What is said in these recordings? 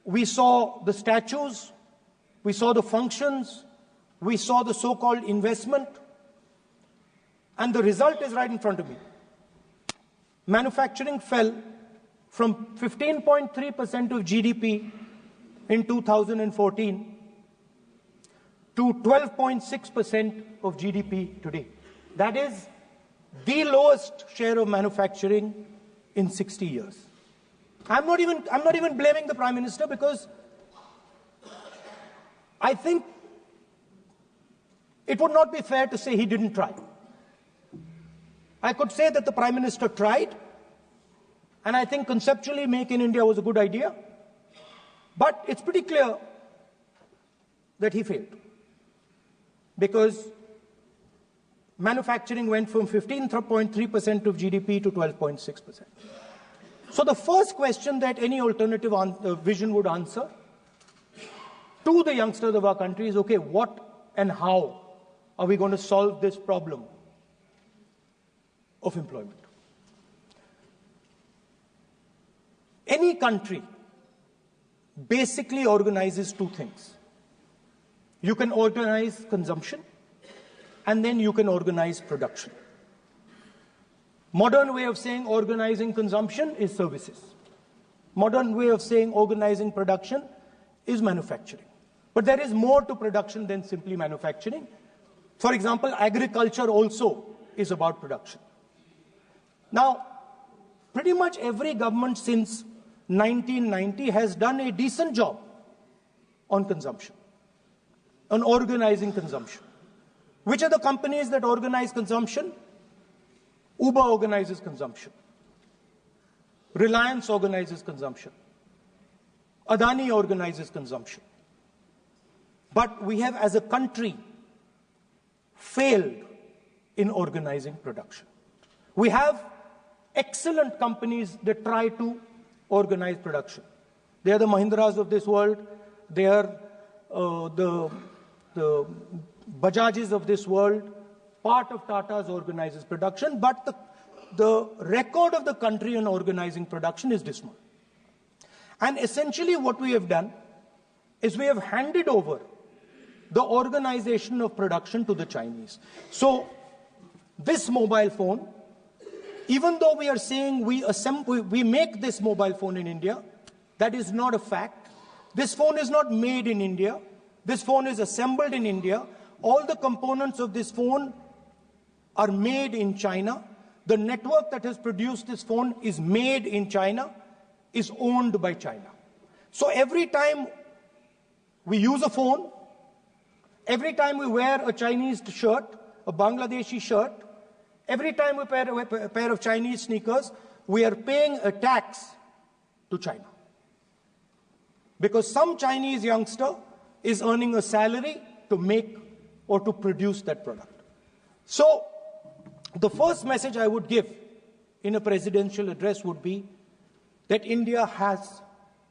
we saw the statues, we saw the functions, we saw the so-called investment, and the result is right in front of me. Manufacturing fell from 15.3% of GDP in 2014 to 12.6% of GDP today. That is the lowest share of manufacturing in 60 years. I'm not even blaming the Prime Minister, because I think it would not be fair to say he didn't try. I could say that the Prime Minister tried, and I think conceptually Make in India was a good idea, but it's pretty clear that he failed, because manufacturing went from 15.3% of GDP to 12.6%. So the first question that any alternative vision would answer to the youngsters of our country is, okay, what and how are we going to solve this problem of employment? Any country basically organizes two things. You can organize consumption, and then you can organize production. Modern way of saying organizing consumption is services. Modern way of saying organizing production is manufacturing. But there is more to production than simply manufacturing. For example, agriculture also is about production. Now, pretty much every government since 1990 has done a decent job on consumption, on organizing consumption. Which are the companies that organize consumption? Uber organizes consumption. Reliance organizes consumption. Adani organizes consumption. But we have, as a country, failed in organizing production. We have excellent companies that try to organize production. They are the Mahindras of this world. They are the Bajajs of this world. Part of Tata's organizes production, but the record of the country in organizing production is dismal. And essentially what we have done is we have handed over the organization of production to the Chinese. So this mobile phone, even though we are saying we make this mobile phone in India, that is not a fact. This phone is not made in India. This phone is assembled in India. All the components of this phone are made in China. The network that has produced this phone is made in China, is owned by China. So every time we use a phone, every time we wear a Chinese shirt, a Bangladeshi shirt, every time we wear a pair of Chinese sneakers, we are paying a tax to China. Because some Chinese youngster is earning a salary to make or to produce that product. So the first message I would give in a presidential address would be that India has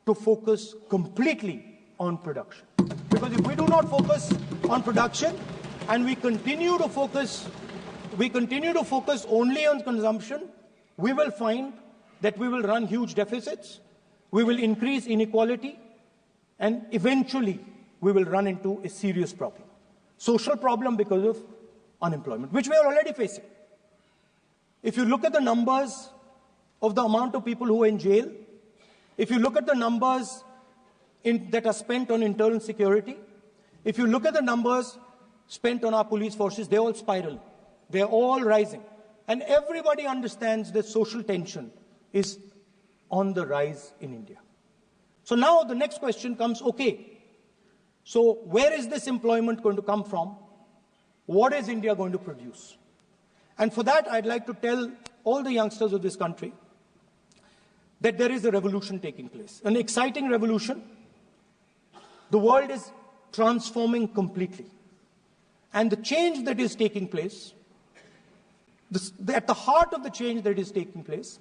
to focus completely on production. Because if we do not focus on production and we continue to focus only on consumption, we will find that we will run huge deficits, we will increase inequality, and eventually we will run into a serious problem. Social problem because of unemployment, which we are already facing. If you look at the numbers of the amount of people who are in jail, if you look at the numbers that are spent on internal security, if you look at the numbers spent on our police forces, they're all spiraling. They're all rising. And everybody understands that social tension is on the rise in India. So now the next question comes, okay, so where is this employment going to come from? What is India going to produce? And for that, I'd like to tell all the youngsters of this country that there is a revolution taking place, an exciting revolution. The world is transforming completely. And the change that is taking place, at the heart of the change that is taking place,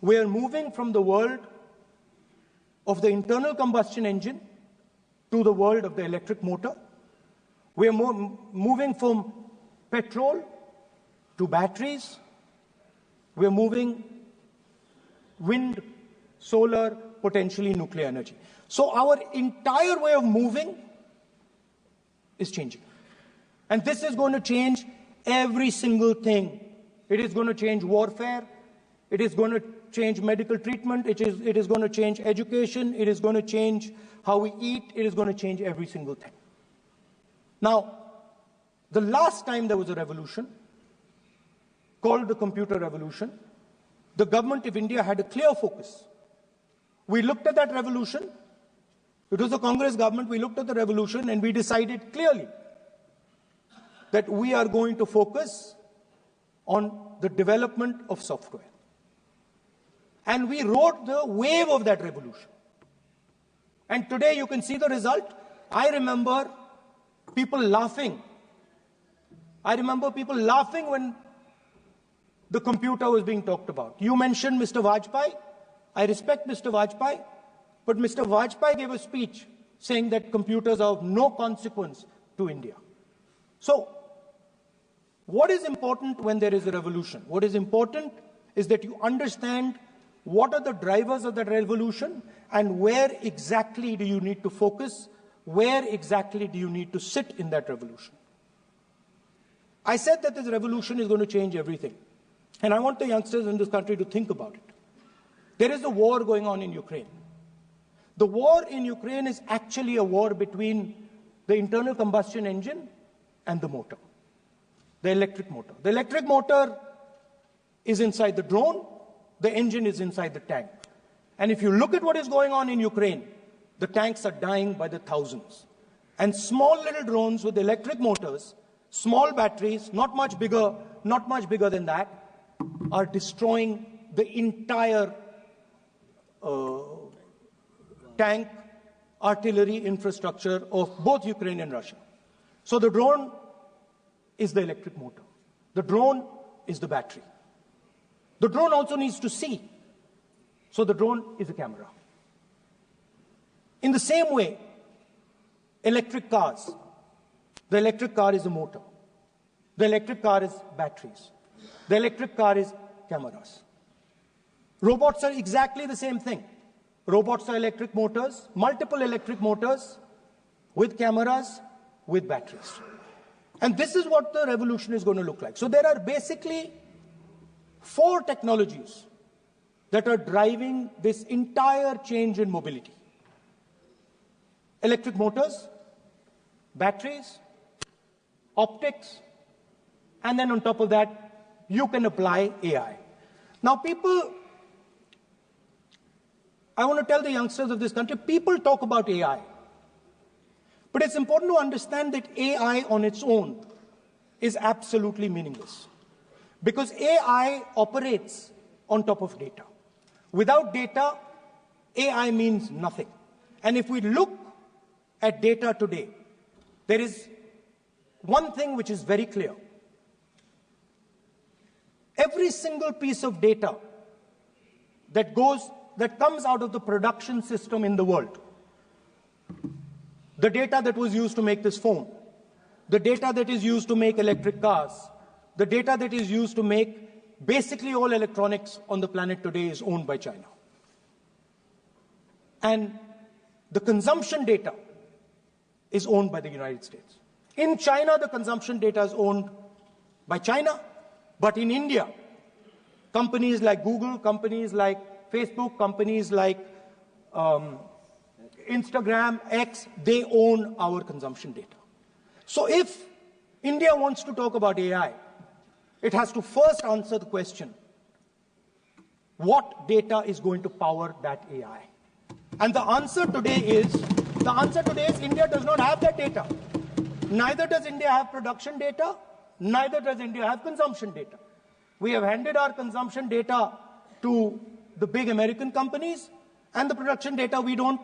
we are moving from the world of the internal combustion engine to the world of the electric motor. We are moving from petrol to batteries. We are moving wind, solar, potentially nuclear energy. So our entire way of moving is changing. And this is going to change every single thing. It is going to change warfare. It is going to change medical treatment. It is going to change education. It is going to change how we eat. It is going to change every single thing. Now, the last time there was a revolution, called the computer revolution, the government of India had a clear focus. We looked at that revolution. It was a Congress government. We looked at the revolution and we decided clearly that we are going to focus on the development of software. And we rode the wave of that revolution. And today you can see the result. I remember people laughing. I remember people laughing when the computer was being talked about. You mentioned Mr. Vajpayee. I respect Mr. Vajpayee, but Mr. Vajpayee gave a speech saying that computers are of no consequence to India. So, what is important when there is a revolution? What is important is that you understand what are the drivers of that revolution and where exactly do you need to focus, where exactly do you need to sit in that revolution. I said that this revolution is going to change everything. And I want the youngsters in this country to think about it. There is a war going on in Ukraine. The war in Ukraine is actually a war between the internal combustion engine and the motor, the electric motor. The electric motor is inside the drone, the engine is inside the tank. And if you look at what is going on in Ukraine, the tanks are dying by the thousands. And small little drones with electric motors, small batteries, not much bigger than that, are destroying the entire tank artillery infrastructure of both Ukraine and Russia. So the drone is the electric motor. The drone is the battery. The drone also needs to see. So the drone is a camera. In the same way, electric cars. The electric car is a motor. The electric car is batteries. The electric car is cameras. Robots are exactly the same thing. Robots are electric motors, multiple electric motors with cameras, with batteries. And this is what the revolution is going to look like. So there are basically 4 technologies that are driving this entire change in mobility. Electric motors, batteries, optics, and then on top of that, you can apply AI. Now I want to tell the youngsters of this country, people talk about AI. But it's important to understand that AI on its own is absolutely meaningless. Because AI operates on top of data. Without data, AI means nothing. And if we look at data today, there is one thing which is very clear. Every single piece of data that comes out of the production system in the world, the data that was used to make this phone, the data that is used to make electric cars, the data that is used to make basically all electronics on the planet today is owned by China. And the consumption data is owned by the United States. In China, the consumption data is owned by China, but in India, companies like Google, companies like Facebook, companies like Instagram, X, they own our consumption data. So if India wants to talk about AI, it has to first answer the question, what data is going to power that AI? And the answer today is India does not have that data. Neither does India have production data, neither does India have consumption data. We have handed our consumption data to the big American companies, and the production data we don't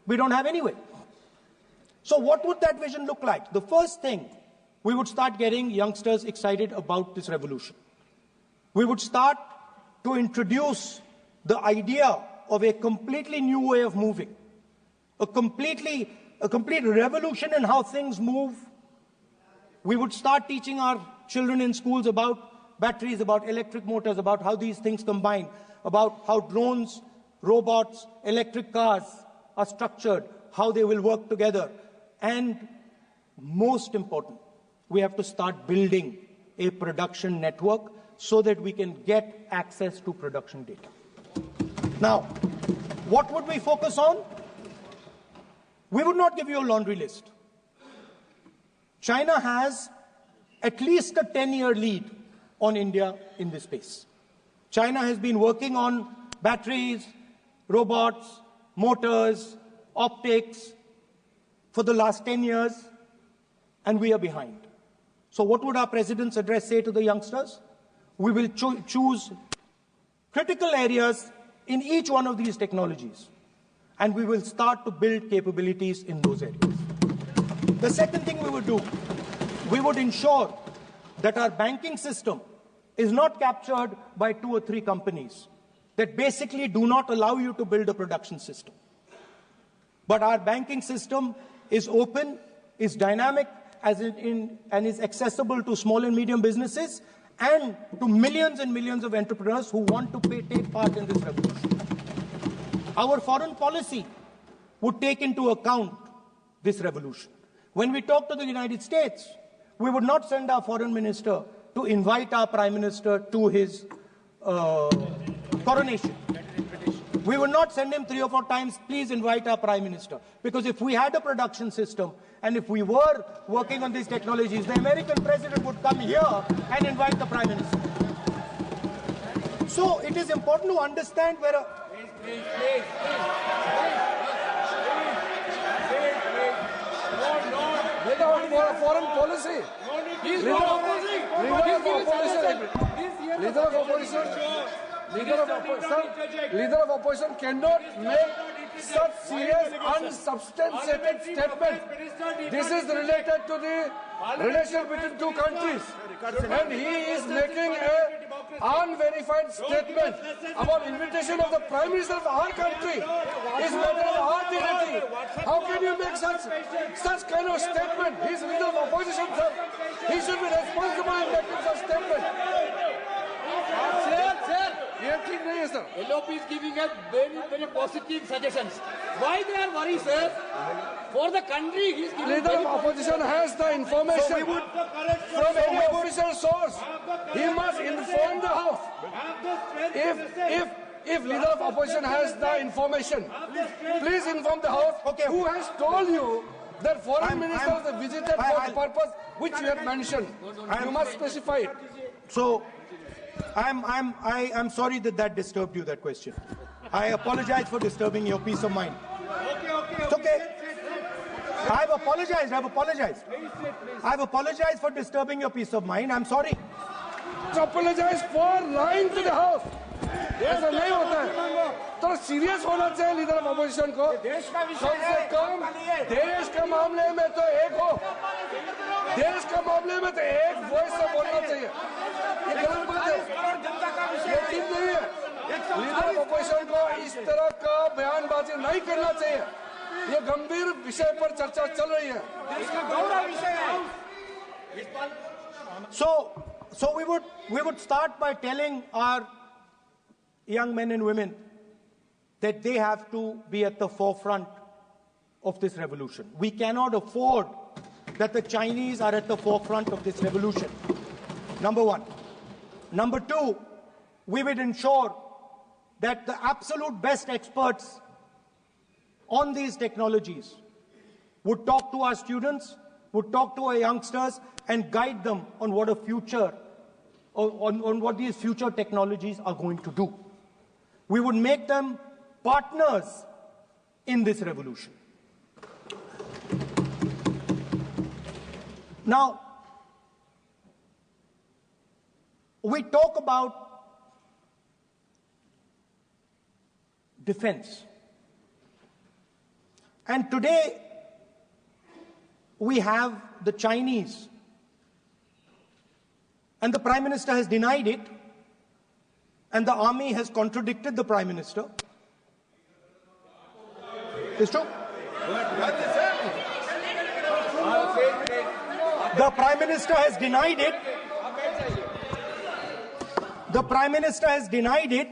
have anyway. So what would that vision look like? The first thing, we would start getting youngsters excited about this revolution. We would start to introduce the idea of a completely new way of moving, a complete revolution in how things move. We would start teaching our children in schools about batteries, about electric motors, about how these things combine, about how drones robots, electric cars are structured, how they will work together. And most important, we have to start building a production network so that we can get access to production data. Now, what would we focus on? We would not give you a laundry list. China has at least a 10-year lead on India in this space. China has been working on batteries, robots, motors, optics for the last 10 years, and we are behind. So what would our president's address say to the youngsters? We will choose critical areas in each one of these technologies, and we will start to build capabilities in those areas. The second thing we would do, we would ensure that our banking system is not captured by 2 or 3 companies that basically do not allow you to build a production system. But our banking system is open, is dynamic, and is accessible to small and medium businesses and to millions and millions of entrepreneurs who want to take part in this revolution. Our foreign policy would take into account this revolution. When we talk to the United States, we would not send our foreign minister to invite our prime minister to his coronation. We would not send him 3 or 4 times, please invite our prime minister. Because if we had a production system and if we were working on these technologies, the American president would come here and invite the prime minister. So it is important to understand where a... Please. No. Foreign policy. Leader of opposition cannot make such serious, unsubstantiated statement. This is related to the relation between 2 countries. And he is making an unverified statement about invitation of the Prime Minister of our country. It's better than our dignity. How can you make such kind of statement? He's leader of opposition, sir. He should be responsible in making such statement. Sir, LOP is giving us very positive suggestions. Why they are worried, sir? For the country, he is giving. Leader of opposition has the information from any official source. He must inform the House. If leader of opposition has the information, please inform the House. Okay. Who has told you that foreign ministers visited for the purpose which you have mentioned? You must specify it. So, I'm sorry that disturbed you, that question. I apologize for disturbing your peace of mind. It's okay. I've apologized. I've apologized for disturbing your peace of mind. I'm sorry. Apologize for lying to the House. ऐसा नहीं होता है. तो serious होना चाहिए leader of opposition को. कम से कम देश के मामले में तो एक हो. देश के मामले में तो एक वॉइस से बोलना चाहिए. ये गलत बात है. ये ठीक नहीं है. लीडर ऑफ अपोजिशन को इस तरह का बयानबाजी नहीं करना चाहिए. ये गंभीर विषय पर चर्चा चल रही है. इसका गौरव विषय है. So we would start by telling our young men and women that they have to be at the forefront of this revolution. We cannot afford that the Chinese are at the forefront of this revolution. Number 1. Number 2, we would ensure that the absolute best experts on these technologies would talk to our students, would talk to our youngsters and guide them on what a future, on what these future technologies are going to do. We would make them partners in this revolution. Now, we talk about defense. And today, we have the Chinese, and the Prime Minister has denied it, and the army has contradicted the Prime Minister. It's true. The Prime Minister has denied it. The Prime Minister has denied it,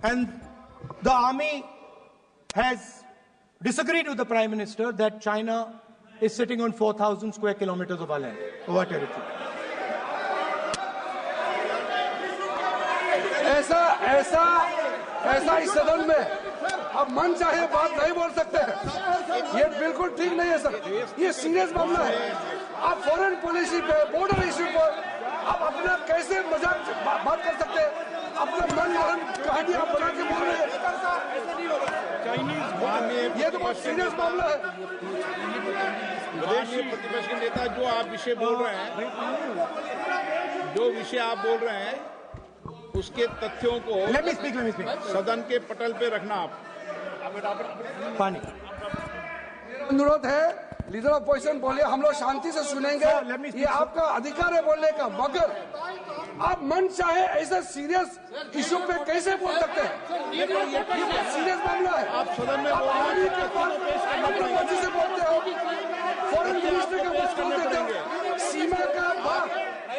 and the army has disagreed with the Prime Minister that China is sitting on 4,000 square kilometers of our land, of our territory. ऐसा इस सदन में अब मन चाहे बात नहीं बोल सकते हैं। ये बिल्कुल ठीक नहीं है सर। ये सीरियस मामला है। आप फॉरेन पॉलिसी पे, बॉर्डर इश्यू पर आप अपना कैसे मजाक बात कर सकते हैं? अपना मन कहानी आप बना के बोल रहे हैं। ये तो बहुत सीरियस मामला है। विदेशी प्रतिपक्ष के नेता जो आप विषय बोल रहे हैं, उसके तथ्यों को सदन के पटल पे रखना। आप पानी अनुरोध है, लीडर ऑफ अपोजिशन बोलिए, हम लोग शांति से सुनेंगे। ये आपका अधिकार है बोलने का, मगर आप मन चाहे ऐसा सीरियस इशू पे कैसे बोल सकते हैं? ये बहुत सीरियस मामला है। आप सदन में आर्मी के पास अपनी मर्जी से बोलते हो, फॉरेन मिनिस्टर के पास बोल देते हो, सीमा का बात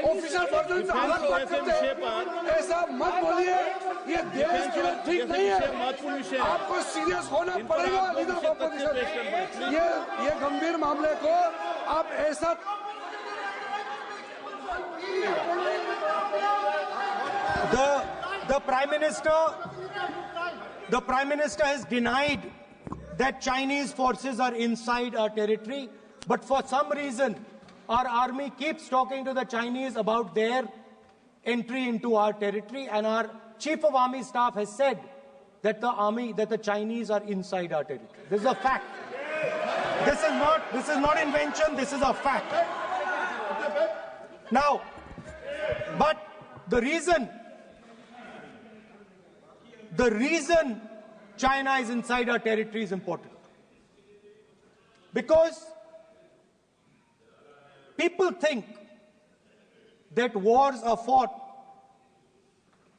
ऑफिशियल पर्सन से अलग बात करते हैं। ऐसा मत बोलिए, ये देश के लिए ठीक नहीं है। आपको सीरियस होना पड़ेगा लीडर ऑफ अपोजिशन। ये गंभीर मामले को आप ऐसा the Prime Minister has denied that Chinese forces are inside our territory, but for some reason our army keeps talking to the Chinese about their entry into our territory, and our Chief of Army Staff has said that the Chinese are inside our territory. This is a fact. This is not invention, this is a fact. Now, but the reason China is inside our territory is important. Because people think that wars are fought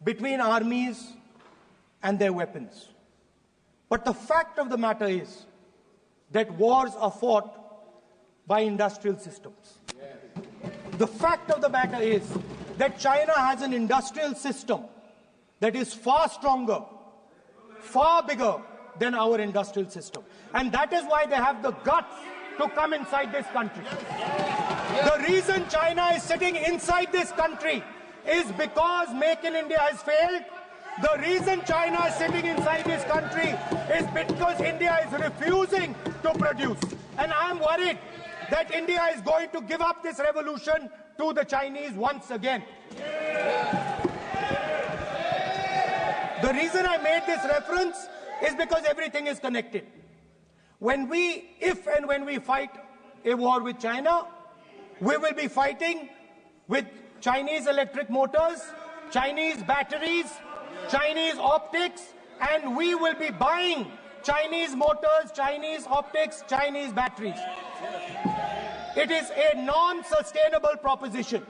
between armies and their weapons. But the fact of the matter is that wars are fought by industrial systems. The fact of the matter is that China has an industrial system that is far stronger, far bigger than our industrial system. And that is why they have the guts to come inside this country. The reason China is sitting inside this country is because Make in India has failed. The reason China is sitting inside this country is because India is refusing to produce. And I am worried that India is going to give up this revolution to the Chinese once again. The reason I made this reference is because everything is connected. If and when we fight a war with China, we will be fighting with Chinese electric motors, Chinese batteries, Chinese optics, and we will be buying Chinese motors, Chinese optics, Chinese batteries. It is a non-sustainable proposition.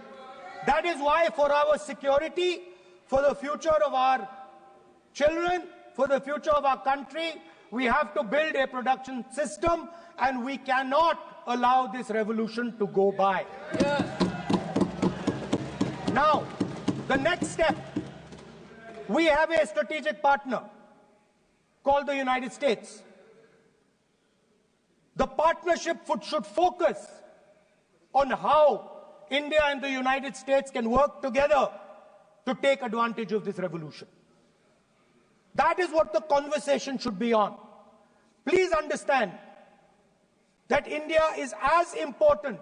That is why, for our security, for the future of our children, for the future of our country, we have to build a production system, and we cannot allow this revolution to go by. Now, the next step, we have a strategic partner called the United States. The partnership should focus on how India and the United States can work together to take advantage of this revolution. That is what the conversation should be on. Please understand that India is as important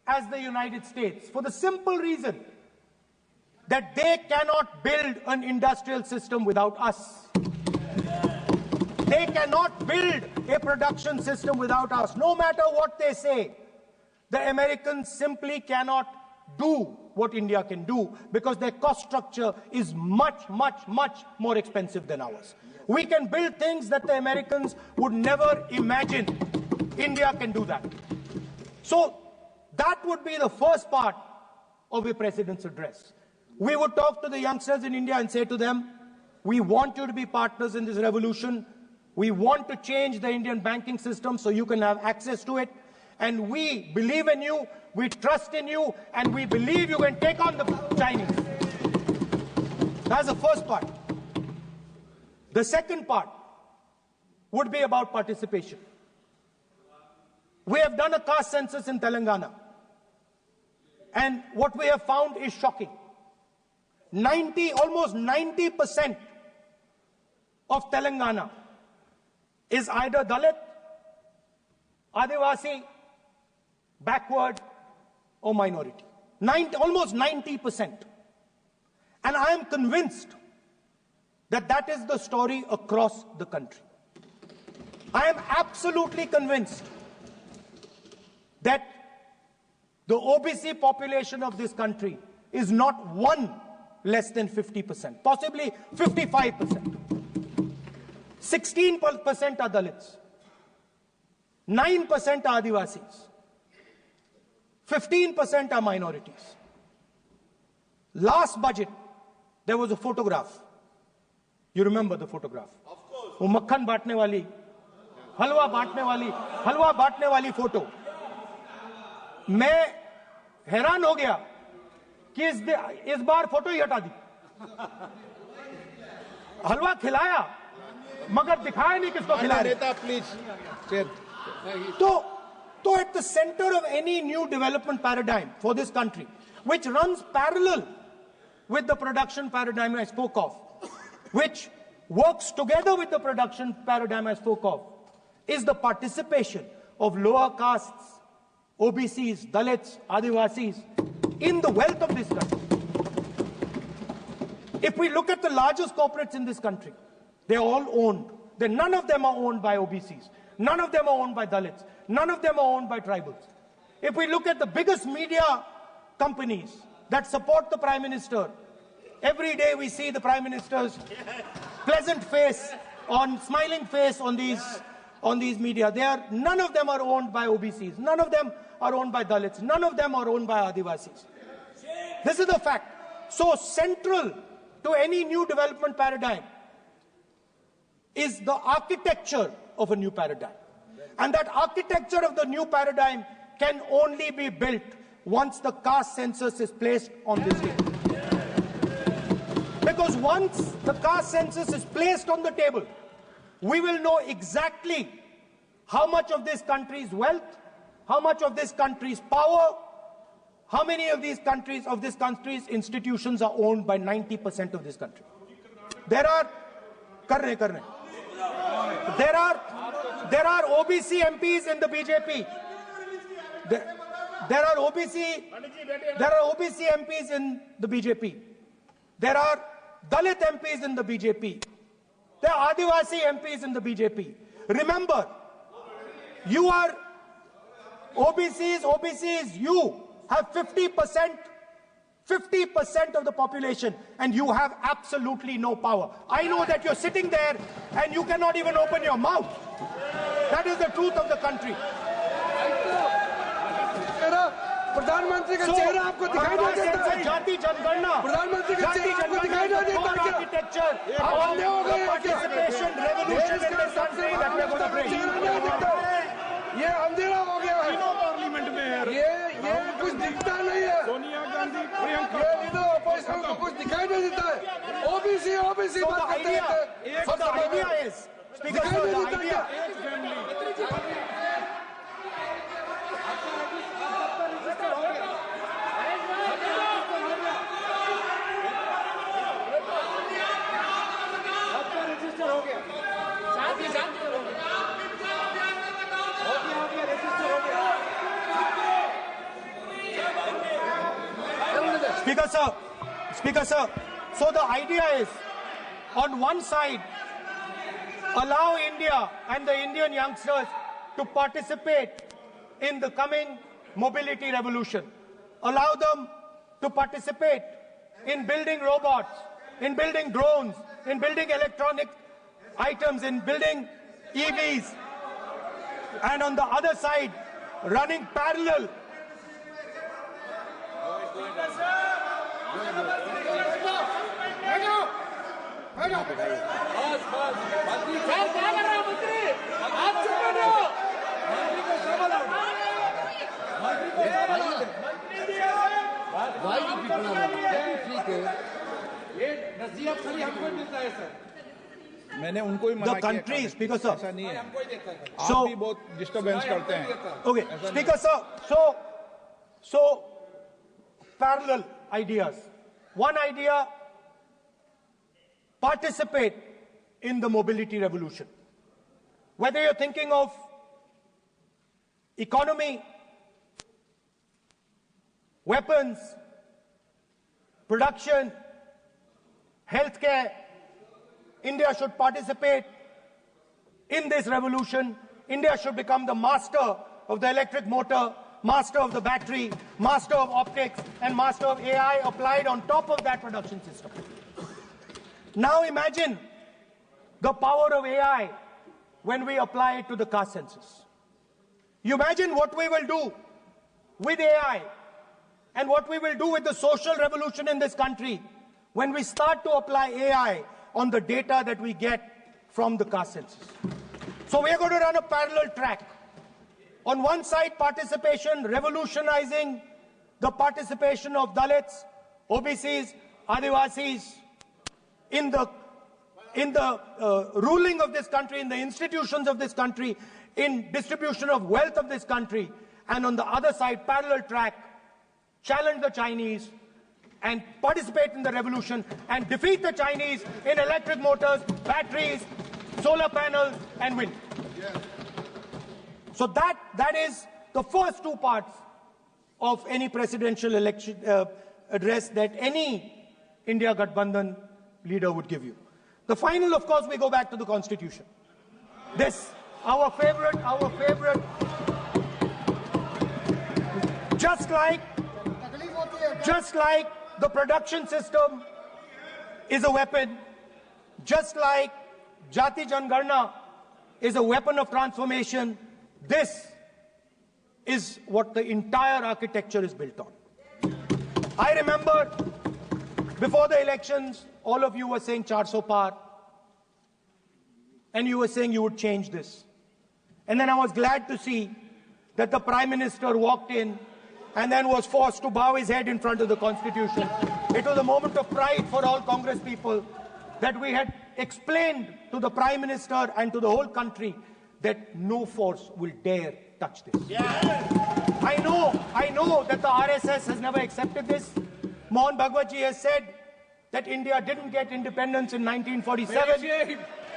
as the United States for the simple reason that they cannot build an industrial system without us. They cannot build a production system without us. No matter what they say, the Americans simply cannot do what India can do because their cost structure is much, much, much more expensive than ours. We can build things that the Americans would never imagine. India can do that. So that would be the first part of a president's address. We would talk to the youngsters in India and say to them, we want you to be partners in this revolution. We want to change the Indian banking system so you can have access to it. And we believe in you, we trust in you, and we believe you can take on the Chinese. That's the first part. The second part would be about participation. We have done a caste census in Telangana, and what we have found is shocking. Almost 90% of Telangana is either Dalit, Adivasi, backward, or minority. Almost 90%. And I am convinced that that is the story across the country. I am absolutely convinced that the OBC population of this country is not one less than 50%, possibly 55%. 16% are Dalits, 9% are Adivasis, 15% are minorities. Last budget, there was a photograph. You remember the photograph? Of course. वो मक्खन बांटने वाली, हलवा बांटने वाली photo. मैं हैरान हो गया कि इस बार फोटो ही हटा दी. हलवा खिलाया मगर दिखाया नहीं किसको खिला रहे. प्लीज. तो at the center of any new development paradigm for this country, which runs parallel with the production paradigm I spoke of, which works together with the production paradigm I spoke of, is the participation of lower castes, OBCs, Dalits, Adivasis in the wealth of this country. If we look at the largest corporates in this country, they're all owned. None of them are owned by OBCs. None of them are owned by Dalits. None of them are owned by tribals. If we look at the biggest media companies that support the Prime Minister, every day we see the Prime Minister's pleasant face, smiling face on these media. None of them are owned by OBCs. None of them are owned by Dalits. None of them are owned by Adivasis. This is the fact. So central to any new development paradigm is the architecture of a new paradigm. And that architecture of the new paradigm can only be built once the caste census is placed on this table. Because once the caste census is placed on the table, we will know exactly how much of this country's wealth, how much of this country's power, how many of this country's institutions are owned by 90% of this country. There are OBC MPs in the BJP. There are OBC MPs in the BJP. There are Dalit MPs in the BJP. There are Adivasi MPs in the BJP. Remember, you are OBCs, you have 50% of the population, and you have absolutely no power. I know that you're sitting there and you cannot even open your mouth. That is the truth of the country. प्रधानमंत्री का चेहरा आपको दिखाई नहीं देता है. जाति जनगणना, प्रधानमंत्री का चेहरा आपको दिखाई नहीं देता है. आर्किटेक्चर, अंधे हो गए. Participation, revolution in this country that we are going to bring. ये अंधेरा हो गया है. पार्लियामेंट में है. ये कुछ दिखता नहीं है. सोनिया गांधी, प्रियंका, ये लीडर ऑपोजिशन को कुछ दिखाई नहीं देता है. ओबीसी बात करते हैं. So the idea is, Speaker, so the idea. Speaker, sir. So the idea is, on one side, allow India and the Indian youngsters to participate in the coming mobility revolution. Allow them to participate in building robots, in building drones, in building electronic items, in building EVs. And on the other side, running parallel. मैंने उनको ही मना The country, किया, Speaker sir. ऐसा नहीं है। So- आप भी बहुत डिस्टर्बेंस करते हैं। Okay, Speaker sir. So parallel ideas. One idea: participate in the mobility revolution. Whether you're thinking of economy, weapons, production, healthcare, India should participate in this revolution. India should become the master of the electric motor, master of the battery, master of optics, and master of AI applied on top of that production system. Now imagine the power of AI when we apply it to the caste census. You imagine what we will do with AI and what we will do with the social revolution in this country when we start to apply AI on the data that we get from the caste census. So we are going to run a parallel track. On one side, participation, revolutionizing the participation of Dalits, OBCs, Adivasis in the ruling of this country, in the institutions of this country, in distribution of wealth of this country. And on the other side, parallel track, challenge the Chinese and participate in the revolution and defeat the Chinese in electric motors, batteries, solar panels, and wind. So that is the first two parts of any presidential election address that any India Gathbandhan leader would give you. The final, of course, we go back to the Constitution. This, our favorite, just like the production system is a weapon, just like Jati Jangarna is a weapon of transformation, this is what the entire architecture is built on. I remember before the elections, all of you were saying 400 par, and you were saying you would change this. And then I was glad to see that the Prime Minister walked in and then was forced to bow his head in front of the Constitution. It was a moment of pride for all Congress people that we had explained to the Prime Minister and to the whole country that no force will dare touch this. I know that the RSS has never accepted this. Mohan Bhagwatji has said that India didn't get independence in 1947.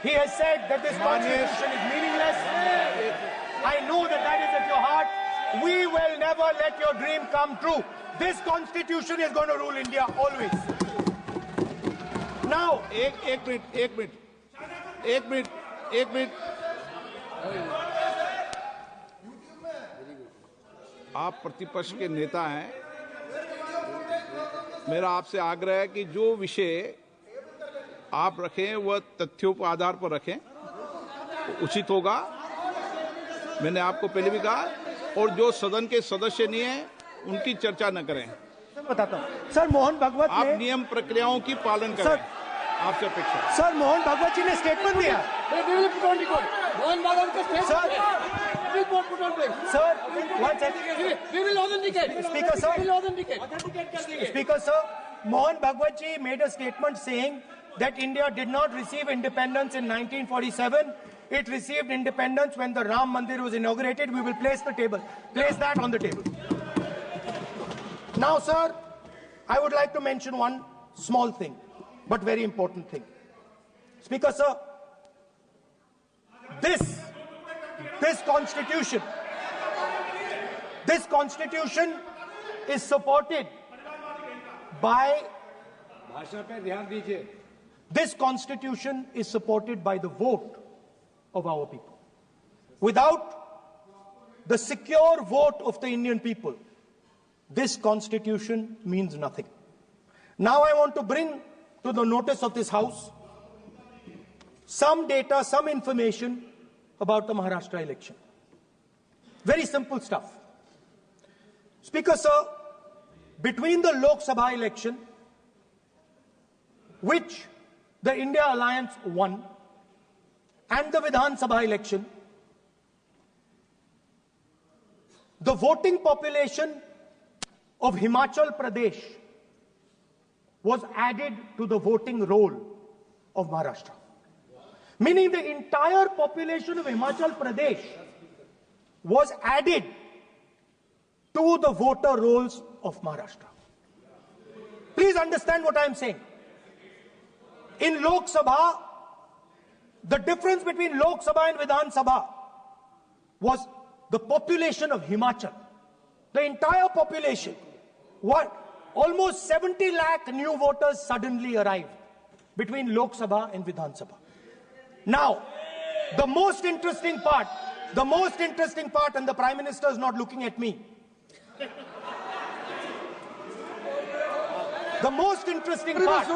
He has said that this constitution is meaningless. I know that that is at your heart. We will never let your dream come true. This constitution is going to rule India always. Now, एक minute आप प्रतिपक्ष के नेता हैं। मेरा आपसे आग्रह है कि जो विषय आप रखें वह तथ्यों पर आधार पर रखें, उचित होगा। मैंने आपको पहले भी कहा, और जो सदन के सदस्य नहीं हैं उनकी चर्चा न करें। बताता हूं सर, मोहन भागवत आप नियम प्रक्रियाओं की पालन करें, आपसे अपेक्षा। सर, मोहन भागवत जी ने स्टेटमेंट दिया। मोहन भागवत का statement sir, one second. We will authenticate. Speaker sir, We will authenticate. Speaker sir, Mohan Bhagwat ji made a statement saying that India did not receive independence in 1947. It received independence when the Ram Mandir was inaugurated. We will place that on the table. Now, sir, I would like to mention one small thing, but very important thing. Speaker sir, this constitution is supported by this constitution is supported by the vote of our people. Without the secure vote of the Indian people, this constitution means nothing. Now I want to bring to the notice of this House some data, some information about the Maharashtra election. Very simple stuff. Speaker sir, between the Lok Sabha election, which the India Alliance won, and the Vidhan Sabha election, the voting population of Himachal Pradesh was added to the voting roll of Maharashtra. meaning the entire population of Himachal Pradesh was added to the voter rolls of Maharashtra. Please understand what I am saying. In Lok Sabha, the difference between Lok Sabha and Vidhan Sabha was the population of Himachal. The entire population. What? Almost 70 lakh new voters suddenly arrived between Lok Sabha and Vidhan Sabha. Now, the most interesting part, and the Prime Minister is not looking at me. The most interesting part.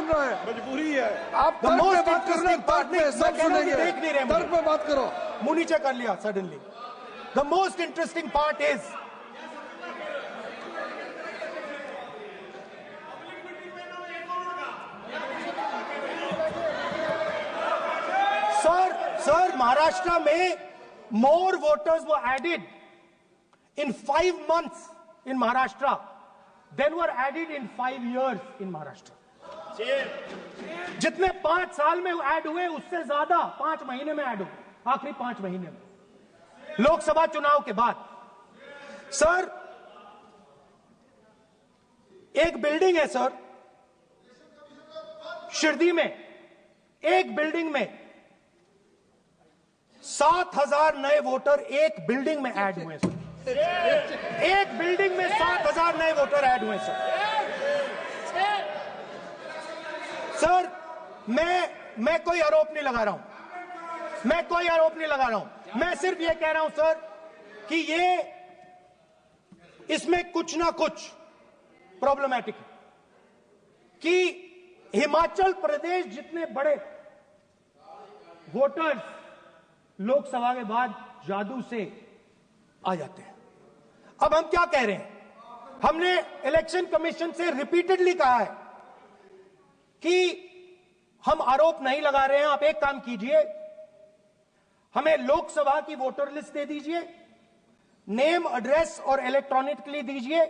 The most interesting part. Suddenly. The most interesting part is Sir, Maharashtra mein more voters were added in 5 months in Maharashtra than were added in 5 years in Maharashtra. जितने 5 साल में add हुए उससे ज्यादा 5 महीने में add हुए, आखिरी 5 महीने में लोकसभा चुनाव के बाद. सर, एक बिल्डिंग है सर शिरडी में, एक बिल्डिंग में 7,000 नए वोटर एक बिल्डिंग में ऐड हुए सर. एक बिल्डिंग में 7,000 नए वोटर ऐड हुए सर. सर, मैं कोई आरोप नहीं लगा रहा हूं, मैं सिर्फ ये कह रहा हूं सर कि ये इसमें कुछ ना कुछ प्रॉब्लमैटिक है कि हिमाचल प्रदेश जितने बड़े वोटर्स लोकसभा के बाद जादू से आ जाते हैं. अब हम क्या कह रहे हैं? हमने इलेक्शन कमीशन से रिपीटेडली कहा है कि हम आरोप नहीं लगा रहे हैं. आप एक काम कीजिए, हमें लोकसभा की वोटर लिस्ट दे दीजिए, नेम, एड्रेस और इलेक्ट्रॉनिकली दीजिए,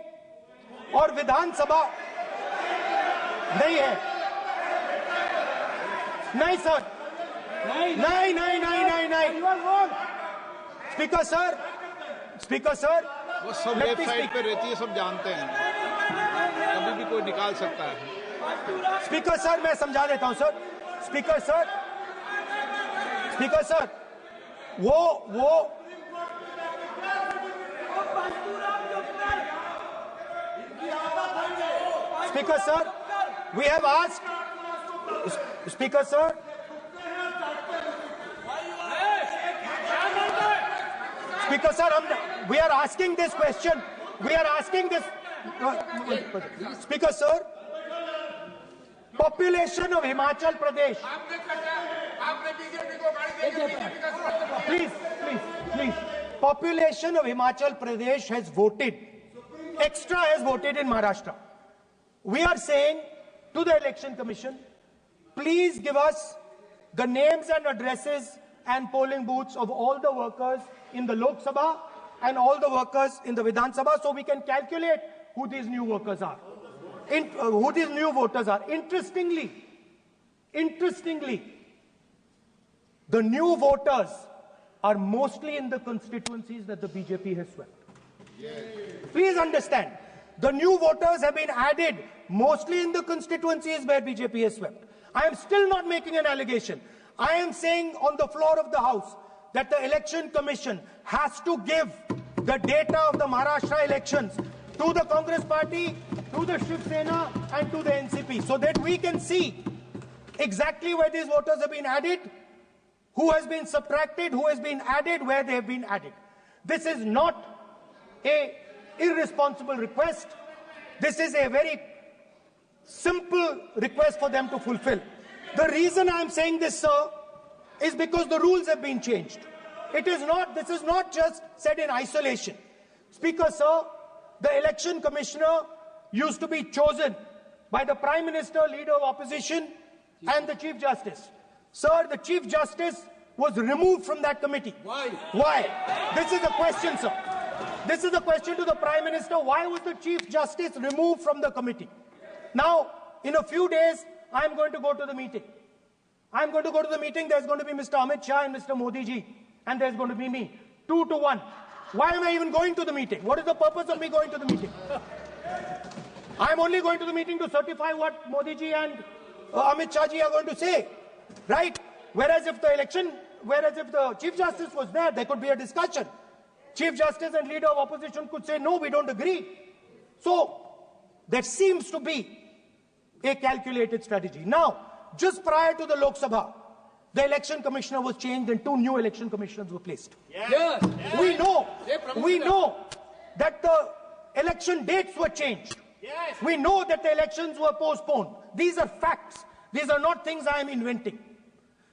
और विधानसभा नहीं है. नहीं सर, नहीं. स्पीकर सर, वो सब वेबसाइट पे रहती है, सब जानते हैं, कभी भी कोई निकाल सकता है. स्पीकर सर, मैं समझा देता हूं सर. स्पीकर सर, वो speaker sir, we have asked. Speaker sir, we are asking this question. Speaker sir, population of Himachal Pradesh. Please. Population of Himachal Pradesh has voted. Extra has voted in Maharashtra. We are saying to the Election Commission, please give us the names and addresses and polling booths of all the workers in the Lok Sabha and all the workers in the Vidhan Sabha, so we can calculate who these new workers are, who these new voters are. Interestingly, the new voters are mostly in the constituencies that the BJP has swept. Please understand, the new voters have been added mostly in the constituencies where BJP has swept. I am still not making an allegation. I am saying on the floor of the House that the Election Commission has to give the data of the Maharashtra elections to the Congress Party, to the Shiv Sena and to the NCP, so that we can see exactly where these voters have been added, who has been subtracted, who has been added, where they have been added. This is not a irresponsible request. This is a very simple request for them to fulfill. The reason I am saying this, sir, is because the rules have been changed. This is not just said in isolation. Speaker, sir, the election commissioner used to be chosen by the Prime Minister, Leader of Opposition, and the Chief Justice. Sir, the Chief Justice was removed from that committee. Why? This is the question, sir. This is the question to the Prime Minister. Why was the Chief Justice removed from the committee? Now, in a few days, I am going to go to the meeting. I'm going to go to the meeting, there's going to be Mr. Amit Shah and Mr. Modi ji, and there's going to be me. 2 to 1. Why am I even going to the meeting? What is the purpose of me going to the meeting? I'm only going to the meeting to certify what Modi ji and Amit Shah ji are going to say, right? Whereas if the Chief Justice was there, there could be a discussion. Chief Justice and leader of opposition could say, no, we don't agree. So there seems to be a calculated strategy. Now, just prior to the Lok Sabha, the election commissioner was changed and 2 new election commissioners were placed. Yes. We know that the election dates were changed. Yes. We know that the elections were postponed. These are facts. These are not things I am inventing.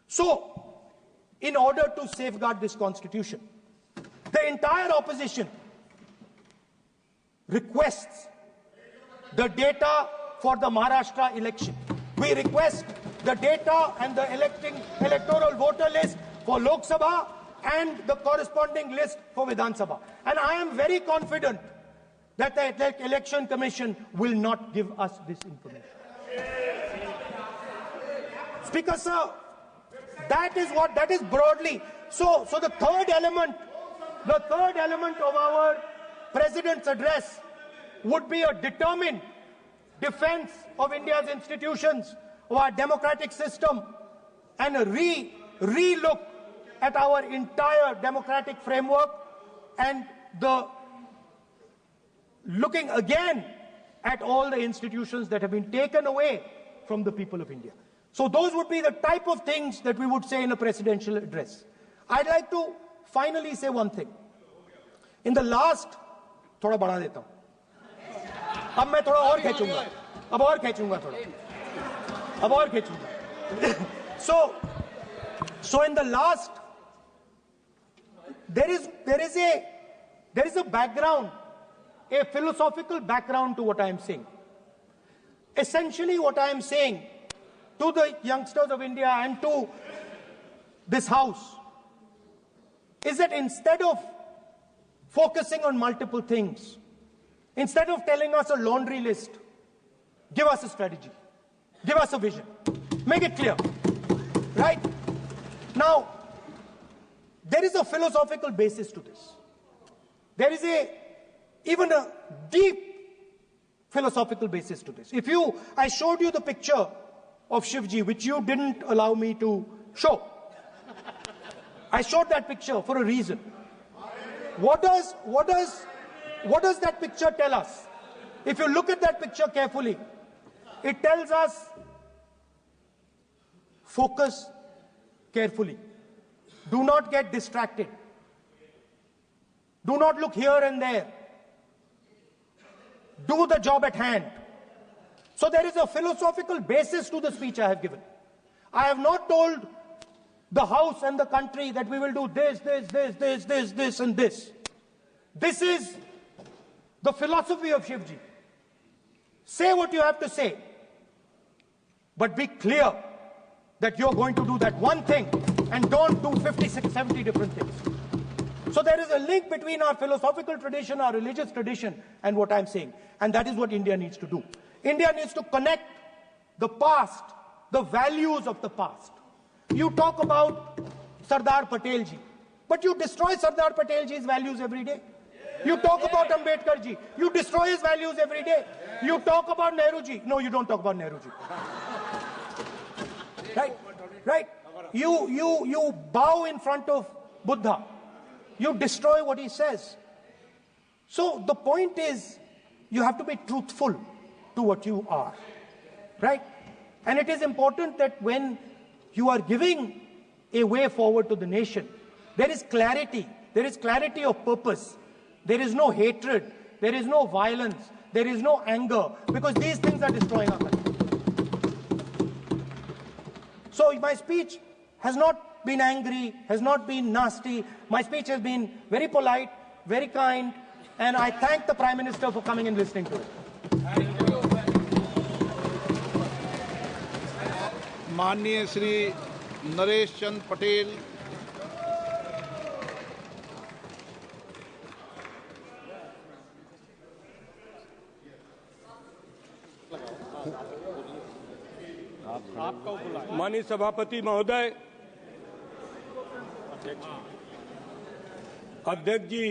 So, in order to safeguard this constitution, the entire opposition requests the data for the Maharashtra election. We request the data and the electoral voter list for Lok Sabha and the corresponding list for Vidhan Sabha. And I am very confident that the Election Commission will not give us this information. Speaker sir, that is broadly. So the third element of our President's address would be a determined defense of India's institutions, of our democratic system, and a re-look at our entire democratic framework, and the looking again at all the institutions that have been taken away from the people of India. So those would be the type of things that we would say in a presidential address. I'd like to finally say one thing. In the last, थोड़ा बढ़ा देता हूँ. अब मैं थोड़ा और खींचूंगा. अब और खींचूंगा थोड़ा. अब और खींचूंगा. So in the last, there is a background, a philosophical background to what I am saying. Essentially, what I am saying to the youngsters of India and to this house is that instead of focusing on multiple things, instead of telling us a laundry list, give us a strategy, give us a vision, make it clear, right? Now, there is a philosophical basis to this. There is even a deep philosophical basis to this. I showed you the picture of Shivji, which you didn't allow me to show. I showed that picture for a reason. What does that picture tell us? If you look at that picture carefully, it tells us focus carefully. Do not get distracted. Do not look here and there. Do the job at hand. So there is a philosophical basis to the speech I have given. I have not told the House and the country that we will do this, and this. This is the philosophy of Shivji. Say what you have to say, but be clear that you're going to do that one thing and don't do 56, 70 different things. So there is a link between our philosophical tradition, our religious tradition, and what I'm saying. And that is what India needs to do. India needs to connect the past, the values of the past. You talk about Sardar Patel ji, but you destroy Sardar Patel ji's values every day. You talk about Ambedkar ji, you destroy his values every day. You talk about Nehru ji. No, you don't talk about Nehru ji. Right? You bow in front of Buddha. You destroy what he says. So the point is, you have to be truthful to what you are, right? And it is important that when you are giving a way forward to the nation, there is clarity of purpose. There is no hatred, there is no violence, there is no anger, because these things are destroying our country. So my speech has not been angry, has not been nasty. My speech has been very polite, very kind, and I thank the Prime Minister for coming and listening to it. माननीय श्री नरेश चंद पटेल, आप माननीय सभापति महोदय, अध्यक्ष जी,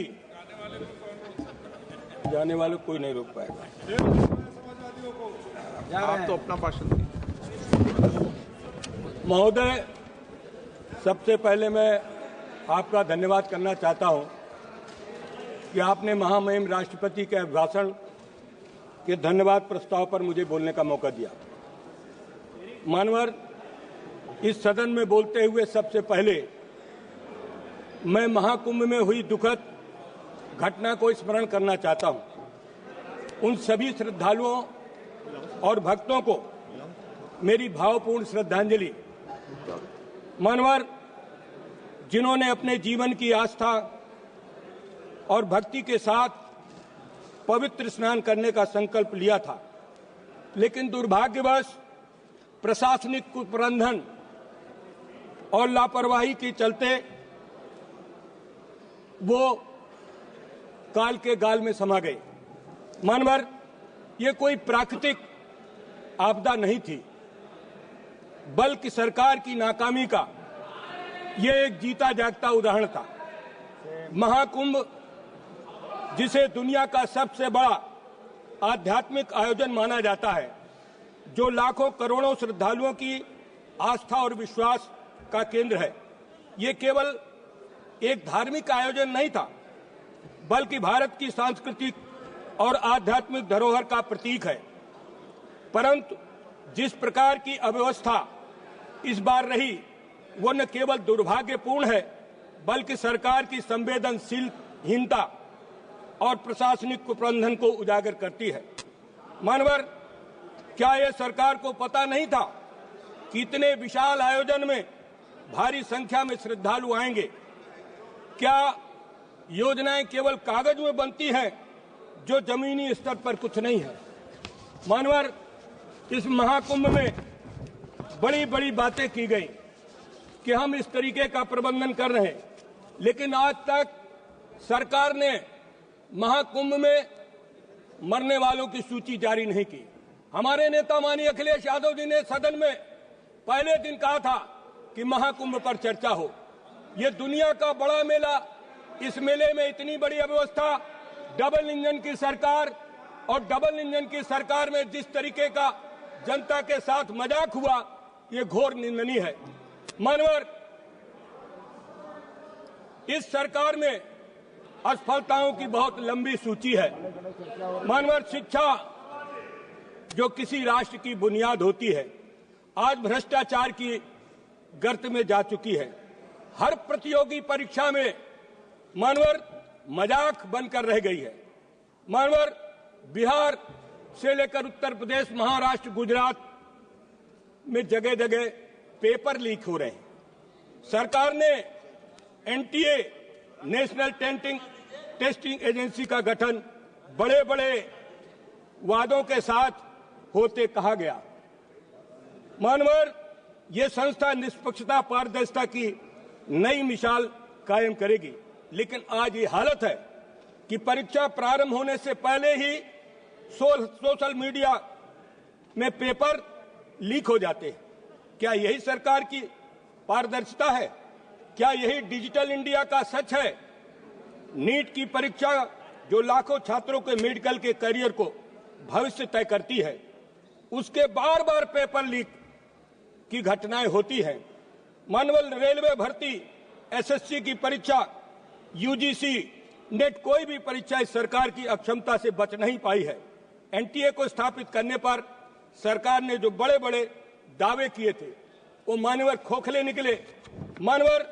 जाने वाले कोई नहीं रोक पाएगा। आप तो अपना भाषण दीजिए। महोदय, सबसे पहले मैं आपका धन्यवाद करना चाहता हूं कि आपने महामहिम राष्ट्रपति के अभिभाषण के धन्यवाद प्रस्ताव पर मुझे बोलने का मौका दिया। मानवर, इस सदन में बोलते हुए सबसे पहले मैं महाकुंभ में हुई दुखद घटना को स्मरण करना चाहता हूं। उन सभी श्रद्धालुओं और भक्तों को मेरी भावपूर्ण श्रद्धांजलि। मानवर, जिन्होंने अपने जीवन की आस्था और भक्ति के साथ पवित्र स्नान करने का संकल्प लिया था, लेकिन दुर्भाग्यवश प्रशासनिक कुप्रबंधन और लापरवाही के चलते वो काल के गाल में समा गए। मानवर, ये कोई प्राकृतिक आपदा नहीं थी, बल्कि सरकार की नाकामी का ये एक जीता जागता उदाहरण था। महाकुंभ, जिसे दुनिया का सबसे बड़ा आध्यात्मिक आयोजन माना जाता है, जो लाखों करोड़ों श्रद्धालुओं की आस्था और विश्वास का केंद्र है, ये केवल एक धार्मिक आयोजन नहीं था, बल्कि भारत की सांस्कृतिक और आध्यात्मिक धरोहर का प्रतीक है। परंतु जिस प्रकार की अव्यवस्था इस बार रही, वो न केवल दुर्भाग्यपूर्ण है, बल्कि सरकार की संवेदनशीलहीनता और प्रशासनिक कुप्रबंधन को उजागर करती है। मानवर, क्या यह सरकार को पता नहीं था कि इतने विशाल आयोजन में भारी संख्या में श्रद्धालु आएंगे? क्या योजनाएं केवल कागज में बनती हैं, जो जमीनी स्तर पर कुछ नहीं है? मानवर, इस महाकुंभ में बड़ी बड़ी बातें की गई कि हम इस तरीके का प्रबंधन कर रहे हैं, लेकिन आज तक सरकार ने महाकुंभ में मरने वालों की सूची जारी नहीं की। हमारे नेता माननीय अखिलेश यादव जी ने सदन में पहले दिन कहा था कि महाकुंभ पर चर्चा हो। ये दुनिया का बड़ा मेला, इस मेले में इतनी बड़ी अव्यवस्था, डबल इंजन की सरकार, और डबल इंजन की सरकार में जिस तरीके का जनता के साथ मजाक हुआ, ये घोर निंदनीय है। मानवर, इस सरकार में असफलताओं की बहुत लंबी सूची है। मानवर, शिक्षा जो किसी राष्ट्र की बुनियाद होती है, आज भ्रष्टाचार की गर्त में जा चुकी है। हर प्रतियोगी परीक्षा में मानवर मजाक बनकर रह गई है। मानवर, बिहार से लेकर उत्तर प्रदेश, महाराष्ट्र, गुजरात में जगह जगह पेपर लीक हो रहे हैं। सरकार ने एनटीए, नेशनल टेस्टिंग एजेंसी का गठन बड़े बड़े वादों के साथ होते कहा गया। मानवर, ये संस्था निष्पक्षता, पारदर्शिता की नई मिसाल कायम करेगी, लेकिन आज ये हालत है कि परीक्षा प्रारंभ होने से पहले ही सोशल मीडिया में पेपर लीक हो जाते हैं। क्या यही सरकार की पारदर्शिता है? क्या यही डिजिटल इंडिया का सच है? नीट की परीक्षा, जो लाखों छात्रों के मेडिकल के करियर को भविष्य तय करती है, उसके बार बार पेपर लीक की घटनाएं होती हैं। मानवल, रेलवे भर्ती, एसएससी की परीक्षा, यूजीसी, नेट, कोई भी परीक्षा इस सरकार की अक्षमता से बच नहीं पाई है। एनटीए को स्थापित करने पर सरकार ने जो बड़े बड़े दावे किए थे, वो मानवर खोखले निकले। मानवर,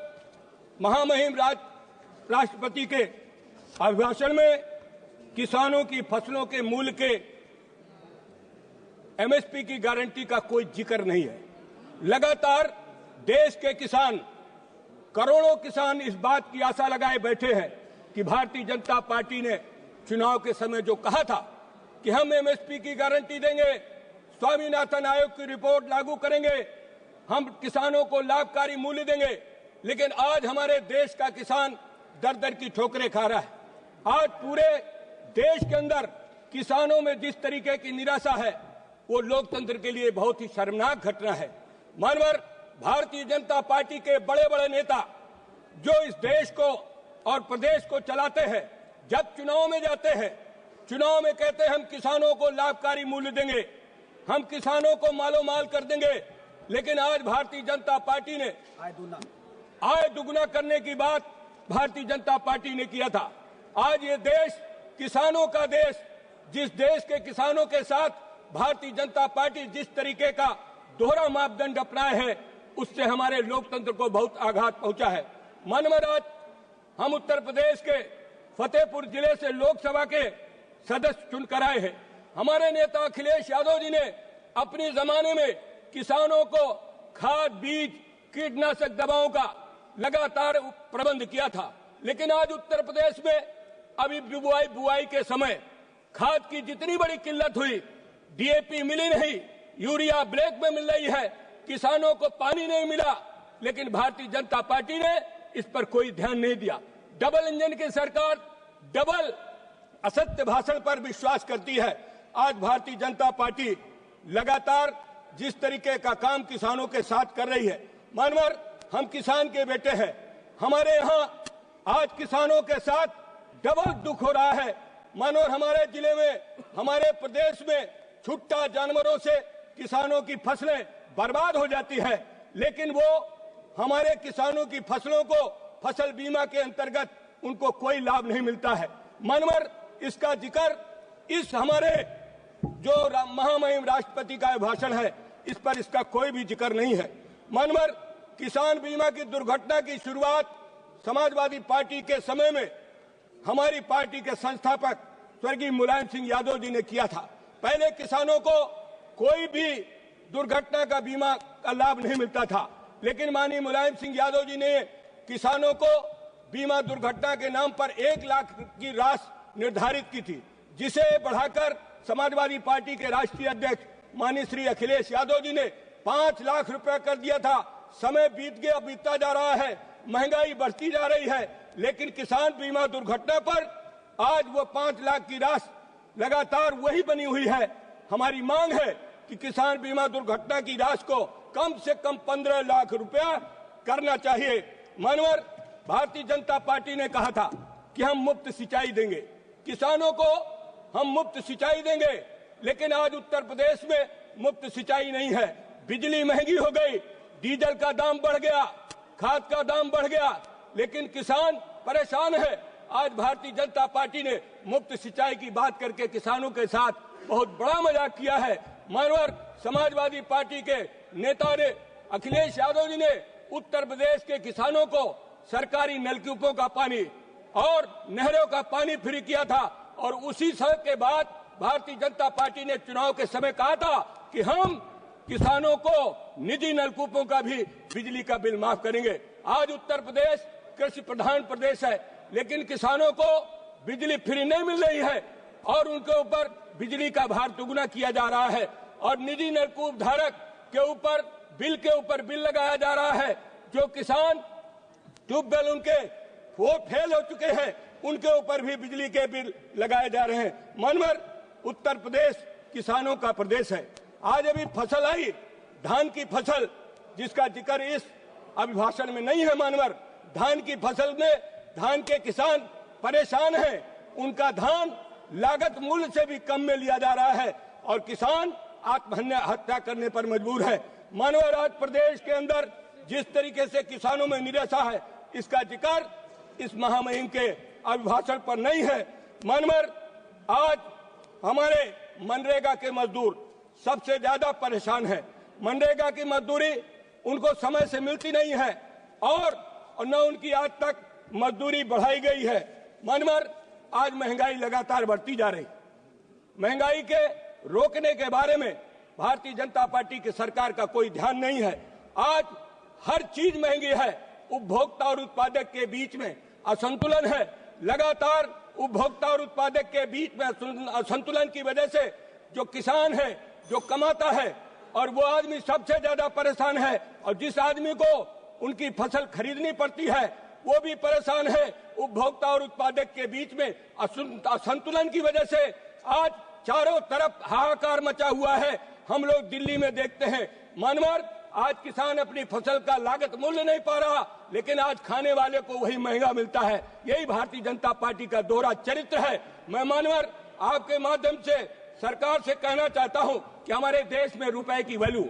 महामहिम राष्ट्रपति के अभिभाषण में किसानों की फसलों के मूल्य के एमएसपी की गारंटी का कोई जिक्र नहीं है। लगातार देश के किसान, करोड़ों किसान इस बात की आशा लगाए बैठे हैं कि भारतीय जनता पार्टी ने चुनाव के समय जो कहा था कि हम एमएसपी की गारंटी देंगे, स्वामीनाथन आयोग की रिपोर्ट लागू करेंगे, हम किसानों को लाभकारी मूल्य देंगे, लेकिन आज हमारे देश का किसान दर दर की ठोकरें खा रहा है। आज पूरे देश के अंदर किसानों में जिस तरीके की निराशा है, वो लोकतंत्र के लिए बहुत ही शर्मनाक घटना है। मानवर भारतीय जनता पार्टी के बड़े बड़े नेता जो इस देश को और प्रदेश को चलाते हैं, जब चुनाव में जाते हैं, चुनाव में कहते हैं हम किसानों को लाभकारी मूल्य देंगे, हम किसानों को मालो माल कर देंगे, लेकिन आज भारतीय जनता पार्टी ने आय दुगुना करने की बात भारतीय जनता पार्टी ने किया था। आज ये देश किसानों का देश, जिस देश के किसानों के साथ भारतीय जनता पार्टी जिस तरीके का दोहरा मापदंड अपनाए है, उससे हमारे लोकतंत्र को बहुत आघात पहुंचा है। मानवर आज हम उत्तर प्रदेश के फतेहपुर जिले से लोकसभा के सदस्य चुनकर आए हैं। हमारे नेता अखिलेश यादव जी ने अपने जमाने में किसानों को खाद, बीज, कीटनाशक दवाओं का लगातार प्रबंध किया था, लेकिन आज उत्तर प्रदेश में अभी बुआई के समय खाद की जितनी बड़ी किल्लत हुई, डीएपी मिली नहीं, यूरिया ब्लैक में मिल रही है, किसानों को पानी नहीं मिला, लेकिन भारतीय जनता पार्टी ने इस पर कोई ध्यान नहीं दिया। डबल इंजन की सरकार डबल असत्य भाषण पर विश्वास करती है। आज भारतीय जनता पार्टी लगातार जिस तरीके का काम किसानों के साथ कर रही है, मानवर हम किसान के बेटे हैं, हमारे यहाँ आज किसानों के साथ डबल दुख हो रहा है। मानवर हमारे जिले में, हमारे प्रदेश में छुट्टा जानवरों से किसानों की फसलें बर्बाद हो जाती है, लेकिन वो हमारे किसानों की फसलों को फसल बीमा के अंतर्गत उनको कोई लाभ नहीं मिलता है। मानवर इसका जिक्र इस हमारे जो महामहिम राष्ट्रपति का भाषण है, इस पर इसका कोई भी जिक्र नहीं है। मानवर किसान बीमा की दुर्घटना की शुरुआत समाजवादी पार्टी के समय में हमारी पार्टी के संस्थापक स्वर्गीय मुलायम सिंह यादव जी ने किया था। पहले किसानों को कोई भी दुर्घटना का बीमा का लाभ नहीं मिलता था, लेकिन माननीय मुलायम सिंह यादव जी ने किसानों को बीमा दुर्घटना के नाम पर 1 लाख की राशि निर्धारित की थी, जिसे बढ़ाकर समाजवादी पार्टी के राष्ट्रीय अध्यक्ष माननीय श्री अखिलेश यादव जी ने 5 लाख रुपए कर दिया था। समय बीतता जा रहा है, महंगाई बढ़ती जा रही है, लेकिन किसान बीमा दुर्घटना पर आज वो 5 लाख की राशि लगातार वही बनी हुई है। हमारी मांग है कि किसान बीमा दुर्घटना की राशि को कम से कम 15 लाख रुपया करना चाहिए। मानवर भारतीय जनता पार्टी ने कहा था कि हम मुफ्त सिंचाई देंगे, किसानों को हम मुफ्त सिंचाई देंगे, लेकिन आज उत्तर प्रदेश में मुफ्त सिंचाई नहीं है। बिजली महंगी हो गई, डीजल का दाम बढ़ गया, खाद का दाम बढ़ गया, लेकिन किसान परेशान है। आज भारतीय जनता पार्टी ने मुफ्त सिंचाई की बात करके किसानों के साथ बहुत बड़ा मजाक किया है। मानवर समाजवादी पार्टी के नेता ने अखिलेश यादव जी ने उत्तर प्रदेश के किसानों को सरकारी नलकूपों का पानी और नहरों का पानी फ्री किया था, और उसी समय के बाद भारतीय जनता पार्टी ने चुनाव के समय कहा था कि हम किसानों को निजी नलकूपों का भी बिजली का बिल माफ करेंगे। आज उत्तर प्रदेश कृषि प्रधान प्रदेश है, लेकिन किसानों को बिजली फ्री नहीं मिल रही है और उनके ऊपर बिजली का भार दुगुना किया जा रहा है, और निजी नलकूप धारक के ऊपर बिल लगाया जा रहा है। जो किसान ट्यूबवेल उनके वो फेल हो चुके हैं, उनके ऊपर भी बिजली के बिल लगाए जा रहे हैं। मानवर उत्तर प्रदेश किसानों का प्रदेश है। आज अभी फसल आई, धान की फसल, जिसका जिक्र इस अभिभाषण में नहीं है। मानवर धान की फसल में धान के किसान परेशान हैं, उनका धान लागत मूल्य से भी कम में लिया जा रहा है और किसान आत्महत्या करने पर मजबूर है। मानवर आज प्रदेश के अंदर जिस तरीके से किसानों में निराशा है, इसका जिक्र इस महामहिम के अभिभाषण पर नहीं है। मानवर आज हमारे मनरेगा के मजदूर सबसे ज्यादा परेशान है। मनरेगा की मजदूरी उनको समय से मिलती नहीं है और न उनकी आज तक मजदूरी बढ़ाई गई है। मानवर आज महंगाई लगातार बढ़ती जा रही, महंगाई के रोकने के बारे में भारतीय जनता पार्टी की सरकार का कोई ध्यान नहीं है। आज हर चीज महंगी है, उपभोक्ता और उत्पादक के बीच में असंतुलन है। लगातार उपभोक्ता और उत्पादक के बीच में असंतुलन की वजह से जो किसान है, जो कमाता है, और वो आदमी सबसे ज्यादा परेशान है, और जिस आदमी को उनकी फसल खरीदनी पड़ती है वो भी परेशान है। उपभोक्ता और उत्पादक के बीच में असंतुलन की वजह से आज चारों तरफ हाहाकार मचा हुआ है। हम लोग दिल्ली में देखते हैं, मानवर आज किसान अपनी फसल का लागत मूल्य नहीं पा रहा, लेकिन आज खाने वाले को वही महंगा मिलता है। यही भारतीय जनता पार्टी का दोहरा चरित्र है। मैं मानवर आपके माध्यम से सरकार से कहना चाहता हूं कि हमारे देश में रुपए की वैल्यू,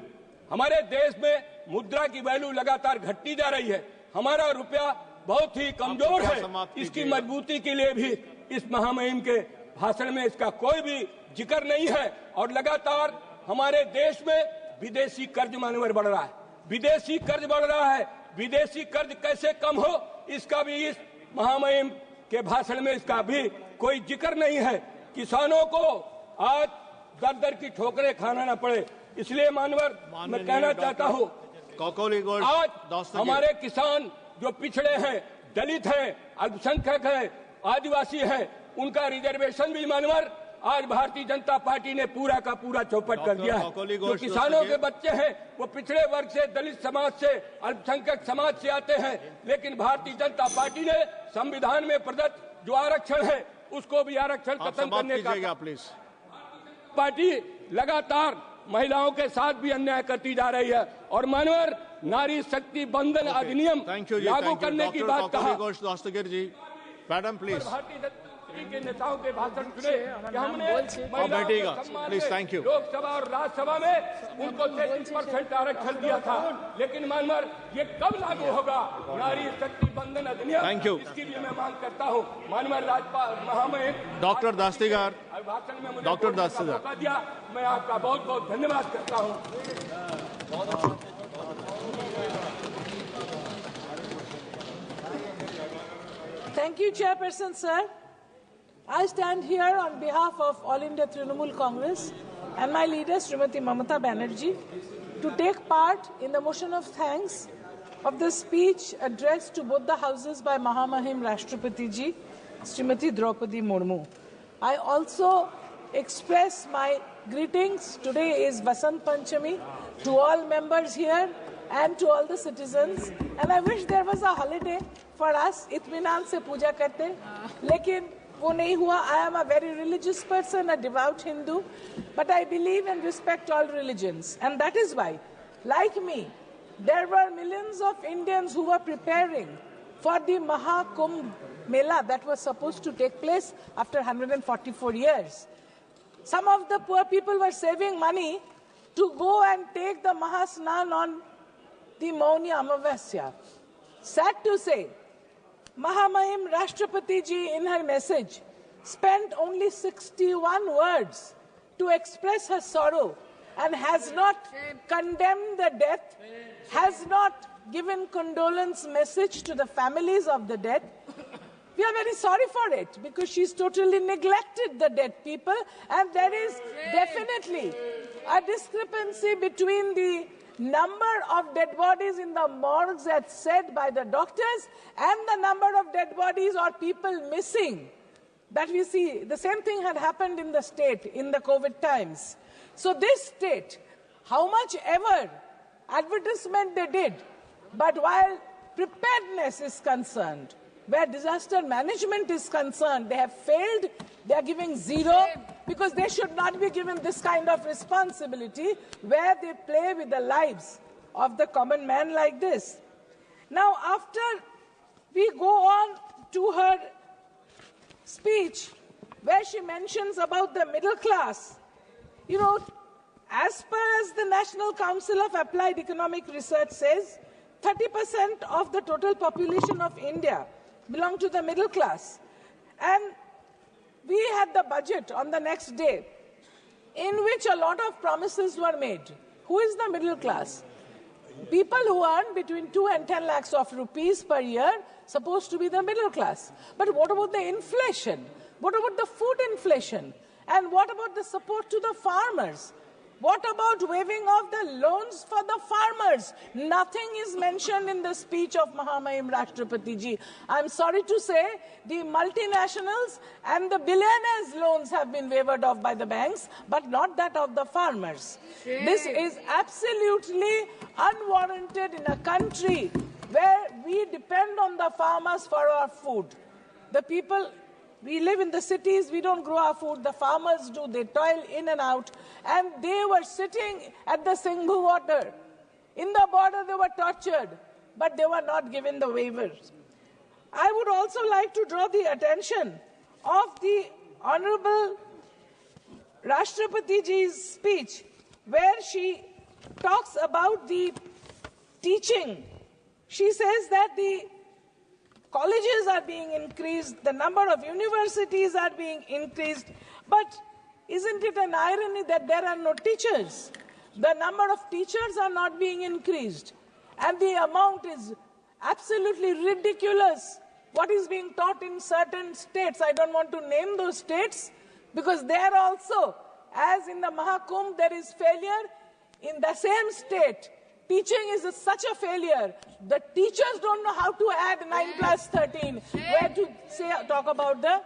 हमारे देश में मुद्रा की वैल्यू लगातार घटती जा रही है। हमारा रुपया बहुत ही कमजोर है। इसकी मजबूती के लिए भी इस महामहिम के भाषण में इसका कोई भी जिक्र नहीं है। और लगातार हमारे देश में विदेशी कर्ज मानवर बढ़ रहा है, विदेशी कर्ज बढ़ रहा है। विदेशी कर्ज कैसे कम हो, इसका भी इस महामहिम के भाषण में इसका भी कोई जिक्र नहीं है। किसानों को आज दर दर की ठोकरें खाना न पड़े, इसलिए मानवर मैं कहना चाहता हूँ, आज हमारे किसान जो पिछड़े हैं, दलित हैं, अल्पसंख्यक हैं, आदिवासी हैं, उनका रिजर्वेशन भी मानवर आज भारतीय जनता पार्टी ने पूरा का पूरा चौपट कर दिया है। जो किसानों के बच्चे हैं वो पिछड़े वर्ग से, दलित समाज से, अल्पसंख्यक समाज से आते हैं, लेकिन भारतीय जनता पार्टी ने संविधान में प्रदत्त जो आरक्षण है उसको भी आरक्षण खत्म करने का पार्टी लगातार महिलाओं के साथ भी अन्याय करती जा रही है। और मानवर नारी शक्ति बंधन अधिनियम लागू करने की बात कहा। मैडम प्लीज, के नेताओं के भाषण सुने कि हमने लोकसभा और राज्यसभा में उनको 33% आरक्षण दिया था, लेकिन मानवर ये कब लागू होगा नारी शक्ति बंधन अधिनियम, इसके लिए मैं मांग करता हूँ। मानवर राज्यपाल महामहिम डॉक्टर दास्तीगार, भाषण में मुझे डॉक्टर दास्तीगार मौका दिया, मैं आपका बहुत बहुत धन्यवाद करता हूँ। Thank you, Chairperson, sir. I stand here on behalf of All India Trinamool Congress and my leader, Srimati Mamata Banerjee, to take part in the motion of thanks of the speech addressed to both the houses by Mahamahim Rashtrapati Ji, Srimati Draupadi Murmu. I also express my greetings. Today is Vasant Panchami to all members here and to all the citizens. And I wish there was a holiday for us. Itminan se puja karte. Lekin वो नहीं हुआ. I am a very religious person, a devout Hindu, but I believe and respect all religions. And that is why, like me, there were millions of Indians who were preparing for the Mahakumbh Mela that was supposed to take place after 144 years. Some of the poor people were saving money to go and take the Mahasnan on the Mauni Amavasya. Sad to say, Mahamahim Rashtrapati Ji in her message spent only 61 words to express her sorrow and has not condemned the death, has not given condolence message to the families of the dead. We are very sorry for it because she's totally neglected the dead people, and there is definitely a discrepancy between the number of dead bodies in the morgues as said by the doctors and the number of dead bodies or people missing that we see. The same thing had happened in the state in the COVID times. So this state, how much ever advertisement they did, but while preparedness is concerned, where disaster management is concerned, they have failed. They are giving zero because they should not be given this kind of responsibility where they play with the lives of the common man like this. Now, after we go on to her speech where she mentions about the middle class, you know, as per as the National Council of Applied Economic Research says, 30% of the total population of India belong to the middle class. And we had the budget on the next day in which a lot of promises were made. Who is the middle class? People who earn between 2 and 10 lakhs of rupees per year supposed to be the middle class. But what about the inflation? What about the food inflation? And what about the support to the farmers? What about waiving of the loans for the farmers? Nothing is mentioned in the speech of Mahamahim Rashtrapati Ji. I'm sorry to say the multinationals and the billionaires' loans have been waived off by the banks, but not that of the farmers. This is absolutely unwarranted in a country where we depend on the farmers for our food. The people, we live in the cities, we don't grow our food, the farmers do, they toil in and out, and they were sitting at the Singhu water In the border, they were tortured, but they were not given the waivers. I would also like to draw the attention of the Honorable Rashtrapati ji's speech, where she talks about the teaching. She says that the colleges are being increased, the number of universities are being increased, but isn't it an irony that there are no teachers? The number of teachers are not being increased, and the amount is absolutely ridiculous. What is being taught in certain states, I don't want to name those states, because there also, as in the Mahakumbh, there is failure. In the same state, teaching is such a failure. The teachers don't know how to add 9 plus 13, where to talk about the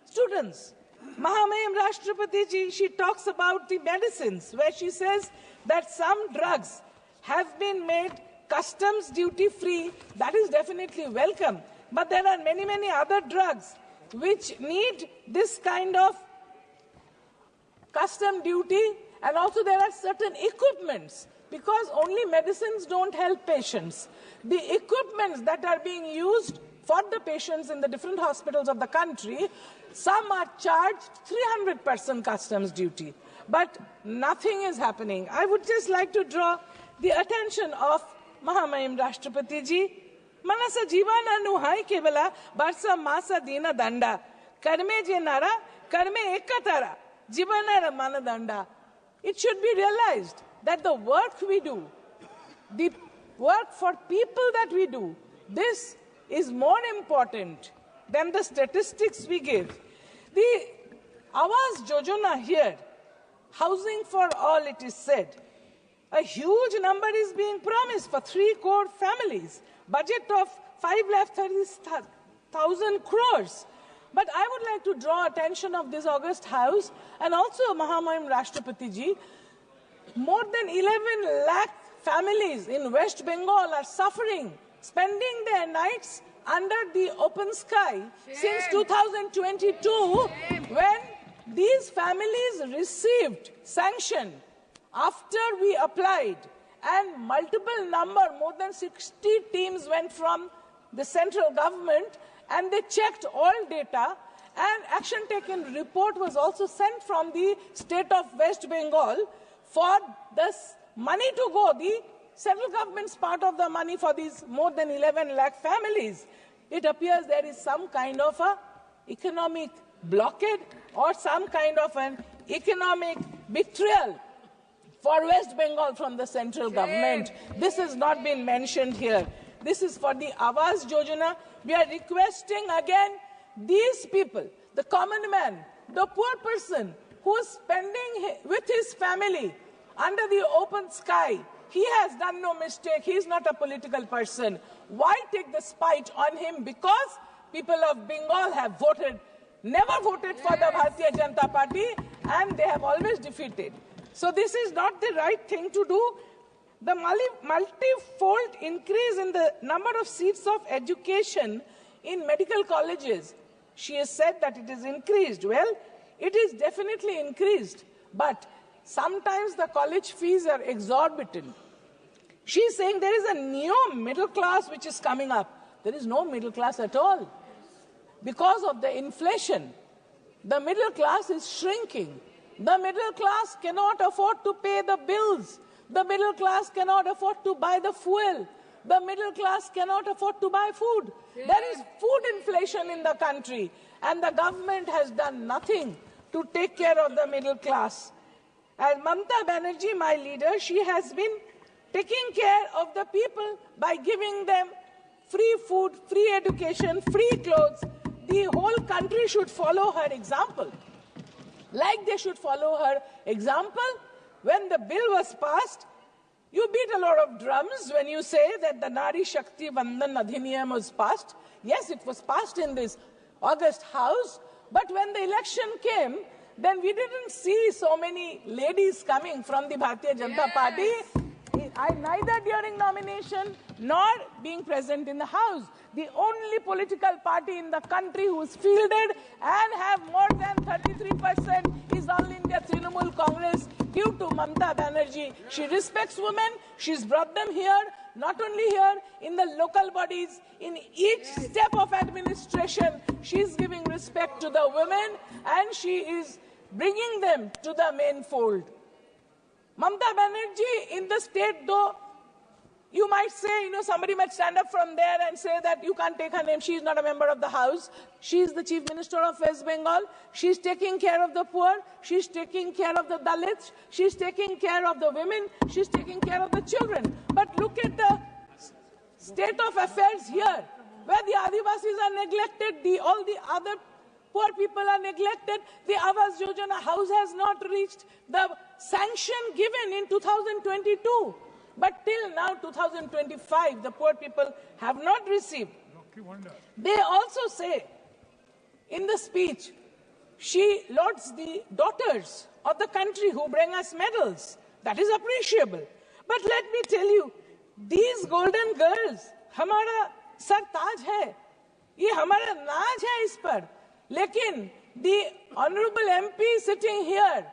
students. Mahamahim Rashtrapati ji, she talks about the medicines, where she says that some drugs have been made customs duty free. That is definitely welcome. But there are many, many other drugs which need this kind of custom duty, and also there are certain equipments, because only medicines don't help patients. The equipments that are being used for the patients in the different hospitals of the country, some are charged 300% customs duty, but nothing is happening. I would just like to draw the attention of Mahamahim Rashtrapati ji. Manasa jivana nuhai kebala barsa masa dina danda karme je nara karme ekatara jivana mana danda. It should be realized that the work we do, the work for people that we do, this is more important than the statistics we give. The Awas Jojana here, housing for all, it is said, a huge number is being promised for 3 crore families, budget of 5,30,000 crores. But I would like to draw attention of this august house and also Mahamahim Rashtrapati ji. More than 11 lakh families in West Bengal are suffering, spending their nights under the open sky since 2022, when these families received sanction after we applied, and multiple number, more than 60 teams went from the central government, and they checked all data, and action taken report was also sent from the state of West Bengal for this money to go, the central government's part of the money for these more than 11 lakh families. It appears there is some kind of a economic blockade or some kind of an economic betrayal for West Bengal from the central government. This has not been mentioned here. This is for the Awas Jojana. We are requesting again these people, the common man, the poor person who is spending with his family under the open sky. He has done no mistake. He is not a political person. Why take the spite on him? Because people of Bengal have voted, never voted for the Bharatiya Janata Party, and they have always defeated. So this is not the right thing to do. The multi-fold increase in the number of seats of education in medical colleges, she has said that it is increased. Well, it is definitely increased, but sometimes the college fees are exorbitant. She is saying there is a new middle class which is coming up. There is no middle class at all. Because of the inflation, the middle class is shrinking. The middle class cannot afford to pay the bills. The middle class cannot afford to buy the fuel. The middle class cannot afford to buy food. There is food inflation in the country, and the government has done nothing to take care of the middle class. As Mamata Banerjee, my leader, she has been taking care of the people by giving them free food, free education, free clothes. The whole country should follow her example. Like they should follow her example. When the bill was passed, you beat a lot of drums when you say that the Nari Shakti Vandan Adhiniyam was passed. Yes, it was passed in this August House, but when the election came, then we didn't see so many ladies coming from the Bharatiya Janata Party, neither during nomination nor being present in the House. The only political party in the country who is fielded and have more than 33% is All India Trinamool Congress, due to Mamata Banerjee. Banerjee, she respects women. She's brought them here, not only here, in the local bodies, in each step of administration, she's giving respect to the women and she is bringing them to the main fold. Mamata Banerjee in the state, though, you might say, somebody might stand up from there and say that you can't take her name. She is not a member of the House. She is the Chief Minister of West Bengal. She's taking care of the poor. She's taking care of the Dalits. She's taking care of the women. She's taking care of the children. But look at the state of affairs here, where the Adivasis are neglected, all the other poor people are neglected. The Awas Yojana house has not reached the sanction given in 2022. But till now, 2025, the poor people have not received. They also say in the speech, she lauds the daughters of the country who bring us medals. That is appreciable. But let me tell you, these golden girls, हमारा sir ताज है, ये हमारा नाज है इस पर. लेकिन the honorable MP sitting here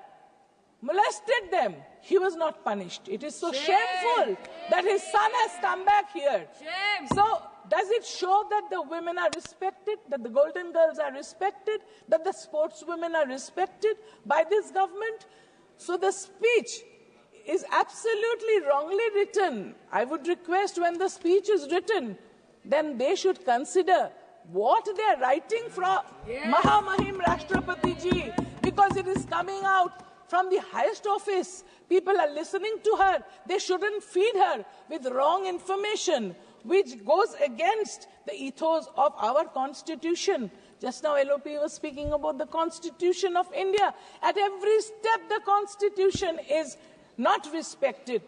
molested them. He was not punished. It is so shameful that his son has come back here. Shame. So, does it show that the women are respected, that the golden girls are respected, that the sportswomen are respected by this government? So the speech is absolutely wrongly written. I would request when the speech is written, then they should consider what they are writing from Mahamahim Rashtrapati Ji, because it is coming out from the highest office. People are listening to her. They shouldn't feed her with wrong information, which goes against the ethos of our constitution. Just now, LOP was speaking about the constitution of India. At every step, the constitution is not respected.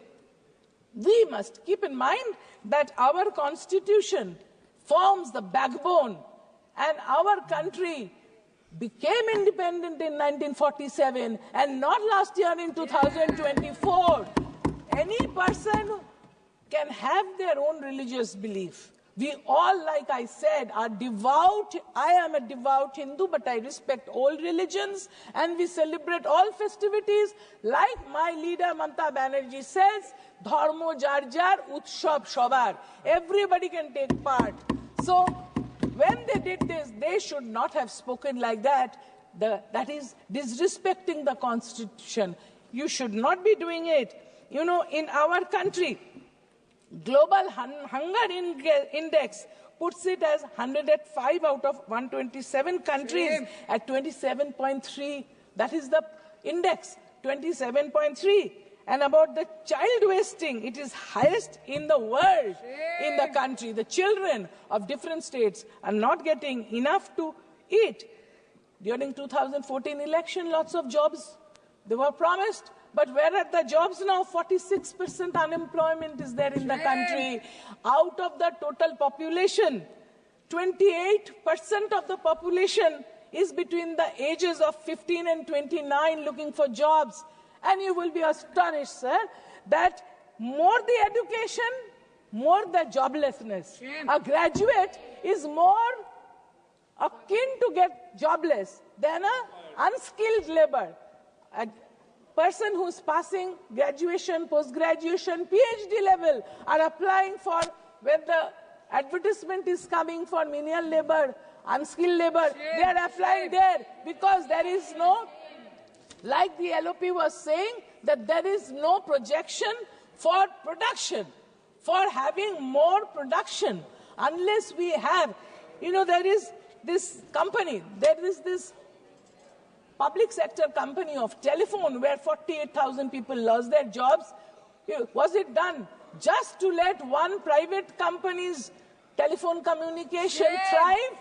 We must keep in mind that our constitution forms the backbone, and our country became independent in 1947 and not last year in 2024. Any person can have their own religious belief. We all, like I said, are devout. I am a devout Hindu, but I respect all religions and we celebrate all festivities. Like my leader Mamata Banerjee says, Dharmo jar jar, utshab shobar. Everybody can take part. So, when they did this, they should not have spoken like that. That is disrespecting the constitution. You should not be doing it. In our country, Global Hunger Index puts it as 105 out of 127 countries at 27.3. That is the index, 27.3. And about the child wasting, it is highest in the world, in the country. The children of different states are not getting enough to eat. During 2014 election, lots of jobs, they were promised. But where are the jobs now? 46% unemployment is there in the country. Out of the total population, 28% of the population is between the ages of 15 and 29 looking for jobs. And you will be astonished, sir, that more the education, more the joblessness. A graduate is more akin to get jobless than an unskilled labor. A person who's passing graduation, post-graduation, PhD level are applying for, when the advertisement is coming for menial labor, unskilled labor, they are applying there because there is no, like the LOP was saying, that there is no projection for production, for having more production, unless we have, there is this company, there is this public sector company of telephone where 48,000 people lost their jobs. Was it done just to let one private company's telephone communication thrive?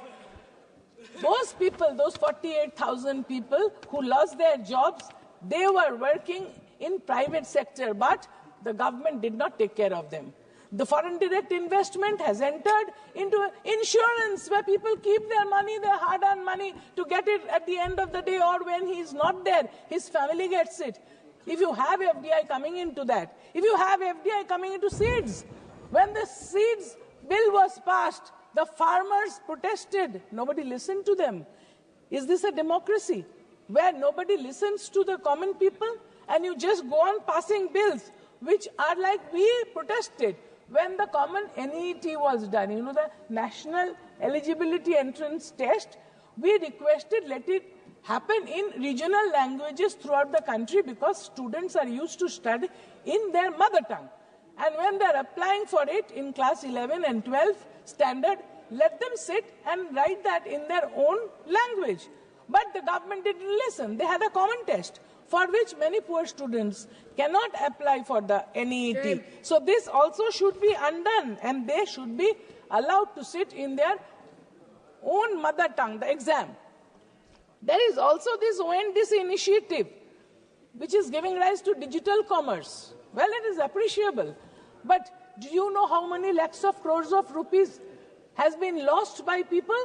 Those people, those 48,000 people who lost their jobs, they were working in private sector, but the government did not take care of them. The foreign direct investment has entered into insurance where people keep their money, their hard-earned money, to get it at the end of the day, or when he's not there, his family gets it. If you have FDI coming into that, if you have FDI coming into seeds, when the seeds bill was passed, the farmers protested. Nobody listened to them. Is this a democracy where nobody listens to the common people? and you just go on passing bills, which are like we protested when the common NET was done, you know, the National Eligibility Entrance Test. We requested let it happen in regional languages throughout the country because students are used to study in their mother tongue. And when they're applying for it in class 11 and 12 standard, let them sit and write that in their own language. But the government didn't listen. They had a common test for which many poor students cannot apply for the NET. So this also should be undone, and they should be allowed to sit in their own mother tongue, the exam. There is also this ONDC initiative, which is giving rise to digital commerce. Well, it is appreciable. But do you know how many lakhs of crores of rupees has been lost by people?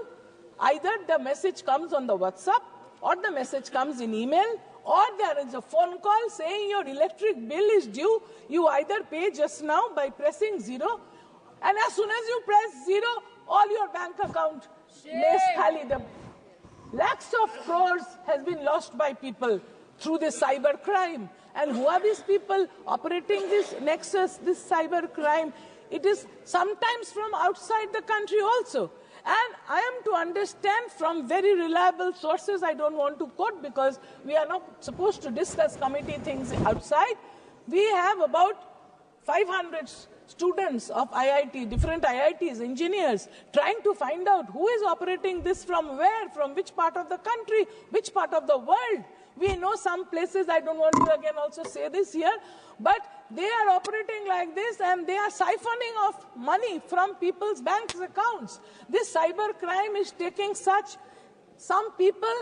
Either the message comes on the WhatsApp, or the message comes in email, or there is a phone call saying your electric bill is due. You either pay just now by pressing 0, and as soon as you press 0, all your bank account lays khali. The lakhs of crores has been lost by people through this cyber crime. And who are these people operating this nexus, this cyber crime? It is sometimes from outside the country also. And I am to understand from very reliable sources, I don't want to quote because we are not supposed to discuss committee things outside. We have about 500 students of IIT, different IITs, engineers, trying to find out who is operating this from where, from which part of the country, which part of the world. We know some places, I don't want to again also say this here, but they are operating like this and they are siphoning off money from people's bank accounts. This cyber crime is taking such, some people,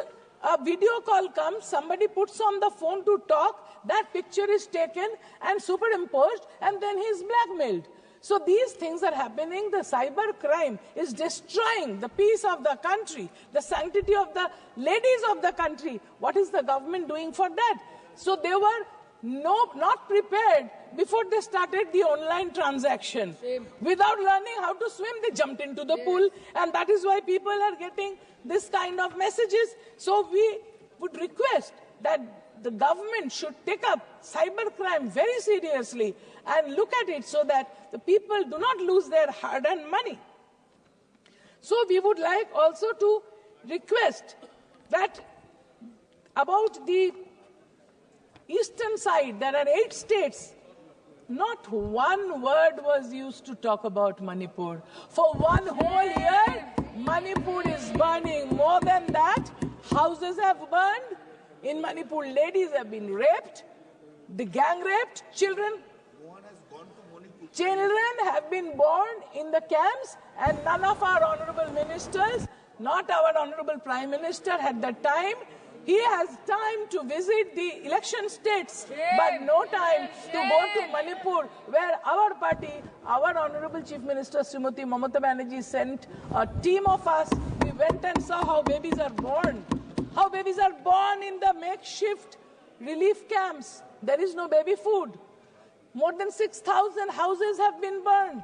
a video call comes, somebody puts on the phone to talk, that picture is taken and superimposed, and then he is blackmailed. So these things are happening. The cyber crime is destroying the peace of the country, the sanctity of the ladies of the country. What is the government doing for that? So they were not prepared before they started the online transaction. Without learning how to swim, they jumped into the pool, and that is why people are getting this kind of messages. So we would request that the government should take up cybercrime very seriously and look at it so that the people do not lose their hard-earned money. So we would like also to request that about the eastern side, there are 8 states. Not one word was used to talk about Manipur. For one whole year, Manipur is burning. More than that, houses have burned. In Manipur, ladies have been raped, the gang raped, children have been born in the camps, and none of our honorable ministers, not our honorable Prime Minister had the time. He has time to visit the election states, but no time to go to Manipur, where our party, our honorable Chief Minister Srimati Mamata Banerjee sent a team of us. We went and saw how babies are born. How babies are born in the makeshift relief camps. There is no baby food. More than 6,000 houses have been burned.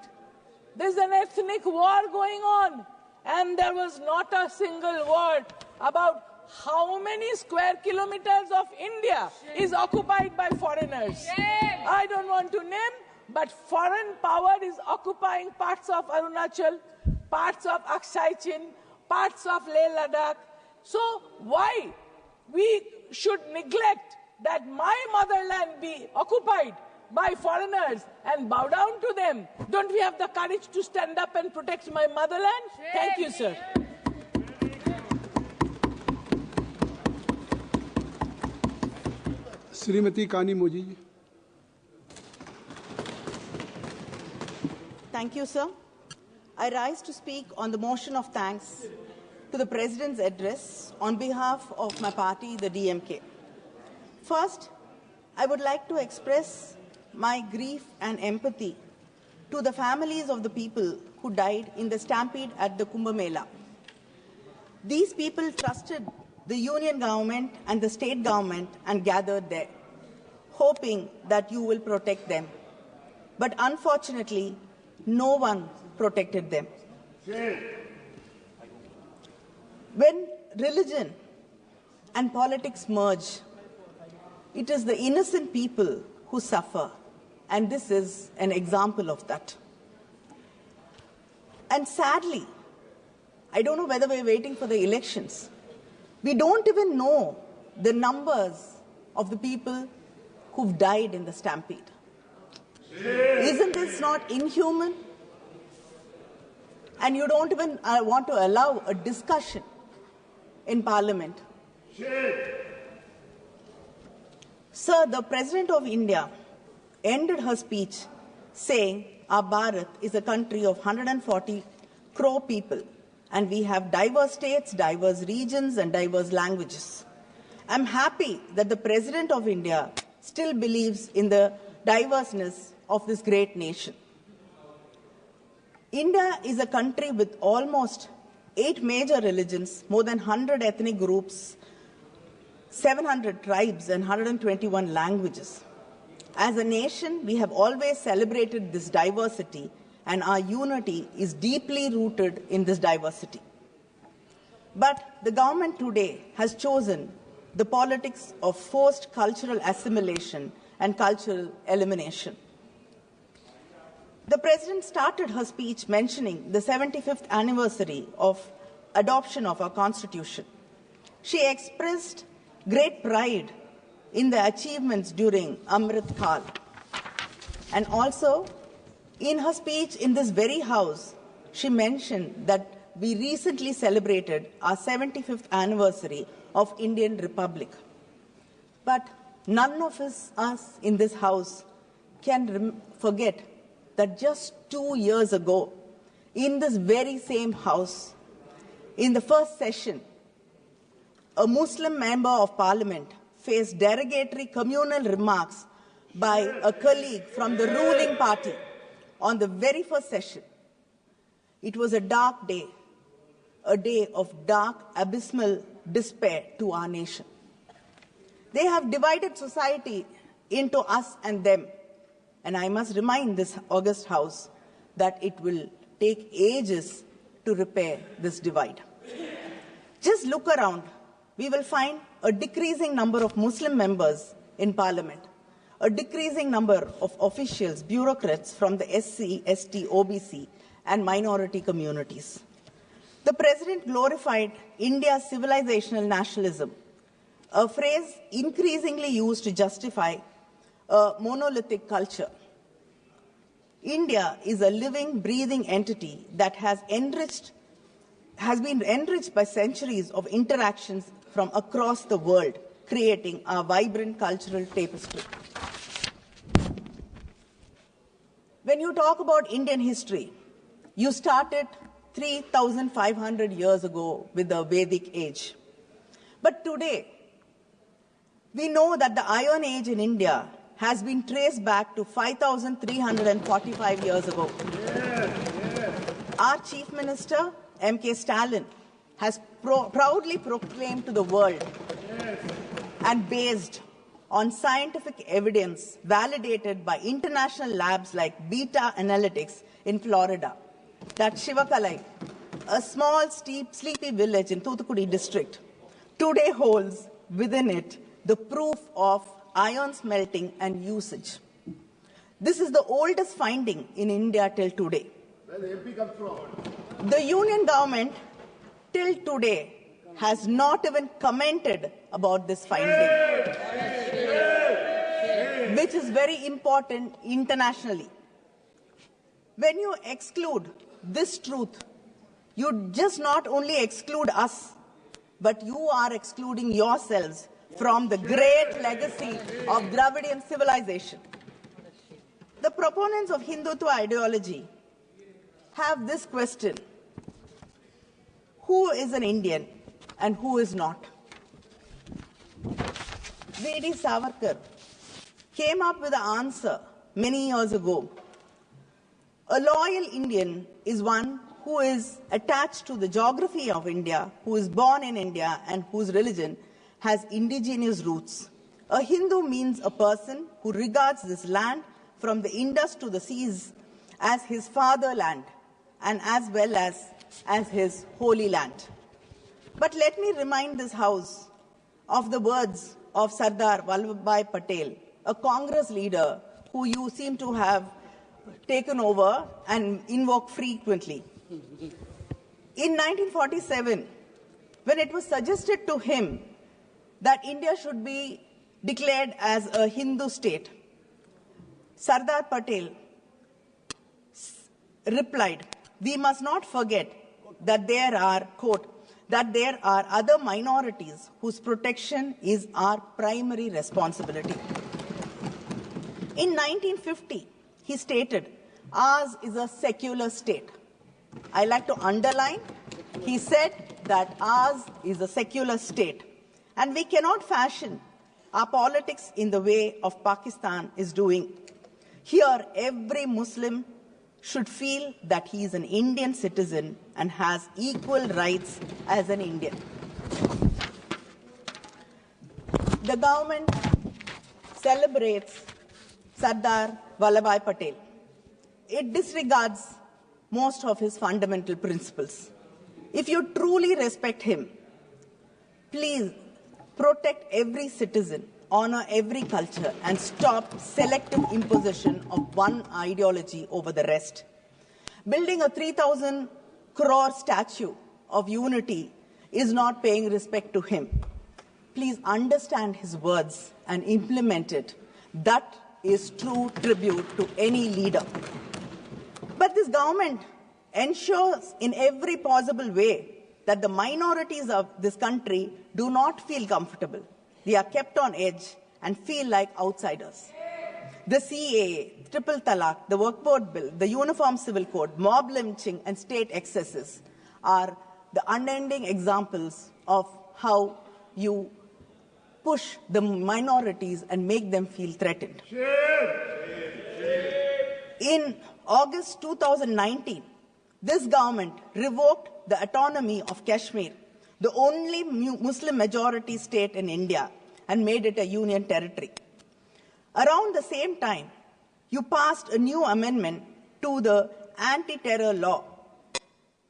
There's an ethnic war going on. And there was not a single word about how many square kilometers of India is occupied by foreigners. I don't want to name, but foreign power is occupying parts of Arunachal, parts of Aksai Chin, parts of Leh Ladakh. So why we should neglect that my motherland be occupied by foreigners and bow down to them? Don't we have the courage to stand up and protect my motherland? Thank you, sir. Srimati Kani Moji. Thank you, sir. I rise to speak on the motion of thanks to the President's address on behalf of my party, the DMK. First, I would like to express my grief and empathy to the families of the people who died in the stampede at the Kumbh Mela. These people trusted the union government and the state government and gathered there, hoping that you will protect them. But unfortunately, no one protected them. When religion and politics merge, it is the innocent people who suffer, and this is an example of that. And sadly, I don't know whether we're waiting for the elections. We don't even know the numbers of the people who've died in the Stampede. Isn't this not inhuman? And you don't even want to allow a discussion in Parliament. Sir, the President of India ended her speech saying our Bharat is a country of 140 crore people, and we have diverse states, diverse regions, and diverse languages. I'm happy that the President of India still believes in the diverseness of this great nation. India is a country with almost 8 major religions, more than 100 ethnic groups, 700 tribes, and 121 languages. As a nation, we have always celebrated this diversity, and our unity is deeply rooted in this diversity. But the government today has chosen the politics of forced cultural assimilation and cultural elimination. The President started her speech mentioning the 75th anniversary of adoption of our Constitution. She expressed great pride in the achievements during Amrit Kal. And also, in her speech in this very house, she mentioned that we recently celebrated our 75th anniversary of Indian Republic. But none of us in this house can forget that just 2 years ago, in this very same house, in the first session, a Muslim member of Parliament faced derogatory communal remarks by a colleague from the ruling party on the very first session. It was a dark day, a day of dark, abysmal despair to our nation. They have divided society into us and them. And I must remind this august house that it will take ages to repair this divide. Just look around. We will find a decreasing number of Muslim members in Parliament, a decreasing number of officials, bureaucrats from the SC, ST, OBC, and minority communities. The President glorified India's civilizational nationalism, a phrase increasingly used to justify a monolithic culture. India is a living, breathing entity that has been enriched by centuries of interactions from across the world, creating a vibrant cultural tapestry. When you talk about Indian history, you started 3,500 years ago with the Vedic age. But today, we know that the Iron Age in India has been traced back to 5,345 years ago. Our Chief Minister, M.K. Stalin, has proudly proclaimed to the world and based on scientific evidence validated by international labs like Beta Analytics in Florida, that Shivakalai, a small, sleepy village in Thoothukudi district, today holds within it the proof of iron smelting and usage. This is the oldest finding in India till today. Where the MP comes from? The union government till today has not even commented about this finding, which is very important internationally. When you exclude this truth, you just not only exclude us, but you are excluding yourselves from the great legacy of Dravidian civilization. The proponents of Hindutva ideology have this question: who is an Indian and who is not? V.D. Savarkar came up with an answer many years ago. A loyal Indian is one who is attached to the geography of India, who is born in India, and whose religion has indigenous roots. A Hindu means a person who regards this land from the Indus to the seas as his fatherland and as well as his holy land. But let me remind this House of the words of Sardar Vallabhbhai Patel, a Congress leader who you seem to have taken over and invoke frequently. In 1947, when it was suggested to him that India should be declared as a Hindu state, Sardar Patel replied, "We must not forget that there are, quote, that there are other minorities whose protection is our primary responsibility." In 1950, he stated, "Ours is a secular state." I like to underline, he said that ours is a secular state, and we cannot fashion our politics in the way of Pakistan is doing. Here, every Muslim should feel that he is an Indian citizen and has equal rights as an Indian. The government celebrates Sardar Vallabhbhai Patel. It disregards most of his fundamental principles. If you truly respect him, please protect every citizen, honor every culture, and stop selective imposition of one ideology over the rest. Building a 3,000 crore statue of unity is not paying respect to him. Please understand his words and implement it. That is true tribute to any leader. But this government ensures in every possible way that the minorities of this country do not feel comfortable. They are kept on edge and feel like outsiders. The CAA, Triple Talaq, the Work Board Bill, the Uniform Civil Code, mob lynching, and state excesses are the unending examples of how you push the minorities and make them feel threatened. In August 2019, this government revoked the autonomy of Kashmir, the only Muslim majority state in India, and made it a union territory. Around the same time, you passed a new amendment to the anti-terror law.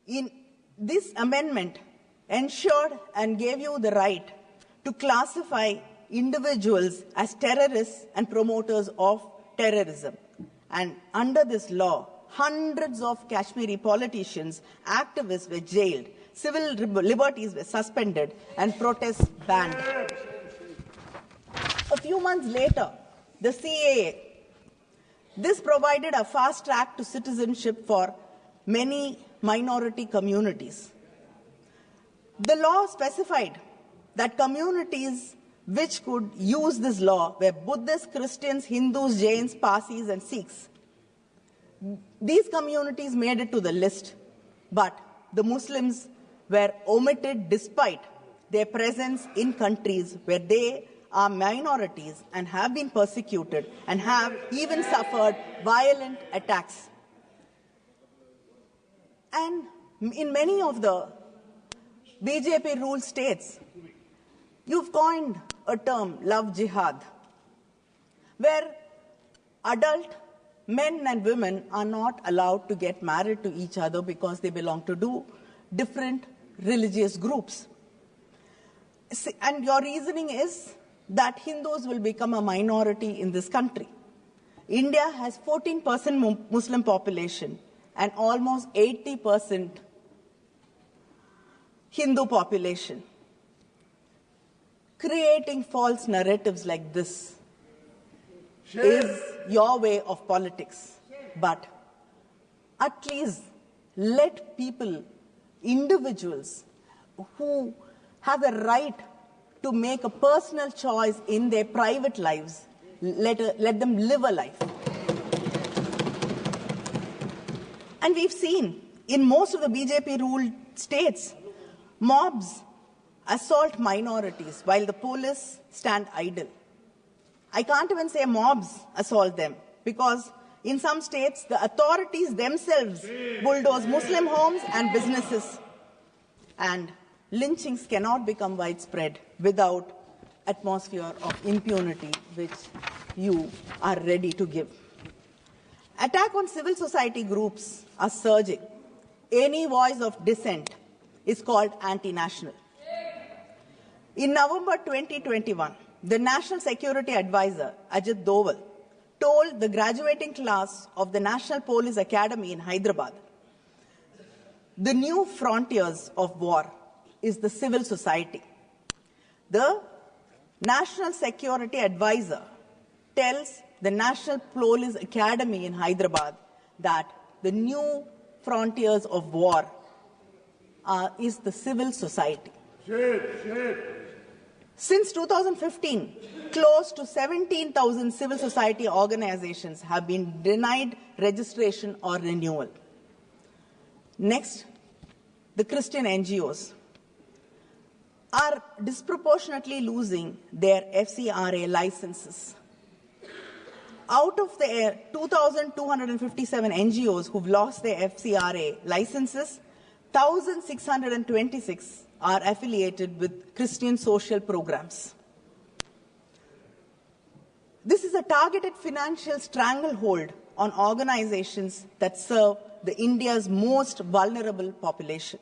In this amendment ensured and gave you the right to classify individuals as terrorists and promoters of terrorism. And under this law, hundreds of Kashmiri politicians, activists were jailed, civil liberties were suspended, and protests banned. A few months later, the CAA, this provided a fast track to citizenship for many minority communities. The law specified that communities which could use this law were Buddhists, Christians, Hindus, Jains, Parsis, and Sikhs. These communities made it to the list, but the Muslims were omitted despite their presence in countries where they are minorities and have been persecuted and have even suffered violent attacks. And in many of the BJP-ruled states, you've coined a term, love jihad, where adult men and women are not allowed to get married to each other because they belong to different religious groups. And your reasoning is that Hindus will become a minority in this country. India has 14% Muslim population and almost 80% Hindu population. Creating false narratives like this is your way of politics. But at least let people, individuals who have the right to make a personal choice in their private lives, let them live a life. And we've seen in most of the BJP-ruled states, mobs assault minorities while the police stand idle. I can't even say mobs assault them because in some states, the authorities themselves bulldoze Muslim homes and businesses. And lynchings cannot become widespread without atmosphere of impunity which you are ready to give. Attack on civil society groups are surging. Any voice of dissent is called anti-national. In November 2021, the National Security Advisor, Ajit Doval, told the graduating class of the National Police Academy in Hyderabad, the new frontiers of war is the civil society. The National Security Advisor tells the National Police Academy in Hyderabad that the new frontiers of war is the civil society. Since 2015, close to 17,000 civil society organizations have been denied registration or renewal. Next, the Christian NGOs are disproportionately losing their FCRA licenses. Out of the 2,257 NGOs who've lost their FCRA licenses, 1,626 are affiliated with Christian social programs. This is a targeted financial stranglehold on organizations that serve India's most vulnerable population.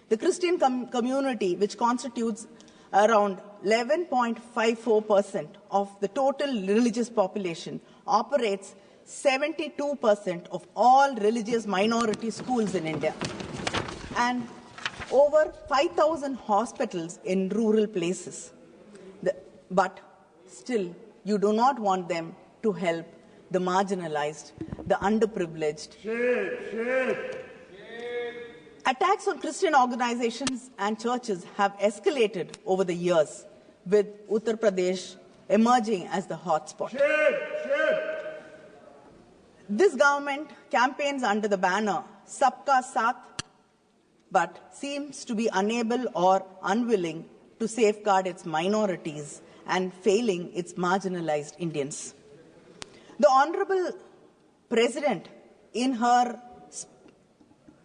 The Christian community, which constitutes around 11.54% of the total religious population, operates 72% of all religious minority schools in India, and over 5,000 hospitals in rural places. But still, you do not want them to help the marginalized, the underprivileged. Attacks on Christian organizations and churches have escalated over the years, with Uttar Pradesh emerging as the hotspot. This government campaigns under the banner Sabka Saath, but seems to be unable or unwilling to safeguard its minorities and failing its marginalized Indians. The Honorable President, in her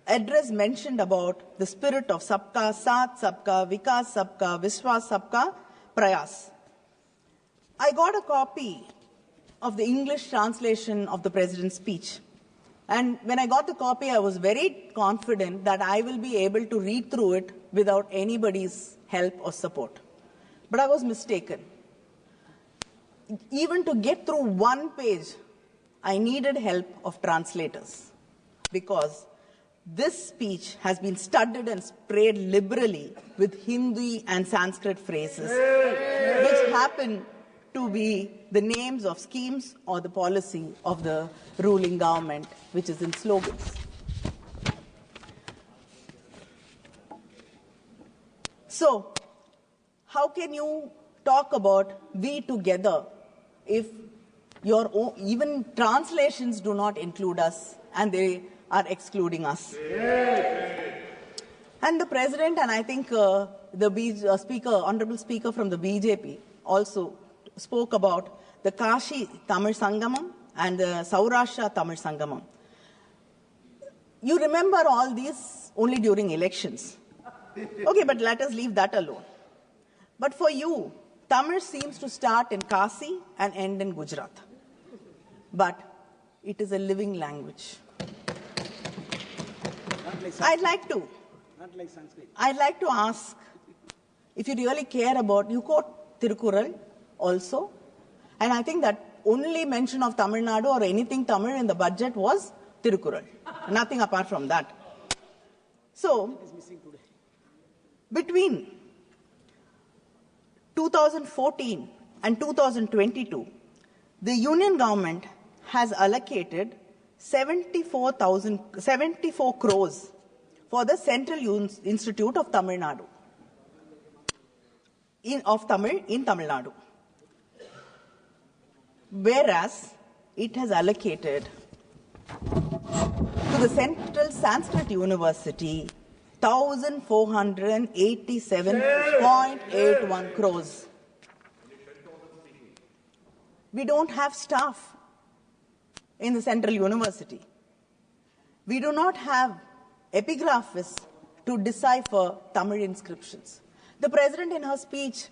address, mentioned about the spirit of Sabka Saath, Sabka Vikas, Sabka Vishwas, Sabka Prayas. I got a copy of the English translation of the President's speech. And when I got the copy, I was very confident that I will be able to read through it without anybody's help or support. But I was mistaken. Even to get through one page, I needed help of translators, because this speech has been studded and sprayed liberally with Hindi and Sanskrit phrases, which happen to be the names of schemes or the policy of the ruling government, which is in slogans. So, how can you talk about we together if your own, even translations do not include us and they are excluding us? And the President, and I think the Honorable Speaker from the BJP also spoke about the Kashi Tamil Sangamam and the Saurashtra Tamil Sangamam. You remember all these only during elections. Okay, but let us leave that alone. But for you, Tamil seems to start in Kasi and end in Gujarat. But it is a living language. I'd like to ask, if you really care about, you quote Tirukkural also, and I think that only mention of Tamil Nadu or anything Tamil in the budget was Tirukkural. Nothing apart from that. So, between 2014 and 2022, the union government has allocated 74 crores for the Central Institute of Tamil Nadu, in Tamil Nadu. Whereas it has allocated to the Central Sanskrit University 1,487.81 crores. We don't have staff in the Central University. We do not have epigraphists to decipher Tamil inscriptions. The President, in her speech,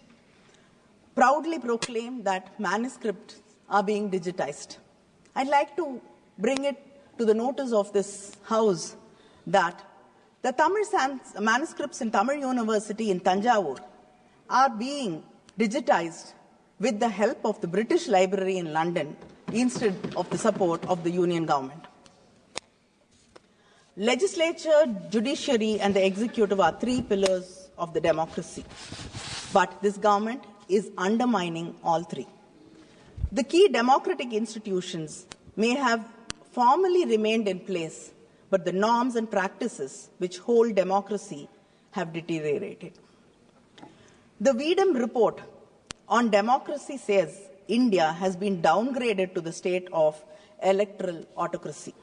proudly proclaimed that manuscripts are being digitized. I'd like to bring it to the notice of this House that the Tamil manuscripts in Tamil University in Tanjavur are being digitized with the help of the British Library in London instead of the support of the Union government. Legislature, judiciary, and the executive are three pillars of the democracy. But this government is undermining all three. The key democratic institutions may have formally remained in place, but the norms and practices which hold democracy have deteriorated. The Wiedem report on democracy says India has been downgraded to the state of electoral autocracy.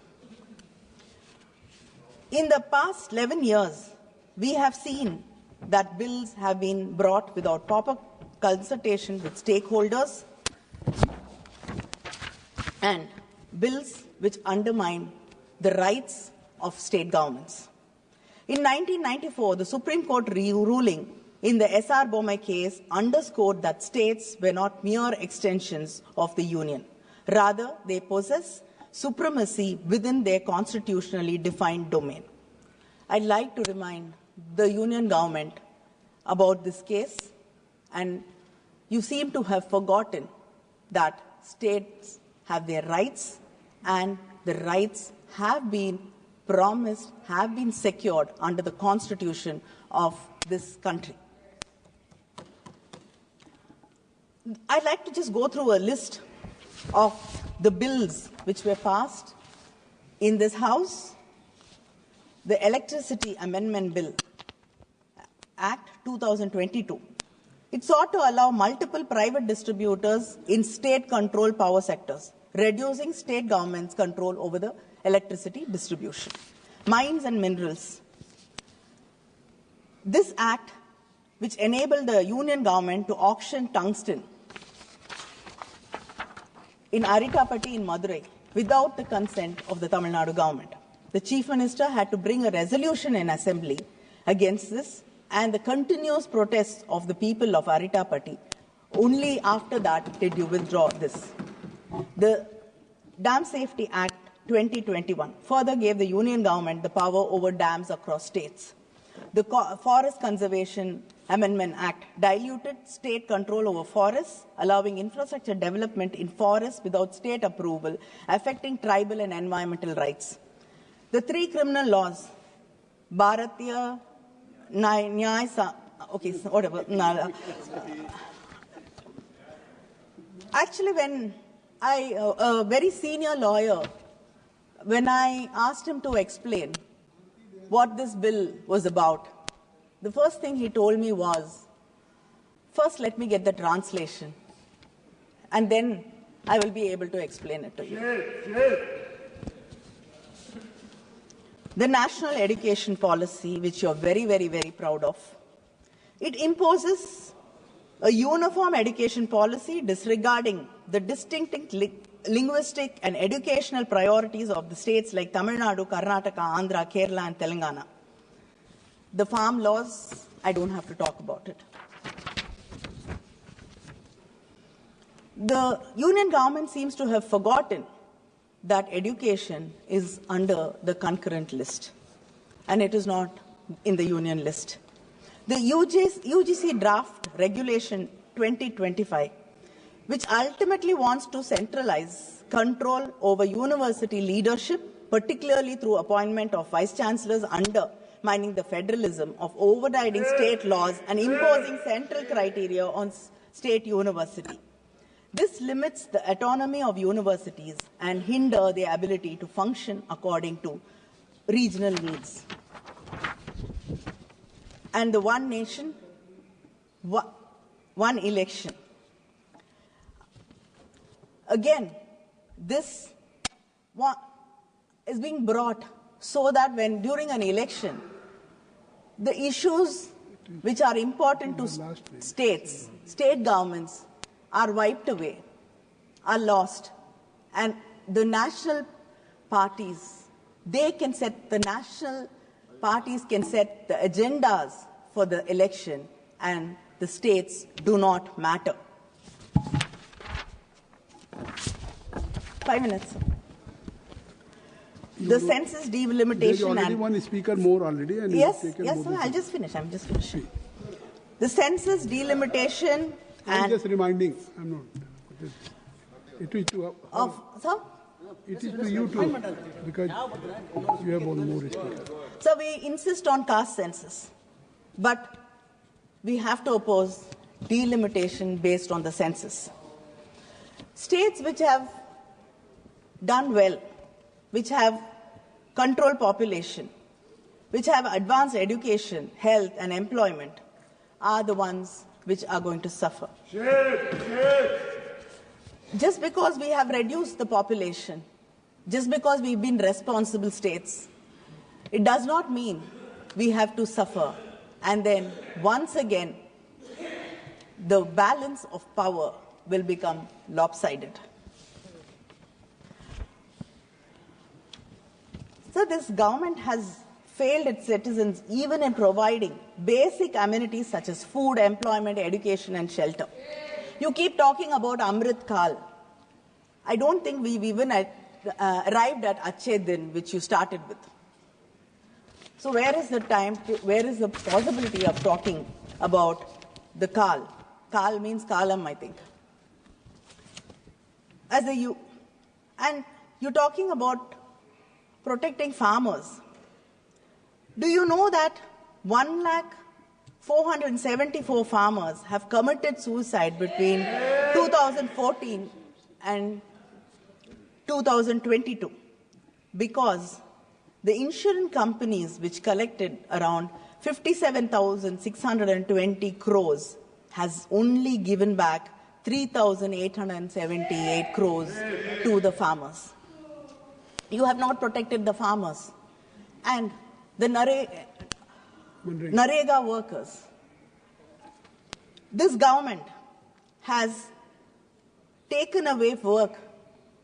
In the past 11 years, we have seen that bills have been brought without proper consultation with stakeholders and bills which undermine the rights of state governments. In 1994, the Supreme Court ruling in the S.R. Bomai case underscored that states were not mere extensions of the Union. Rather, they possess supremacy within their constitutionally defined domain. I'd like to remind the Union government about this case, and you seem to have forgotten that states have their rights, and the rights have been promised, have been secured under the Constitution of this country. I'd like to just go through a list of the bills which were passed in this House. The Electricity Amendment Bill, Act 2022. It sought to allow multiple private distributors in state-controlled power sectors, reducing state governments' control over the electricity distribution. Mines and minerals. This act, which enabled the Union government to auction tungsten in Aritapatti in Madurai without the consent of the Tamil Nadu government. The Chief Minister had to bring a resolution in Assembly against this, and the continuous protests of the people of Aritapatti. Only after that did you withdraw this. The Dam Safety Act 2021 further gave the Union government the power over dams across states. The Forest Conservation Amendment Act diluted state control over forests, allowing infrastructure development in forests without state approval, affecting tribal and environmental rights. The three criminal laws, Bharatiya, Nyaya, okay, whatever. Actually, when a very senior lawyer, when I asked him to explain what this bill was about, the first thing he told me was, first let me get the translation, and then I will be able to explain it to you. The national education policy, which you are very, very, very proud of, it imposes a uniform education policy disregarding the distinct linguistic and educational priorities of the states like Tamil Nadu, Karnataka, Andhra, Kerala, and Telangana. The farm laws, I don't have to talk about it. The Union government seems to have forgotten that education is under the concurrent list, and it is not in the Union list. The UGC draft regulation 2025, which ultimately wants to centralize control over university leadership, particularly through appointment of vice-chancellors, undermining the federalism of overriding state laws and imposing central criteria on state university. This limits the autonomy of universities and hinders their ability to function according to regional needs. And the one nation, one election. Again, this is being brought so that when during an election, the issues which are important to states, state governments, are wiped away, are lost, and the national parties, the national parties can set the agendas for the election, and the states do not matter. 5 minutes. The census delimitation. There is already one speaker more already. And yes, sir, I'll just finish. I'm just finishing. The census delimitation I'm just reminding. I'm not. It is to sir? It is to you too, because you have one more speaker. So we insist on caste census, but we have to oppose delimitation based on the census. States which have done well, which have controlled population, which have advanced education, health, and employment, are the ones which are going to suffer. Just because we have reduced the population, just because we've been responsible states, it does not mean we have to suffer. And then, once again, the balance of power will become lopsided. So this government has failed its citizens even in providing basic amenities such as food, employment, education, and shelter. You keep talking about Amrit Kal. I don't think we've even arrived at Achhe Din, which you started with. So where is the time, where is the possibility of talking about the Kal? Kal means Kalam, I think. And you're talking about protecting farmers. Do you know that 1,474 farmers have committed suicide between 2014 and 2022 because the insurance companies which collected around 57,620 crores has only given back 3,878 crores to the farmers. You have not protected the farmers. And the Narega workers. This government has taken away work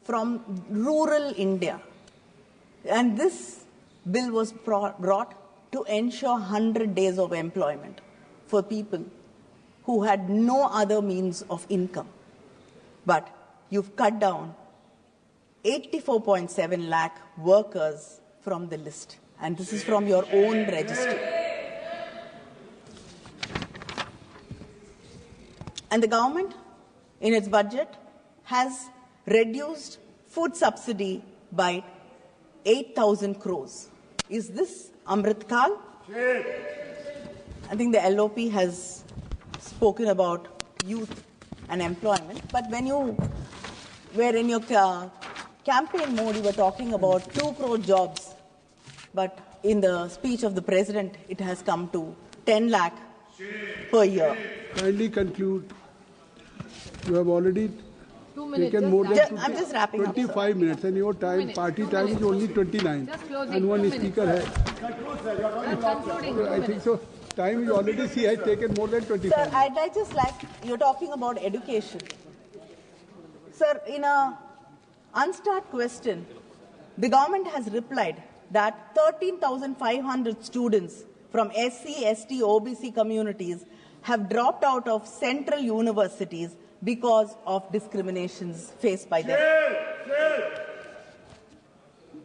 from rural India. And this bill was brought to ensure 100 days of employment for people who had no other means of income. But you've cut down 84.7 lakh workers from the list. And this is from your own registry. And the government, in its budget, has reduced food subsidy by 8,000 crores. Is this Amrit Kal? I think the LOP has spoken about youth and employment. But when you were in your campaign mode, you were talking about 2 crore jobs. But in the speech of the president, it has come to 10 lakh per year. Kindly conclude. You have already 2 minutes. taken more than I'm just wrapping 25 up, minutes, and your time, party time is only 29. Just closing, And one 2 speaker has. Concluding. I think so. Time is already, she has taken more than 25 Sir, minutes. I'd just like, you're talking about education. Sir, in a unstart question, the government has replied that 13,500 students from SC, ST, OBC communities have dropped out of central universities because of discriminations faced by them.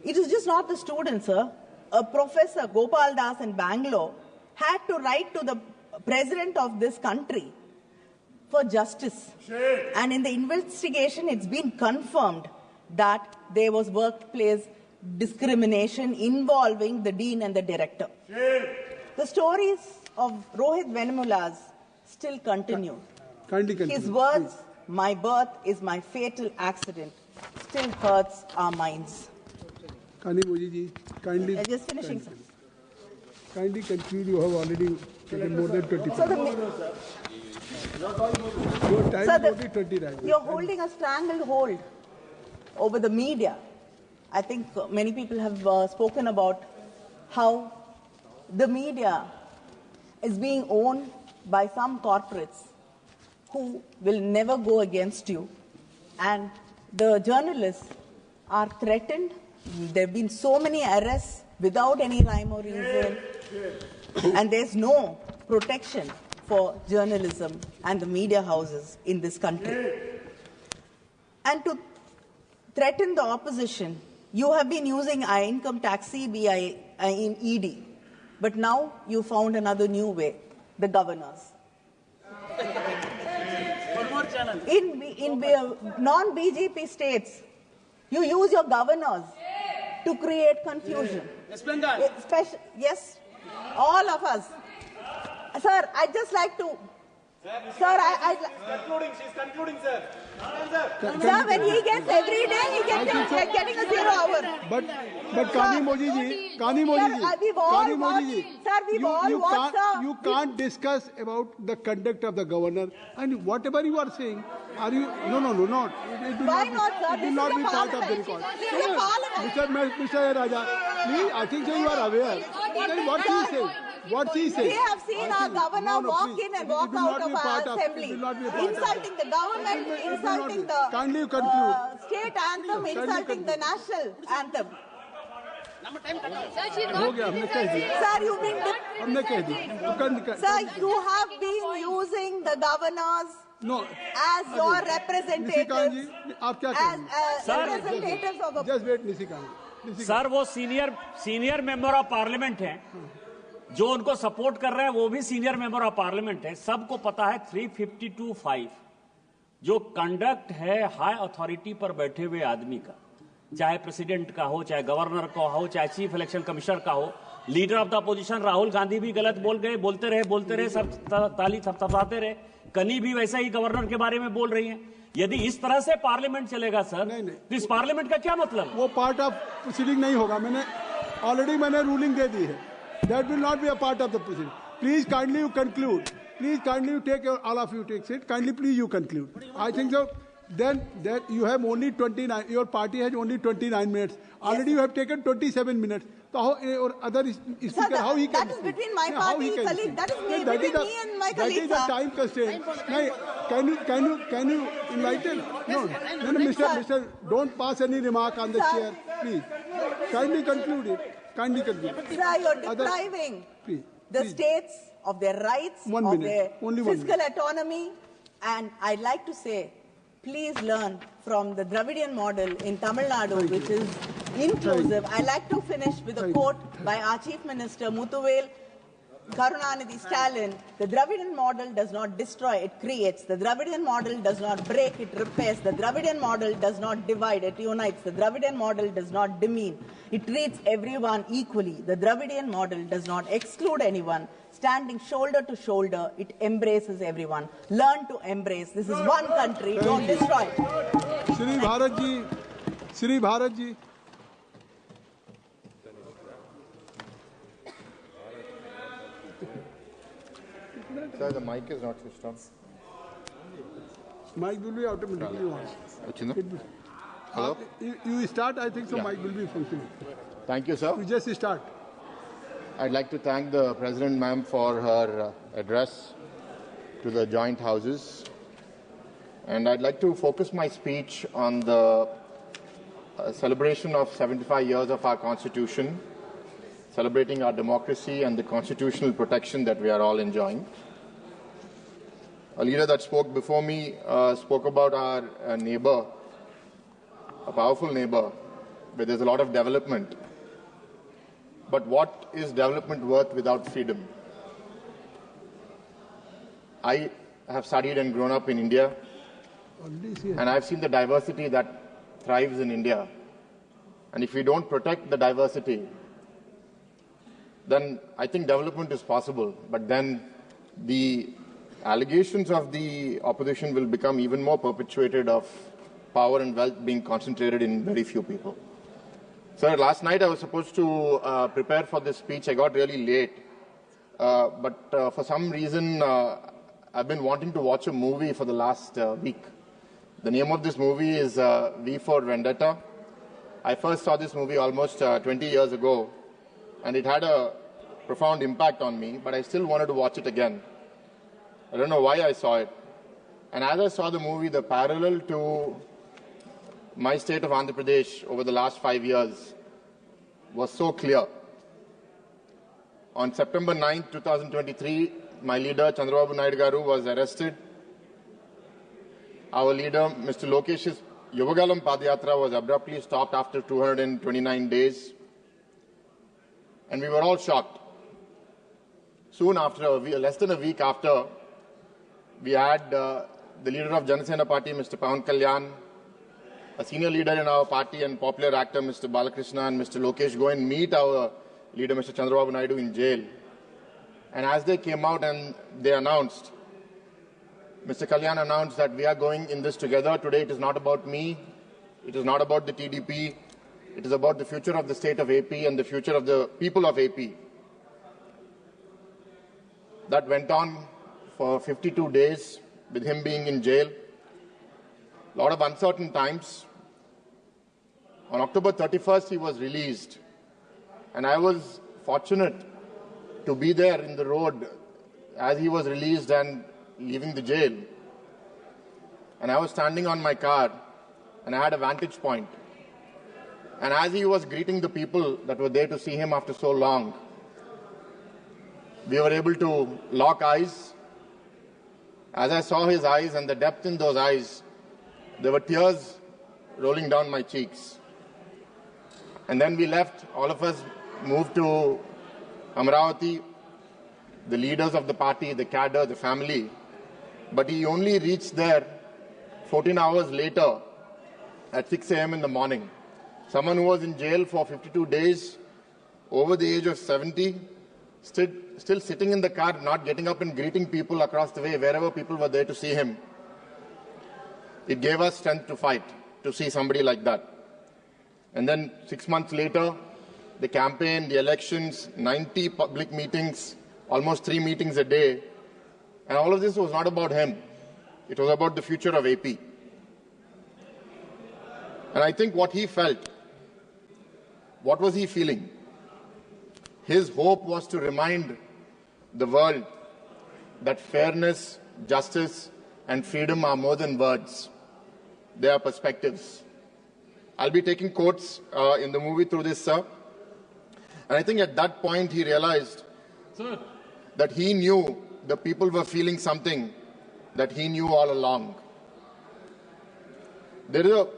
It is just not the students, sir. A professor, Gopal Das in Bangalore, had to write to the president of this country for justice. And in the investigation, it's been confirmed that there was workplace discrimination involving the dean and the director. The stories of Rohit Venemulas still continue. Kindly conclude. His words, "My birth is my fatal accident," still hurts our minds. Kani Moji ji, kindly. Just finishing, sir. Kindly conclude. You have already taken more than 25. So Your time Sir, is only 29. you're holding a stranglehold over the media. I think many people have spoken about how the media is being owned by some corporates who will never go against you. And the journalists are threatened. There have been so many arrests without any rhyme or reason. And there's no protection for journalism and the media houses in this country. And to threaten the opposition, you have been using income tax, CBI, in ED. But now you found another new way, the governors. in non-BJP states, you use your governors to create confusion. Yes, all of us. Sir, I'd just like to... Sir, she's concluding, sir. Sir, when he gets every day, he gets getting a 0 hour. But Kani Moji ji, you can't discuss about the conduct of the governor, and whatever you are saying, are you? No, not. Why not, sir? It will not be part of the record. Mr. Raja, please, I think so you are aware. What he says. We have seen our governor walk in and walk out of our assembly, insulting the government, insulting the state anthem, insulting the national anthem. Sir, you have been using the governors as your representatives, representatives of a... Just wait, Nisikant. Sir वो senior member of parliament हैं, जो उनको support कर रहे हैं वो भी senior member of parliament है। सबको पता है 352(5) जो कंडक्ट है हाई अथॉरिटी पर बैठे हुए आदमी का, चाहे प्रेसिडेंट का हो, चाहे गवर्नर का हो, चाहे चीफ इलेक्शन कमिश्नर का हो। Leader of the opposition Rahul Gandhi भी गलत बोलते रहे, सब ताली थपथपाते रहे। कनी भी वैसा ही गवर्नर के बारे में बोल रही हैं। यदि इस तरह से पार्लियामेंट चलेगा सर, तो इस पार्लियामेंट का क्या मतलब? वो पार्ट ऑफ प्रोसीडिंग नहीं होगा। मैंने रूलिंग दे दी है। That will not be a part of the proceeding. Please kindly you conclude. Please kindly you take all of you take seat. Kindly please you conclude. I think so. Then you have only 29. Your party has only 29 minutes. Already you have taken 27 minutes. So how or other speaker how he can? That is between my party colleague. That is between me and my colleague. That is the time constraint. Can you enlighten? No, Mr. Don't pass any remark on the chair, please. Kindly conclude it. Kindly conclude. Sir, you're depriving the states of their rights, of their fiscal autonomy, and I'd like to say, please learn from the Dravidian model in Tamil Nadu, which is inclusive. I'd like to finish with a quote by our Chief Minister Muthuvel Karunanidhi Stalin. The Dravidian model does not destroy, it creates. The Dravidian model does not break, it repairs. The Dravidian model does not divide, it unites. The Dravidian model does not demean, it treats everyone equally. The Dravidian model does not exclude anyone. Standing shoulder to shoulder, it embraces everyone. Learn to embrace. This is one country, don't destroy it. Shri Bharat ji. Sir, the mic is not switched on. Mic will be automatically on. Hello? You start, I think so. Mic will be functioning. Thank you, sir. You just start. I'd like to thank the President, ma'am, for her address to the joint houses. And I'd like to focus my speech on the celebration of 75 years of our Constitution, celebrating our democracy and the constitutional protection that we are all enjoying. A leader that spoke before me spoke about our neighbor, a powerful neighbor, where there's a lot of development. But what is development worth without freedom? I have studied and grown up in India, and I've seen the diversity that thrives in India. And if we don't protect the diversity, then I think development is possible. But then the allegations of the opposition will become even more perpetuated of power and wealth being concentrated in very few people. Sir, last night I was supposed to prepare for this speech. I got really late. But for some reason, I've been wanting to watch a movie for the last week. The name of this movie is V for Vendetta. I first saw this movie almost 20 years ago, and it had a profound impact on me, but I still wanted to watch it again. I don't know why I saw it. And as I saw the movie, the parallel to my state of Andhra Pradesh over the last 5 years was so clear. On September 9, 2023, my leader, Chandrababu Naidu Garu, was arrested. Our leader, Mr. Lokesh's Yuvagalam Padayatra, was abruptly stopped after 229 days. And we were all shocked. Soon after, less than a week after, we had the leader of Janasena Party, Mr. Pawan Kalyan, a senior leader in our party and popular actor, Mr. Balakrishna, and Mr. Lokesh go and meet our leader, Mr. Chandrababu Naidu, in jail. And as they came out and they announced, Mr. Kalyan announced that we are going in this together. Today it is not about me, it is not about the TDP, it is about the future of the state of AP and the future of the people of AP. That went on for 52 days with him being in jail. A lot of uncertain times. On October 31st, he was released. And I was fortunate to be there in the road as he was released and leaving the jail. And I was standing on my car and I had a vantage point. And as he was greeting the people that were there to see him after so long, we were able to lock eyes. As I saw his eyes and the depth in those eyes, there were tears rolling down my cheeks. And then we left, all of us moved to Amravati, the leaders of the party, the cadre, the family. But he only reached there 14 hours later at 6 a.m. in the morning. Someone who was in jail for 52 days, over the age of 70, still sitting in the car, not getting up and greeting people across the way, wherever people were there to see him. It gave us strength to fight, to see somebody like that. And then 6 months later, the campaign, the elections, 90 public meetings, almost 3 meetings a day. And all of this was not about him. It was about the future of AP. And I think what he felt, what was he feeling? His hope was to remind the world that fairness, justice, and freedom are more than words. They are perspectives. I'll be taking quotes in the movie through this, sir. And I think at that point he realized that he knew the people were feeling something that he knew all along. There is a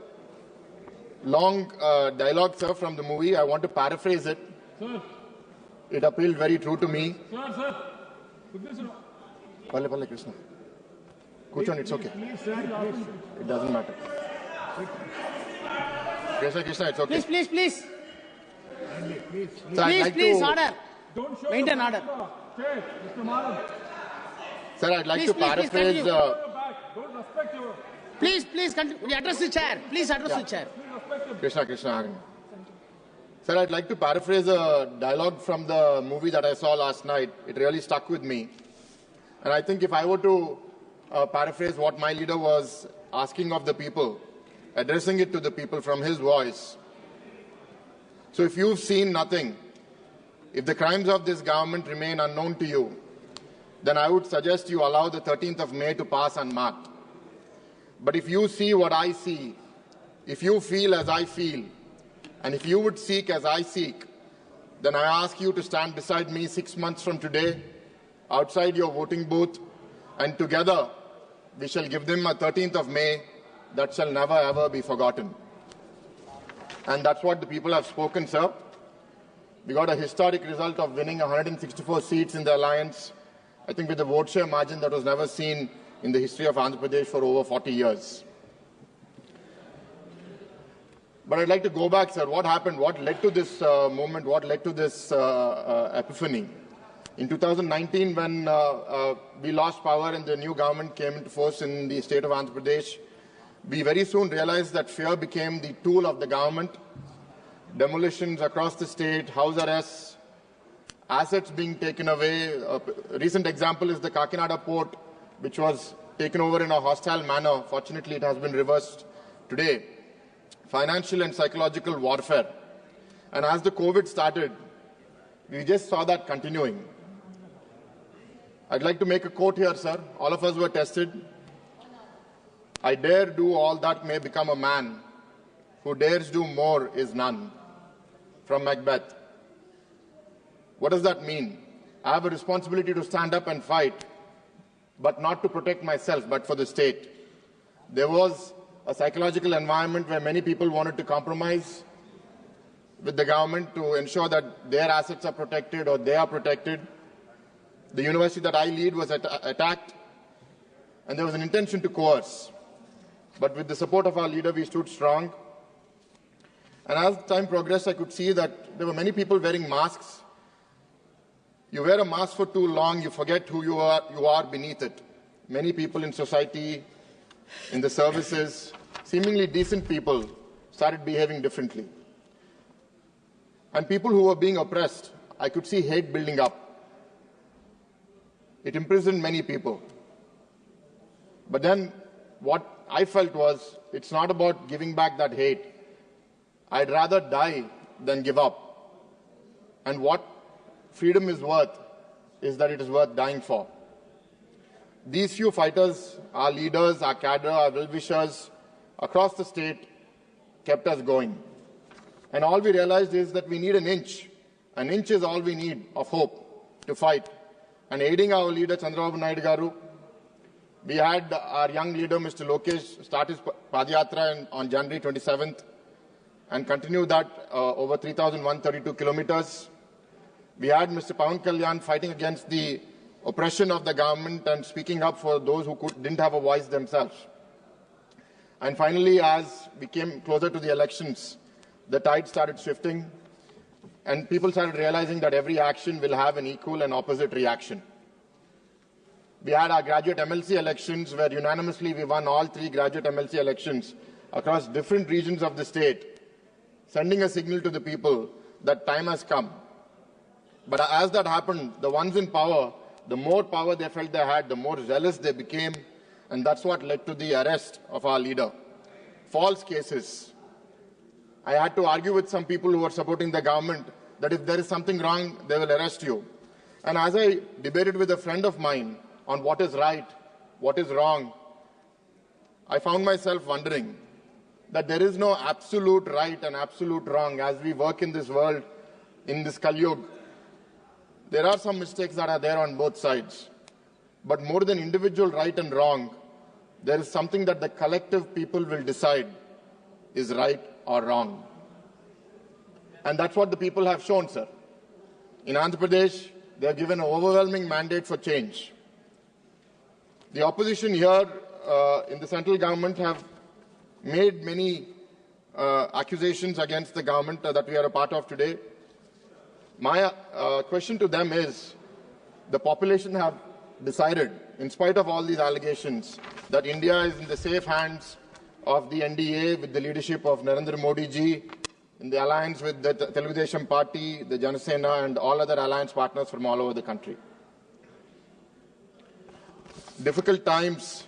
long dialogue, sir, from the movie. I want to paraphrase it. Sir. It appealed very true to me. Sir. Pale, Krishna. Kuchon, it's okay. It doesn't matter. Krishna, it's okay. Please. Sir, please, order. Maintain order. Sir, I'd like to paraphrase. Please, continue. Address the chair. Please address the chair. Krishna. Sir, I'd like to paraphrase a dialogue from the movie that I saw last night. It really stuck with me. And I think if I were to paraphrase what my leader was asking of the people, addressing it to the people from his voice. So if you've seen nothing, if the crimes of this government remain unknown to you, then I would suggest you allow the 13th of May to pass unmarked. But if you see what I see, if you feel as I feel, and if you would seek as I seek, then I ask you to stand beside me 6 months from today, outside your voting booth, and together we shall give them a 13th of May that shall never ever be forgotten. And that's what the people have spoken, sir. We got a historic result of winning 164 seats in the alliance, I think with a vote share margin that was never seen in the history of Andhra Pradesh for over 40 years. But I'd like to go back, sir. What happened? What led to this moment? What led to this epiphany? In 2019, when we lost power and the new government came into force in the state of Andhra Pradesh, we very soon realized that fear became the tool of the government. Demolitions across the state, house arrests, assets being taken away. A recent example is the Kakinada port, which was taken over in a hostile manner. Fortunately, it has been reversed today. Financial and psychological warfare. And as the COVID started, we just saw that continuing. I'd like to make a quote here, sir. All of us were tested. I dare do all that may become a man. Who dares do more is none. From Macbeth. What does that mean? I have a responsibility to stand up and fight, but not to protect myself, but for the state. There was a psychological environment where many people wanted to compromise with the government to ensure that their assets are protected or they are protected. The university that I lead was attacked. and there was an intention to coerce. But with the support of our leader, we stood strong. And as time progressed, I could see that there were many people wearing masks. You wear a mask for too long, you forget who you are beneath it. Many people in society, in the services, seemingly decent people, started behaving differently. And people who were being oppressed, I could see hate building up. It imprisoned many people. But then what I felt was, it's not about giving back that hate. I'd rather die than give up. And what freedom is worth is that it is worth dying for. These few fighters, our leaders, our cadre, our well-wishers across the state kept us going. And all we realized is that we need an inch. An inch is all we need of hope to fight. And aiding our leader, Chandrababu Naidu Garu, we had our young leader, Mr. Lokesh, start his Padayatra on January 27th and continue that over 3,132 kilometers. We had Mr. Pawan Kalyan fighting against the oppression of the government and speaking up for those who didn't have a voice themselves. And finally, as we came closer to the elections, the tide started shifting and people started realizing that every action will have an equal and opposite reaction. We had our graduate MLC elections where unanimously we won all 3 graduate MLC elections across different regions of the state, sending a signal to the people that time has come. But as that happened, the ones in power, the more power they felt they had, the more zealous they became, and that's what led to the arrest of our leader. False cases. I had to argue with some people who were supporting the government that if there is something wrong, they will arrest you. And as I debated with a friend of mine on what is right, what is wrong, I found myself wondering that there is no absolute right and absolute wrong as we work in this world, in this Kali Yuga. There are some mistakes that are there on both sides. But more than individual right and wrong, there is something that the collective people will decide is right or wrong. And that's what the people have shown, sir. In Andhra Pradesh, they have given an overwhelming mandate for change. The opposition here in the central government have made many accusations against the government that we are a part of today. My question to them is, the population have decided, in spite of all these allegations, that India is in the safe hands of the NDA with the leadership of Narendra Modi ji, in the alliance with the Telugu Party, the Janasena and all other alliance partners from all over the country. Difficult times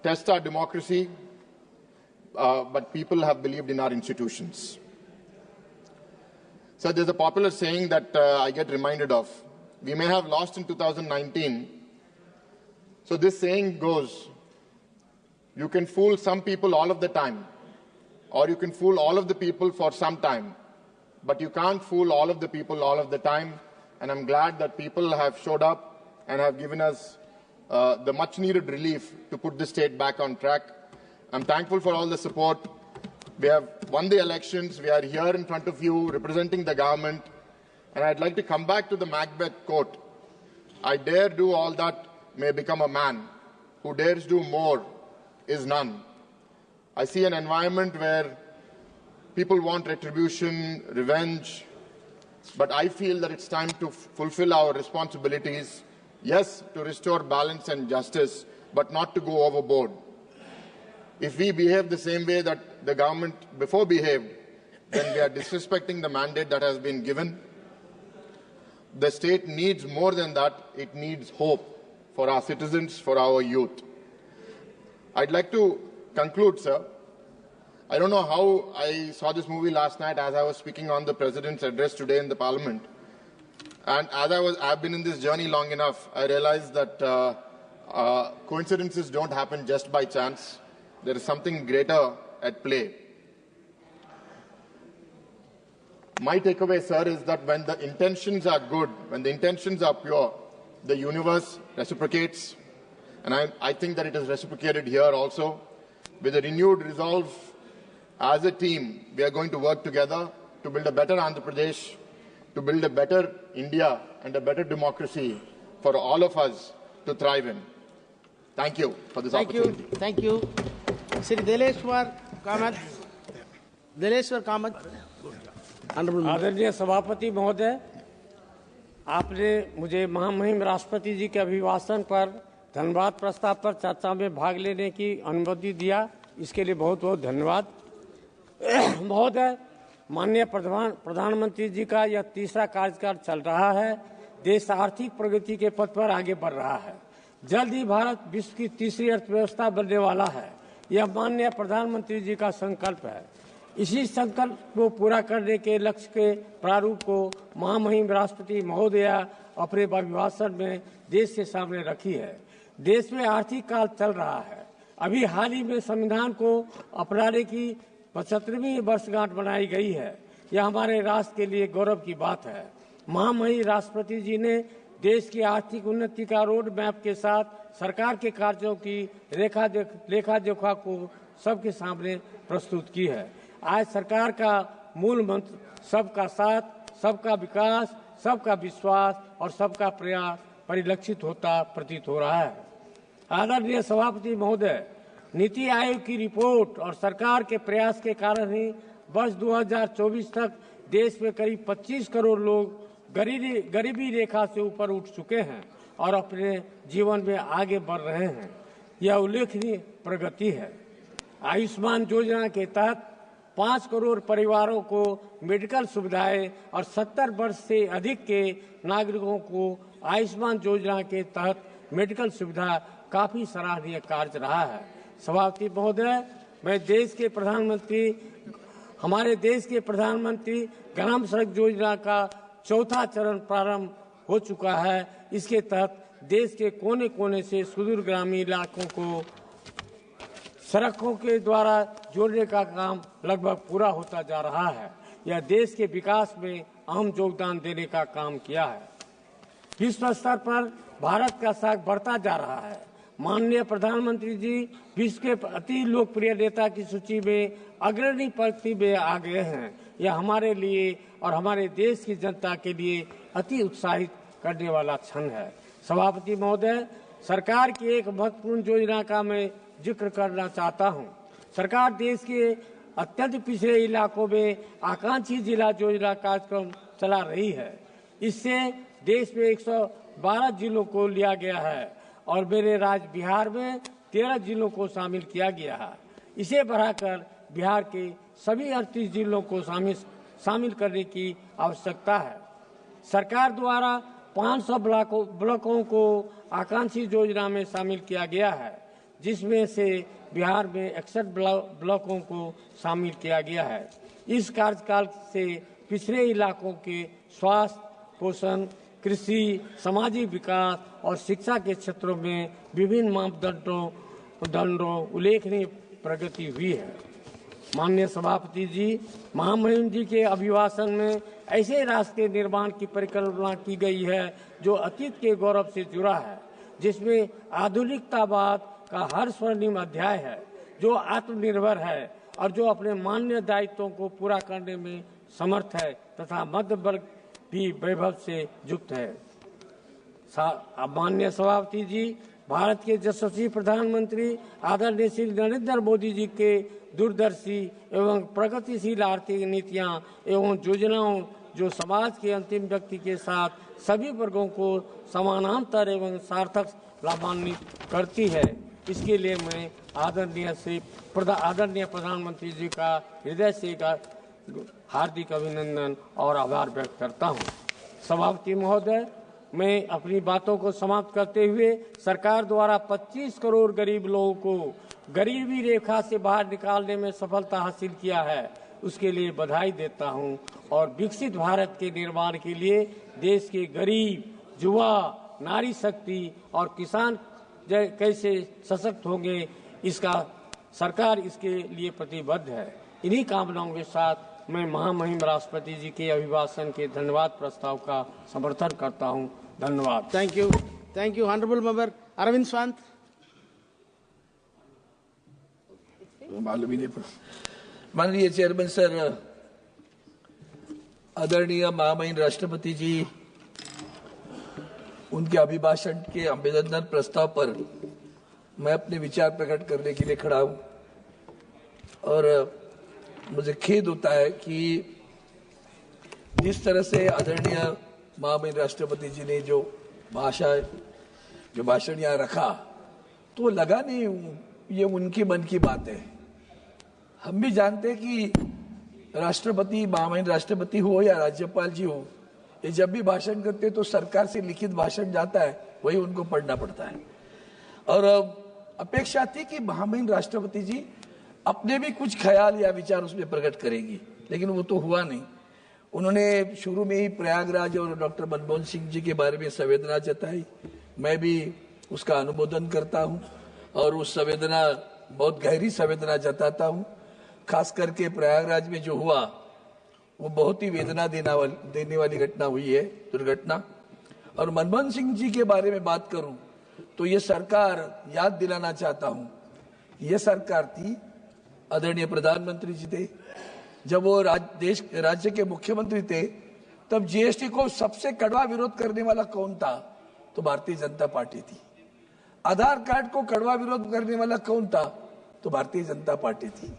test our democracy, but people have believed in our institutions. So there's a popular saying that I get reminded of. We may have lost in 2019. So this saying goes, you can fool some people all of the time, or you can fool all of the people for some time, but you can't fool all of the people all of the time. And I'm glad that people have showed up and have given us the much needed relief to put the state back on track. I'm thankful for all the support. We have won the elections. We are here in front of you representing the government. And I'd like to come back to the Macbeth quote. I dare do all that may become a man. Who dares do more is none. I see an environment where people want retribution, revenge, but I feel that it's time to fulfill our responsibilities. Yes, to restore balance and justice, but not to go overboard. If we behave the same way that the government before behaved, then we are disrespecting the mandate that has been given. The state needs more than that. It needs hope for our citizens, for our youth. I'd like to conclude, sir. I don't know how I saw this movie last night as I was speaking on the President's address today in the Parliament. And as I've been in this journey long enough, I realized that coincidences don't happen just by chance. There is something greater at play. My takeaway, sir, is that when the intentions are good, when the intentions are pure, the universe reciprocates. And I think that it is reciprocated here also. With a renewed resolve, as a team, we are going to work together to build a better Andhra Pradesh, to build a better India and a better democracy for all of us to thrive in. Thank you for this opportunity. Thank you. Sri Deleshwar Kamath. Deleshwar Kamath. आदरणीय सभापति महोदय, आपने मुझे महामहिम राष्ट्रपति जी के अभिभाषण पर धन्यवाद प्रस्ताव पर चर्चा में भाग लेने की अनुमति दिया, इसके लिए बहुत बहुत धन्यवाद। महोदय, माननीय प्रधानमंत्री जी का यह तीसरा कार्यकाल चल रहा है। देश आर्थिक प्रगति के पथ पर आगे बढ़ रहा है। जल्द ही भारत विश्व की तीसरी अर्थव्यवस्था बनने वाला है। यह माननीय प्रधानमंत्री जी का संकल्प है। इसी संकल्प को पूरा करने के लक्ष्य के प्रारूप को महामहिम राष्ट्रपति महोदया अपने अभिभाषण में देश के सामने रखी है। देश में आर्थिक काल चल रहा है। अभी हाल ही में संविधान को अपनाने की 75वीं वर्षगांठ मनाई गई है। यह हमारे राष्ट्र के लिए गौरव की बात है। महामहिम राष्ट्रपति जी ने देश की आर्थिक उन्नति का रोड मैप के साथ सरकार के कार्यों की लेखा जोखा को सबके सामने प्रस्तुत की है। आज सरकार का मूल मंत्र सबका साथ, सबका विकास, सबका विश्वास और सबका प्रयास परिलक्षित होता प्रतीत हो रहा है। आदरणीय सभापति महोदय, नीति आयोग की रिपोर्ट और सरकार के प्रयास के कारण ही वर्ष 2024 तक देश में करीब 25 करोड़ लोग गरीबी रेखा से ऊपर उठ चुके हैं और अपने जीवन में आगे बढ़ रहे हैं। यह उल्लेखनीय प्रगति है। आयुष्मान योजना के तहत 5 करोड़ परिवारों को मेडिकल सुविधाएं और 70 वर्ष से अधिक के नागरिकों को आयुष्मान योजना के तहत मेडिकल सुविधा काफी सराहनीय कार्य रहा है। सभापति महोदय, हमारे देश के प्रधानमंत्री ग्राम सड़क योजना का चौथा चरण प्रारंभ हो चुका है। इसके तहत देश के कोने कोने से सुदूर ग्रामीण इलाकों को सड़कों के द्वारा जोड़ने का काम लगभग पूरा होता जा रहा है। यह देश के विकास में अहम योगदान देने का काम किया है। विश्व स्तर पर भारत का साख बढ़ता जा रहा है। माननीय प्रधानमंत्री जी विश्व के अति लोकप्रिय नेता की सूची में अग्रणी पंक्ति में आ गए हैं। यह हमारे लिए और हमारे देश की जनता के लिए अति उत्साहित करने वाला क्षण है। सभापति महोदय, सरकार की एक महत्वपूर्ण योजना का मैं जिक्र करना चाहता हूं। सरकार देश के अत्यंत पिछड़े इलाकों में आकांक्षी जिला योजना कार्यक्रम चला रही है। इससे देश में 112 जिलों को लिया गया है और मेरे राज्य बिहार में 13 जिलों को शामिल किया गया है। इसे बढ़ाकर बिहार के सभी 38 जिलों को शामिल करने की आवश्यकता है। सरकार द्वारा 500 ब्लॉकों को आकांक्षी योजना में शामिल किया गया है, जिसमें से बिहार में 61 ब्लॉकों को शामिल किया गया है। इस कार्यकाल से पिछड़े इलाकों के स्वास्थ्य, पोषण, कृषि, सामाजिक विकास और शिक्षा के क्षेत्रों में विभिन्न मापदंडों उल्लेखनीय प्रगति हुई है। माननीय सभापति जी, महामहिम जी के अभिभाषण में ऐसे राष्ट्र के निर्माण की परिकल्पना की गई है जो अतीत के गौरव से जुड़ा है, जिसमें आधुनिकतावाद का हर स्वर्णिम अध्याय है, जो आत्मनिर्भर है और जो अपने मान्य दायित्वों को पूरा करने में समर्थ है तथा मध्य वर्ग भी वैभव से युक्त है। माननीय सभापति जी, भारत के यशस्वी प्रधानमंत्री आदरणीय श्री नरेंद्र मोदी जी के दूरदर्शी एवं प्रगतिशील आर्थिक नीतियां एवं योजनाओं जो समाज के अंतिम व्यक्ति के साथ सभी वर्गों को समानांतर एवं सार्थक लाभान्वित करती है, इसके लिए मैं आदरणीय प्रधानमंत्री जी का हृदय से हार्दिक अभिनंदन और आभार व्यक्त करता हूं। सभापति महोदय, मैं अपनी बातों को समाप्त करते हुए सरकार द्वारा 25 करोड़ गरीब लोगों को गरीबी रेखा से बाहर निकालने में सफलता हासिल किया है, उसके लिए बधाई देता हूं और विकसित भारत के निर्माण के लिए देश के गरीब, युवा, नारी शक्ति और किसान कैसे सशक्त होंगे, इसका सरकार इसके लिए प्रतिबद्ध है। इन्हीं कामनाओं के साथ मैं महामहिम राष्ट्रपति जी के अभिभाषण के धन्यवाद प्रस्ताव का समर्थन करता हूं। धन्यवाद। Thank you honourable member Arvind Swant. माननीय चेयरमैन सर, आदरणीय महामहिम राष्ट्रपति जी, उनके अभिभाषण के अभिनंदन प्रस्ताव पर मैं अपने विचार प्रकट करने के लिए खड़ा हूं और मुझे खेद होता है कि जिस तरह से आदरणीय महामहिम राष्ट्रपति जी ने जो भाषण यहाँ रखा तो लगा नहीं ये उनके मन की बात है। हम भी जानते हैं कि राष्ट्रपति, महामहिम राष्ट्रपति हो या राज्यपाल जी हो, ये जब भी भाषण करते तो सरकार से लिखित भाषण जाता है, वही उनको पढ़ना पड़ता है। और अपेक्षा थी कि महामहिम राष्ट्रपति जी अपने भी कुछ ख्याल या विचार उसमें प्रकट करेंगी, लेकिन वो तो हुआ नहीं। उन्होंने शुरू में ही प्रयागराज और डॉक्टर मनमोहन सिंह जी के बारे में संवेदना जताई। मैं भी उसका अनुमोदन करता हूं और उस संवेदना, बहुत गहरी संवेदना जताता हूं। खास करके प्रयागराज में जो हुआ वो बहुत ही वेदना देने वाली घटना हुई है, दुर्घटना। और मनमोहन सिंह जी के बारे में बात करूं तो ये सरकार, याद दिलाना चाहता हूं, ये सरकार थी, आदरणीय प्रधानमंत्री जी थे, जब वो राज्य के मुख्यमंत्री थे, तब जीएसटी को सबसे कड़वा विरोध करने वाला कौन था? तो भारतीय जनता पार्टी थी। आधार कार्ड को कड़वा विरोध करने वाला कौन था? तो भारतीय जनता पार्टी थी।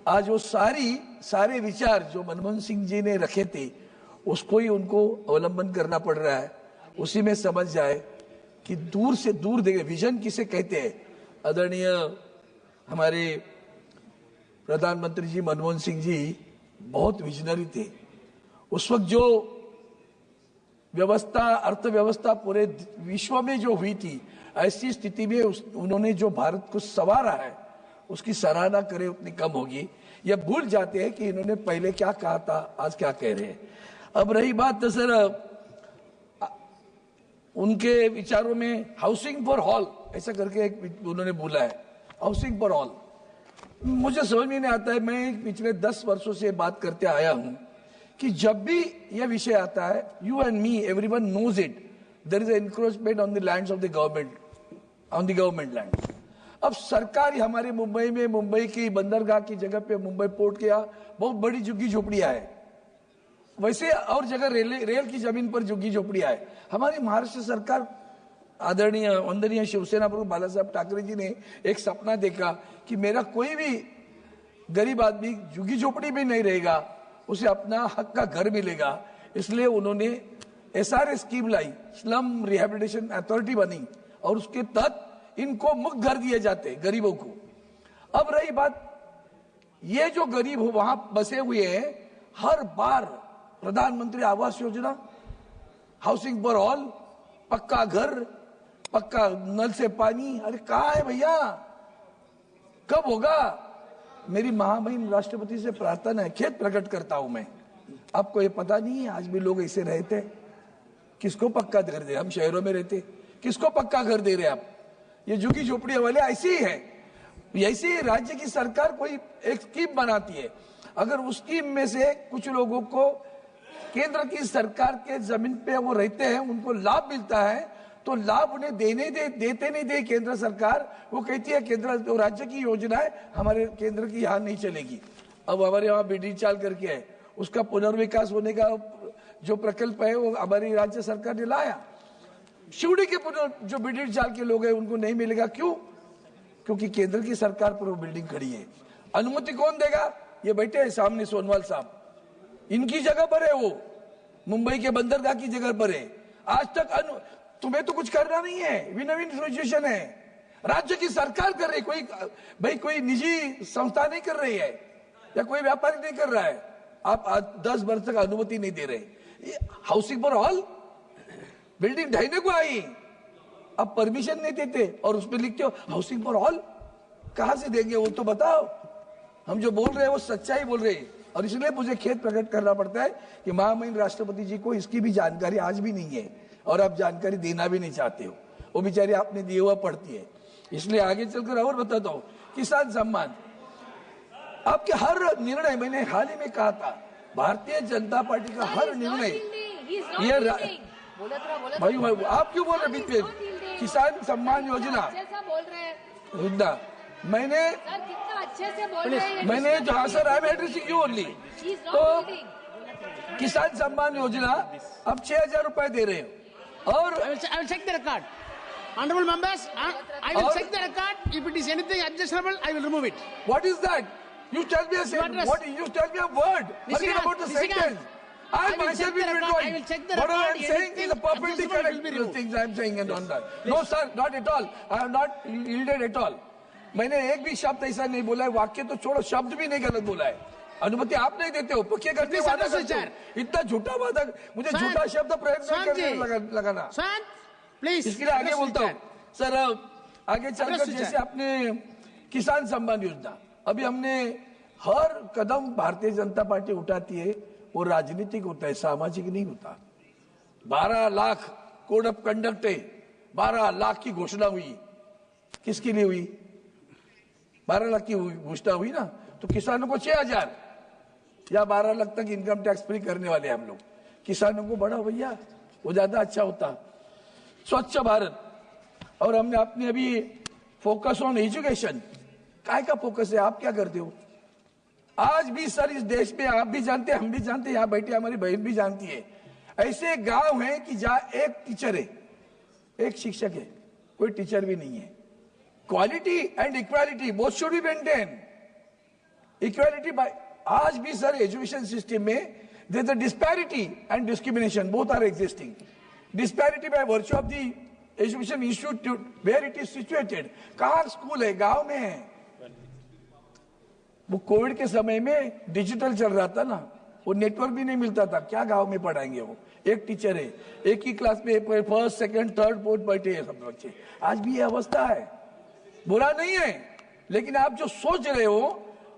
आज वो सारे विचार जो मनमोहन सिंह जी ने रखे थे उसको ही उनको अवलंबन करना पड़ रहा है। उसी में समझ जाए कि दूर से दूर देखे, विजन किसे कहते हैं। आदरणीय हमारे प्रधानमंत्री जी मनमोहन सिंह जी बहुत विजनरी थे। उस वक्त जो अर्थव्यवस्था पूरे विश्व में जो हुई थी, ऐसी स्थिति में उन्होंने जो भारत को संवारा है उसकी सराहना करें उतनी कम होगी। या भूल जाते हैं कि इन्होंने पहले क्या कहा था, आज क्या कह रहे हैं। अब रही बात तो सर उनके विचारों में हाउसिंग फॉर ऑल ऐसा करके एक उन्होंने बोला है, हाउसिंग फॉर ऑल। मुझे समझ में नहीं आता है। मैं पिछले 10 वर्षों से बात करते आया हूं कि जब भी यह विषय आता है, you and me, everyone knows it, there is an encroachment on the lands of the government, on the government land. अब सरकार हमारे मुंबई में, मुंबई की बंदरगाह की जगह पे, मुंबई पोर्ट के यहाँ बहुत बड़ी झुग्गी झोपड़ियां है। वैसे और जगह रेल की जमीन पर झुग्गी झोपड़ियां है। हमारी महाराष्ट्र सरकार, आदरणीय वंदनीय शिवसेना प्रमुख बाला साहब ठाकरे जी ने एक सपना देखा कि मेरा कोई भी गरीब आदमी झुग्गी झोपड़ी में नहीं रहेगा, उसे अपना हक का घर मिलेगा। इसलिए उन्होंने SRA स्कीम लाई, स्लम रिहेबिलिटेशन अथॉरिटी बनी और उसके तहत इनको मुफ्त घर दिए जाते गरीबों को। अब रही बात, ये जो गरीब वहां बसे हुए हैं, हर बार प्रधानमंत्री Awas Yojana, housing for all, पक्का घर, पक्का नल से पानी, अरे कहाँ है भैया, कब होगा? मेरी महामहिम राष्ट्रपति से प्रार्थना है, खेद प्रकट करता हूं मैं। आपको ये पता नहीं है आज भी लोग ऐसे रहते, किसको पक्का घर दे? हम शहरों में रहते, किसको पक्का घर दे रहे आप? ये झुग्गी झोपड़ियां वाले ऐसे ही है। ऐसे ही राज्य की सरकार कोई एक स्कीम बनाती है, अगर उस स्कीम में से कुछ लोगों को केंद्र की सरकार के जमीन पे वो रहते हैं, उनको लाभ मिलता है, तो लाभ उन्हें देते नहीं दे केंद्र सरकार। वो कहती है केंद्र, तो राज्य की योजना है, हमारे केंद्र की यहाँ नहीं चलेगी। अब हमारे यहाँ बिडी चाल करके है, उसका पुनर्विकास होने का जो प्रकल्प है वो हमारी राज्य सरकार ने लाया। शिवड़ी के जो बिडी चाल के लोग हैं उनको नहीं मिलेगा, क्यों? क्योंकि केंद्र की सरकार पर वो बिल्डिंग खड़ी है। अनुमति कौन देगा? ये बैठे हैं सामने सोनवाल साहब, इनकी जगह पर है, वो मुंबई के बंदरगाह की जगह पर है। आज तक तुम्हें तो कुछ करना नहीं है, विन विन सिचुएशन है, राज्य की सरकार कर रही, कोई निजी संस्था नहीं कर रही है या कोई व्यापारी नहीं कर रहा है। आप आज 10 वर्ष तक अनुमति नहीं दे रहे। हाउसिंग फॉर ऑल बिल्डिंग ढाईने को आई, अब परमिशन नहीं देते और उसमें लिखते हो हाउसिंग फॉर ऑल। कहां से देंगे वो तो बताओ। हम जो बोल रहे हैं वो सच्चाई बोल रहे हैं, और इसलिए मुझे खेद प्रकट करना पड़ता है कि महामहिम राष्ट्रपति जी को इसकी भी जानकारी आज भी नहीं है, और आप जानकारी देना भी नहीं चाहते हो। वो बेचारी आपने दिया हुआ पढ़ती है। इसलिए आगे चलकर और बताता हूं, किसान सम्मान, आपके हर निर्णय, मैंने हाल ही में कहा था, भारतीय जनता पार्टी का हर निर्णय, ये भाई आप क्यों बोल रहे बीच में? किसान सम्मान योजना, मैंने जहां sir I am addressing you only, तो किसान सम्मान योजना अब 6,000 रुपए दे रहे हैं। और Honorable members, I will check the record. If it is anything objectionable, I will remove it. What is that? You tell me a sentence. What? You tell me a word. Forget about the sentence. I myself will withdraw. I will check the What I record. am saying is a perfectly correct things I am saying and on that. No sir, not at all. I have not yielded at all. मैंने एक भी शब्द ऐसा नहीं बोला है. वाक्य तो छोड़ो, शब्द भी नहीं गलत बोला है. अनुमति आप नहीं देते हो, पक्के करके वादा करते हो. इतना झूठा वादा, मुझे झूठा शब्द प्रयोग करने लगाना. प्लीज इसके लिए आगे बोलता हूँ सर. आगे चलकर जैसे आपने किसान सम्मान योजना, अभी हमने हर कदम भारतीय जनता पार्टी उठाती है वो राजनीतिक होता है, सामाजिक नहीं होता. 12 लाख कोड ऑफ कंडक्ट है. 12 लाख की घोषणा हुई. किसके लिए हुई? 12 लाख की घोषणा हुई ना, तो किसानों को 6000 या 12 लाख तक इनकम टैक्स फ्री करने वाले हम लोग. किसानों को बढ़ा भैया, वो ज्यादा अच्छा होता. स्वच्छ भारत, और हमने अपने अभी फोकस ऑन एजुकेशन. काय का फोकस है? आप क्या करते हो? आज भी सर इस देश में आप भी जानते हैं, हम भी जानते हैं, यहाँ बैठे हमारी बहन भी जानती है, ऐसे गांव हैं कि जहां एक टीचर है, एक शिक्षक है, कोई टीचर भी नहीं है. Quality and equality both should be maintain. Equality by, आज भी सर एजुकेशन सिस्टम में there is a disparity and discrimination, both are existing. Disparity by virtue of the education institute where it is situated. कहाँ school है? गांव में है. वो Covid के समय में डिजिटल चल रहा था ना, वो नेटवर्क भी नहीं मिलता था. क्या गांव में पढ़ाएंगे? वो एक टीचर है, एक ही क्लास में फर्स्ट सेकंड थर्ड फोर्थ बैठे हैं सब बच्चे. आज भी ये अवस्था है. बुरा नहीं है, लेकिन आप जो सोच रहे हो,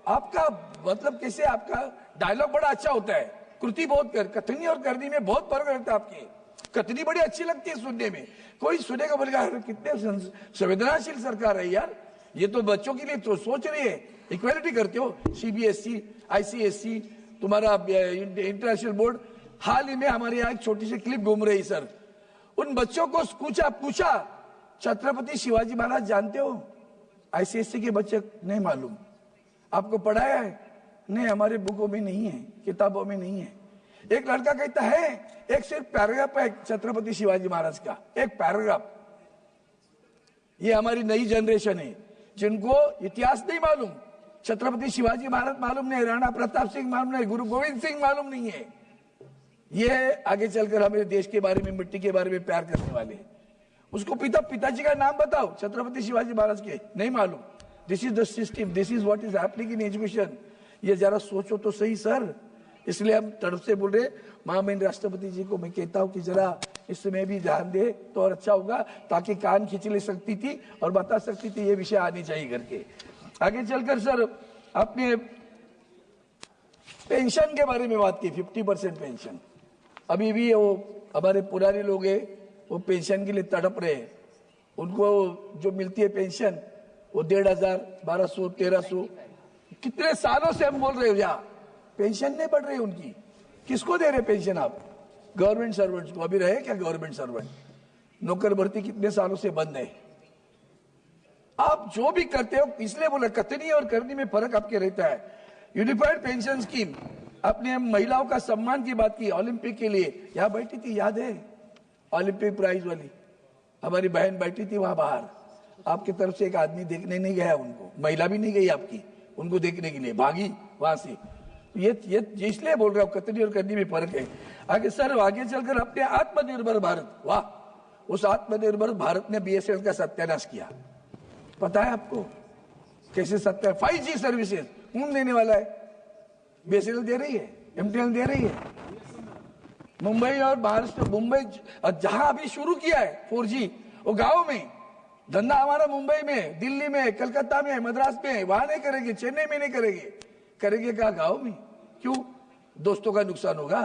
आपका मतलब कैसे, आपका डायलॉग बड़ा अच्छा होता है, कृति बहुत कथनी और करनी में बहुत फर्क रहता है. आपकी कथनी बड़ी अच्छी लगती है सुनने में, कोई सुनेगा बोलेगा कितने संवेदनशील सरकार है यार, ये तो बच्चों के लिए तो सोच रही है. इक्वालिटी करते हो. सीबीएसई, आईसीएसई, तुम्हारा इंटरनेशनल बोर्ड. हाल ही में हमारे यहाँ एक छोटी सी क्लिप घूम रही सर. उन बच्चों को पूछा छत्रपति शिवाजी महाराज जानते हो? आईसीएसई के बच्चे नहीं मालूम. आपको पढ़ाया है? नहीं, हमारे बुकों में नहीं है, किताबों में नहीं है. एक लड़का कहता है, एक सिर्फ पैराग्राफ है छत्रपति शिवाजी महाराज का, एक पैराग्राफ. ये हमारी नई जनरेशन है जिनको इतिहास नहीं मालूम. छत्रपति शिवाजी महाराज मालूम नहीं, राणा प्रताप सिंह मालूम नहीं, गुरु गोविंद सिंह मालूम नहीं है. ये आगे चलकर हमें देश के बारे में, मिट्टी के बारे में प्यार करने वाले हैं. उसको पिताजी का नाम बताओ छत्रपति शिवाजी महाराज के, नहीं मालूम. This is the system, this is what is happening in education. ये जरा सोचो तो सही सर. इसलिए हम तरफ से बोल रहे, महामहिम राष्ट्रपति जी को मैं कहता हूं कि जरा इसमें भी ध्यान दे तो और अच्छा होगा, ताकि कान खींच ले सकती थी और बता सकती थी ये विषय आने चाहिए करके. आगे चलकर सर आपने पेंशन के बारे में बात की. 50% पेंशन. अभी भी वो हमारे पुराने लोग हैं, वो पेंशन के लिए तड़प रहे हैं. उनको जो मिलती है पेंशन, वो 1500, 1200, 1300, कितने सालों से हम बोल रहे हो यहाँ पेंशन नहीं बढ़ रही उनकी. किसको दे रहे पेंशन आप? गवर्नमेंट सर्वेंट्स को. अभी रहे क्या गवर्नमेंट सर्वेंट? नौकर भर्ती कितने सालों से बंद है. आप जो भी करते हो, इसलिए बोला कथनी और करनी में फर्क आपके रहता है. यूनिफाइड पेंशन स्कीम, आपने महिलाओं का सम्मान की बात की. ओलंपिक के लिए यहाँ बैठी थी, याद है? ओलंपिक प्राइज वाली हमारी बहन बैठी थी वहां बाहर. आपकी तरफ से एक आदमी देखने नहीं गया उनको, महिला भी नहीं गई आपकी, उनको देखने के लिए भागी वहां से. ये इसलिए बोल रहा हूँ कथनी और करनी में फर्क है. आगे सर, आगे चलकर अपने आत्मनिर्भर भारत, वाह, उस आत्मनिर्भर भारत ने बीएसएनएल का सत्यानाश किया. पता है आपको कैसे? 5G सर्विसेज कौन देने वाला है? बीएसएनएल दे रही है, एमटीएनएल दे रही है. मुंबई और महाराष्ट्र, मुंबई जहां अभी शुरू किया है 4G, वो गांव में. धंधा हमारा मुंबई में, दिल्ली में, कलकत्ता में, मद्रास में, वहां नहीं करेंगे, चेन्नई में नहीं करेंगे. करेंगे क्या? गांव में. क्यों? दोस्तों का नुकसान होगा,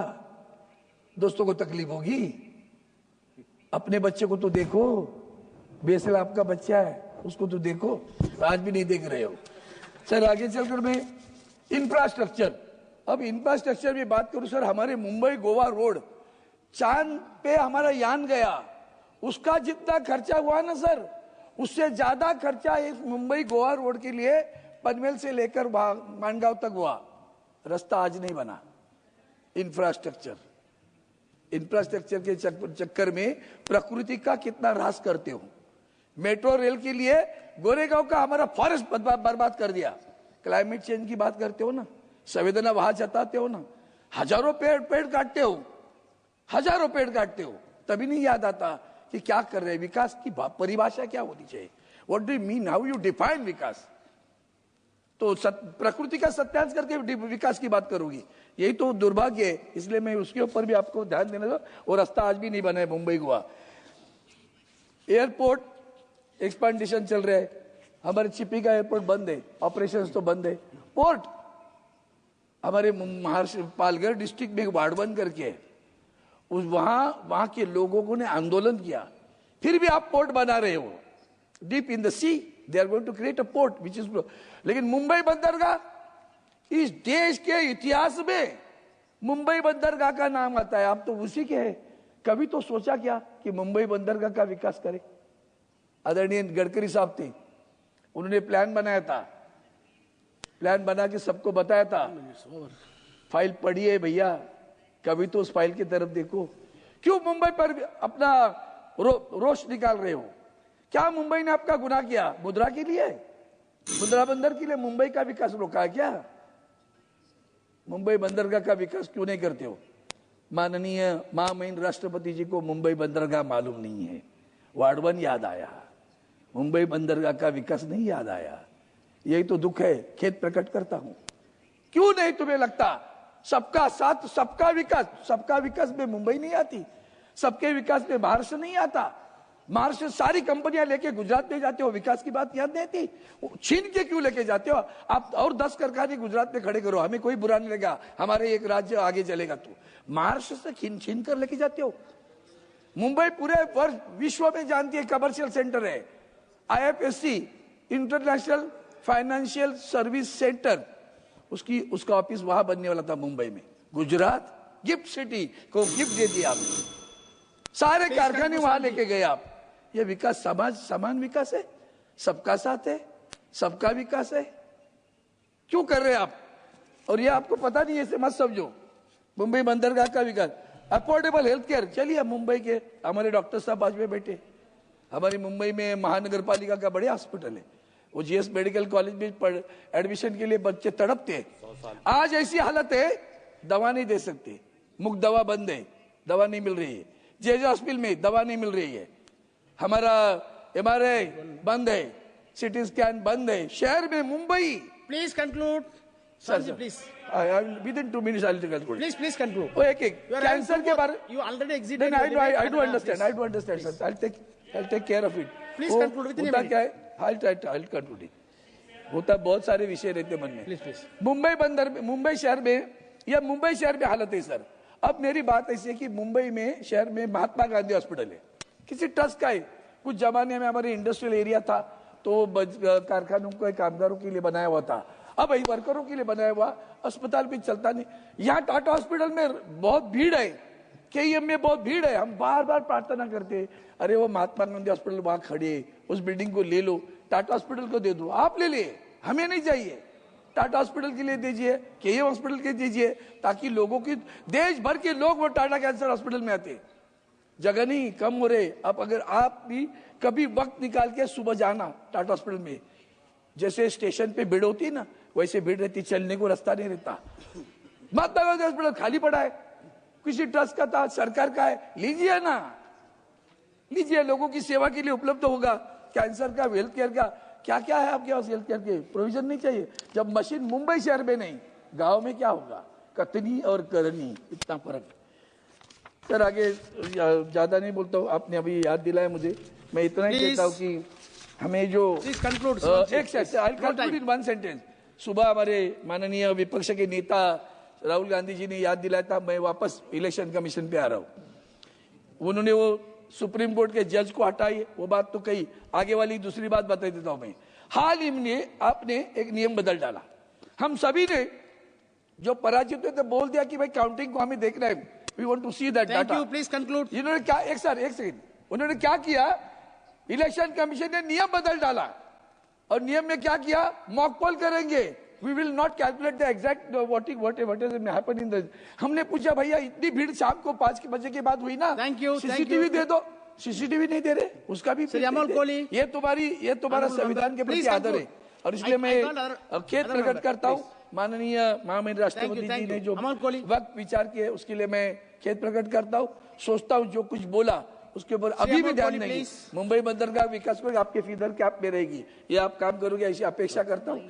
दोस्तों को तकलीफ होगी. अपने बच्चे को तो देखो, बेसल आपका बच्चा है, उसको तो देखो. आज भी नहीं देख रहे हो सर. आगे चलकर मैं इंफ्रास्ट्रक्चर, अब इंफ्रास्ट्रक्चर में बात करूं सर. हमारे मुंबई गोवा रोड, चांद पे हमारा यान गया, उसका जितना खर्चा हुआ ना सर, उससे ज्यादा खर्चा इस मुंबई गोवा रोड के लिए पनवेल से लेकर मानगांव तक हुआ. रास्ता आज नहीं बना. इंफ्रास्ट्रक्चर के चक्कर में प्रकृति का कितना ह्रास करते हो. मेट्रो रेल के लिए गोरेगांव का हमारा फॉरेस्ट बर्बाद कर दिया। क्लाइमेट चेंज की बात करते हो ना, संवेदना वहां जताते हो ना, हजारों पेड़ काटते हो, हजारों पेड़ काटते हो, तभी नहीं याद आता कि क्या कर रहे हैं। विकास की परिभाषा क्या होनी चाहिए? What do you mean, how you define vikas? तो प्रकृति का सत्यानाश करके विकास की बात करोगी, यही तो दुर्भाग्य है। इसलिए मैं उसके ऊपर भी आपको ध्यान देने दो। और रास्ता आज भी नहीं बना है मुंबई गोवा। एयरपोर्ट एक्सपेंडिशन चल रहा है, हमारे चिपी का एयरपोर्ट बंद है, ऑपरेशंस तो बंद है। पोर्ट हमारे महाराष्ट्र पालघर डिस्ट्रिक्ट में वार्ड बंद करके है, उस वहां के लोगों को ने आंदोलन किया, फिर भी आप पोर्ट बना रहे हो। Deep in the sea they are going to create a port which is, लेकिन मुंबई बंदरगाह, इस देश के इतिहास में मुंबई बंदरगाह का नाम आता है, आप तो उसी के हैं। कभी तो सोचा क्या कि मुंबई बंदरगाह का विकास करे? आदरणीय गडकरी साहब थे, उन्होंने प्लान बनाया था, प्लान बना के सबको बताया था। फाइल पढ़ी है भैया, कभी तो उस फाइल की तरफ देखो। क्यों मुंबई पर अपना रोष निकाल रहे हो? क्या मुंबई ने आपका गुनाह किया? मुद्रा के लिए, मुद्रा बंदर के लिए मुंबई का विकास रोका है क्या? मुंबई बंदरगाह का विकास क्यों नहीं करते हो? माननीय महामहिम राष्ट्रपति जी को मुंबई बंदरगाह मालूम नहीं है, वार्ड 1 याद आया, मुंबई बंदरगाह का विकास नहीं याद आया। यही तो दुख है, खेद प्रकट करता हूं। क्यों नहीं तुम्हें लगता सबका साथ सबका विकास? सबका विकास में मुंबई नहीं आती, सबके विकास में महाराष्ट्र नहीं आता। महाराष्ट्र सारी कंपनियां लेके गुजरात में जाते हो, विकास की बात याद नहीं आती? छीन के क्यों लेके जाते हो आप? और 10 कारखाने गुजरात में खड़े करो, हमें कोई बुरा नहीं लगेगा, हमारे एक राज्य आगे चलेगा। तो महाराष्ट्र से छीन कर लेके जाते हो। मुंबई पूरे वर्ष विश्व में जानती है कमर्शियल सेंटर है, IFSC international financial service centre, उसका ऑफिस वहां बनने वाला था मुंबई में। गुजरात गिफ्ट सिटी को गिफ्ट दे दिया आपने, सारे कारखाने वहां लेके गए आप। ये विकास समान विकास है, सबका साथ है, सबका विकास है? क्यों कर रहे हैं आप? और ये आपको पता नहीं है, ऐसे मत समझो। मुंबई बंदरगाह का विकास, अफोर्डेबल हेल्थ केयर, चलिए मुंबई के हमारे डॉक्टर साहब आज में बैठे, हमारी मुंबई में महानगर पालिका का बड़े हॉस्पिटल है, वो GS मेडिकल कॉलेज में एडमिशन के लिए बच्चे तड़पते हैं। आज ऐसी हालत है, दवा नहीं दे सकते, मुफ्त दवा बंद है, दवा नहीं मिल रही है। JJ हॉस्पिटल में दवा नहीं मिल रही है, हमारा MRI बंद है, CT स्कैन बंद है शहर में। Mumbai, please conclude sir ji, please within 2 minutes I'll conclude. Please conclude. वो एक कैंसर के बारे you already exceeded. I do understand sir. I'll take care of it. Please conclude within a minute. क्या है, I'll conclude it. होता बहुत सारे विषय रहते मन में। प्लीज मुंबई शहर में, या मुंबई शहर में हालत है सर। अब मेरी बात ऐसी है कि मुंबई में शहर में महात्मा गांधी हॉस्पिटल है, किसी ट्रस्ट का है। कुछ जमाने में हमारे इंडस्ट्रियल एरिया था, तो कारखानों को कामगारों के लिए बनाया हुआ था, अब वही वर्करों के लिए बनाया हुआ अस्पताल भी चलता नहीं। यहाँ टाटा हॉस्पिटल में बहुत भीड़ है, KEM में बहुत भीड़ है। हम बार बार प्रार्थना करते, अरे वो महात्मा गांधी हॉस्पिटल वहां खड़े, उस बिल्डिंग को ले लो, टाटा हॉस्पिटल को दे दो। आप ले लिए, हमें नहीं चाहिए। टाटा हॉस्पिटल के लिए दीजिए, KEM हॉस्पिटल के दीजिए, ताकि लोगों की, देश भर के लोग वो टाटा कैंसर हॉस्पिटल में आते। जगह नहीं, कम हो रहे। अब अगर आप भी कभी वक्त निकाल के सुबह जाना टाटा हॉस्पिटल में, जैसे स्टेशन पे भीड़ होती है ना, वैसे भीड़ रहती, चलने को रास्ता नहीं रहता। महात्मा गांधी हॉस्पिटल खाली पड़ा है, किसी ट्रस्ट का था, सरकार का है, लीजिए ना, लीजिए, लोगों की सेवा के लिए उपलब्ध होगा। कैंसर का, हेल्थ केयर का, क्या क्या है आपके पास? हेल्थ केयर के प्रोविजन नहीं चाहिए? जब मशीन मुंबई शहर में नहीं, गांव में क्या होगा? कतनी और करनी, इतना फर्क। सर आगे ज्यादा नहीं बोलता हूँ, आपने अभी याद दिलाया मुझे, मैं इतना ही कहता हूँ कि हमें जो एक वन सेंटेंस, सुबह हमारे माननीय विपक्ष के नेता राहुल गांधी जी ने याद दिलाया था, मैं वापस इलेक्शन कमीशन पे आ रहा हूँ। उन्होंने वो सुप्रीम कोर्ट के जज को हटाई, वो बात तो कही, आगे वाली दूसरी बात बता देता हूं मैं। हाल ही में आपने एक नियम बदल डाला, हम सभी ने जो पराजित हुए थे बोल दिया कि भाई काउंटिंग को हमें देखना है, we want to see that data. Please conclude. इन्होंने क्या, एक सेकंड, उन्होंने क्या किया, इलेक्शन कमीशन ने नियम बदल डाला, और नियम में क्या किया, मॉक पोल करेंगे, we will not calculate the exact what is happen in the. हमने पूछा भैया इतनी भीड़ शाम को 5 बजे के बाद हुई ना, थैंक यू, CCTV दे दो, सीसीटीवी नहीं दे रहे, उसका भी ये तुम्हारा संविधान के प्रति आदर है। और इसलिए मैं खेद प्रकट करता हूँ माननीय महामहिम राष्ट्रपति जी ने जो वक्त विचार किए उसके लिए मैं खेद प्रकट करता हूँ। सोचता हूँ जो कुछ बोला उसके ऊपर अभी भी ध्यान नहीं। मुंबई बंदरगाह विकास को आपके फीडर कैप में रहेगी, ये आप काम करोगे ऐसी अपेक्षा करता हूँ।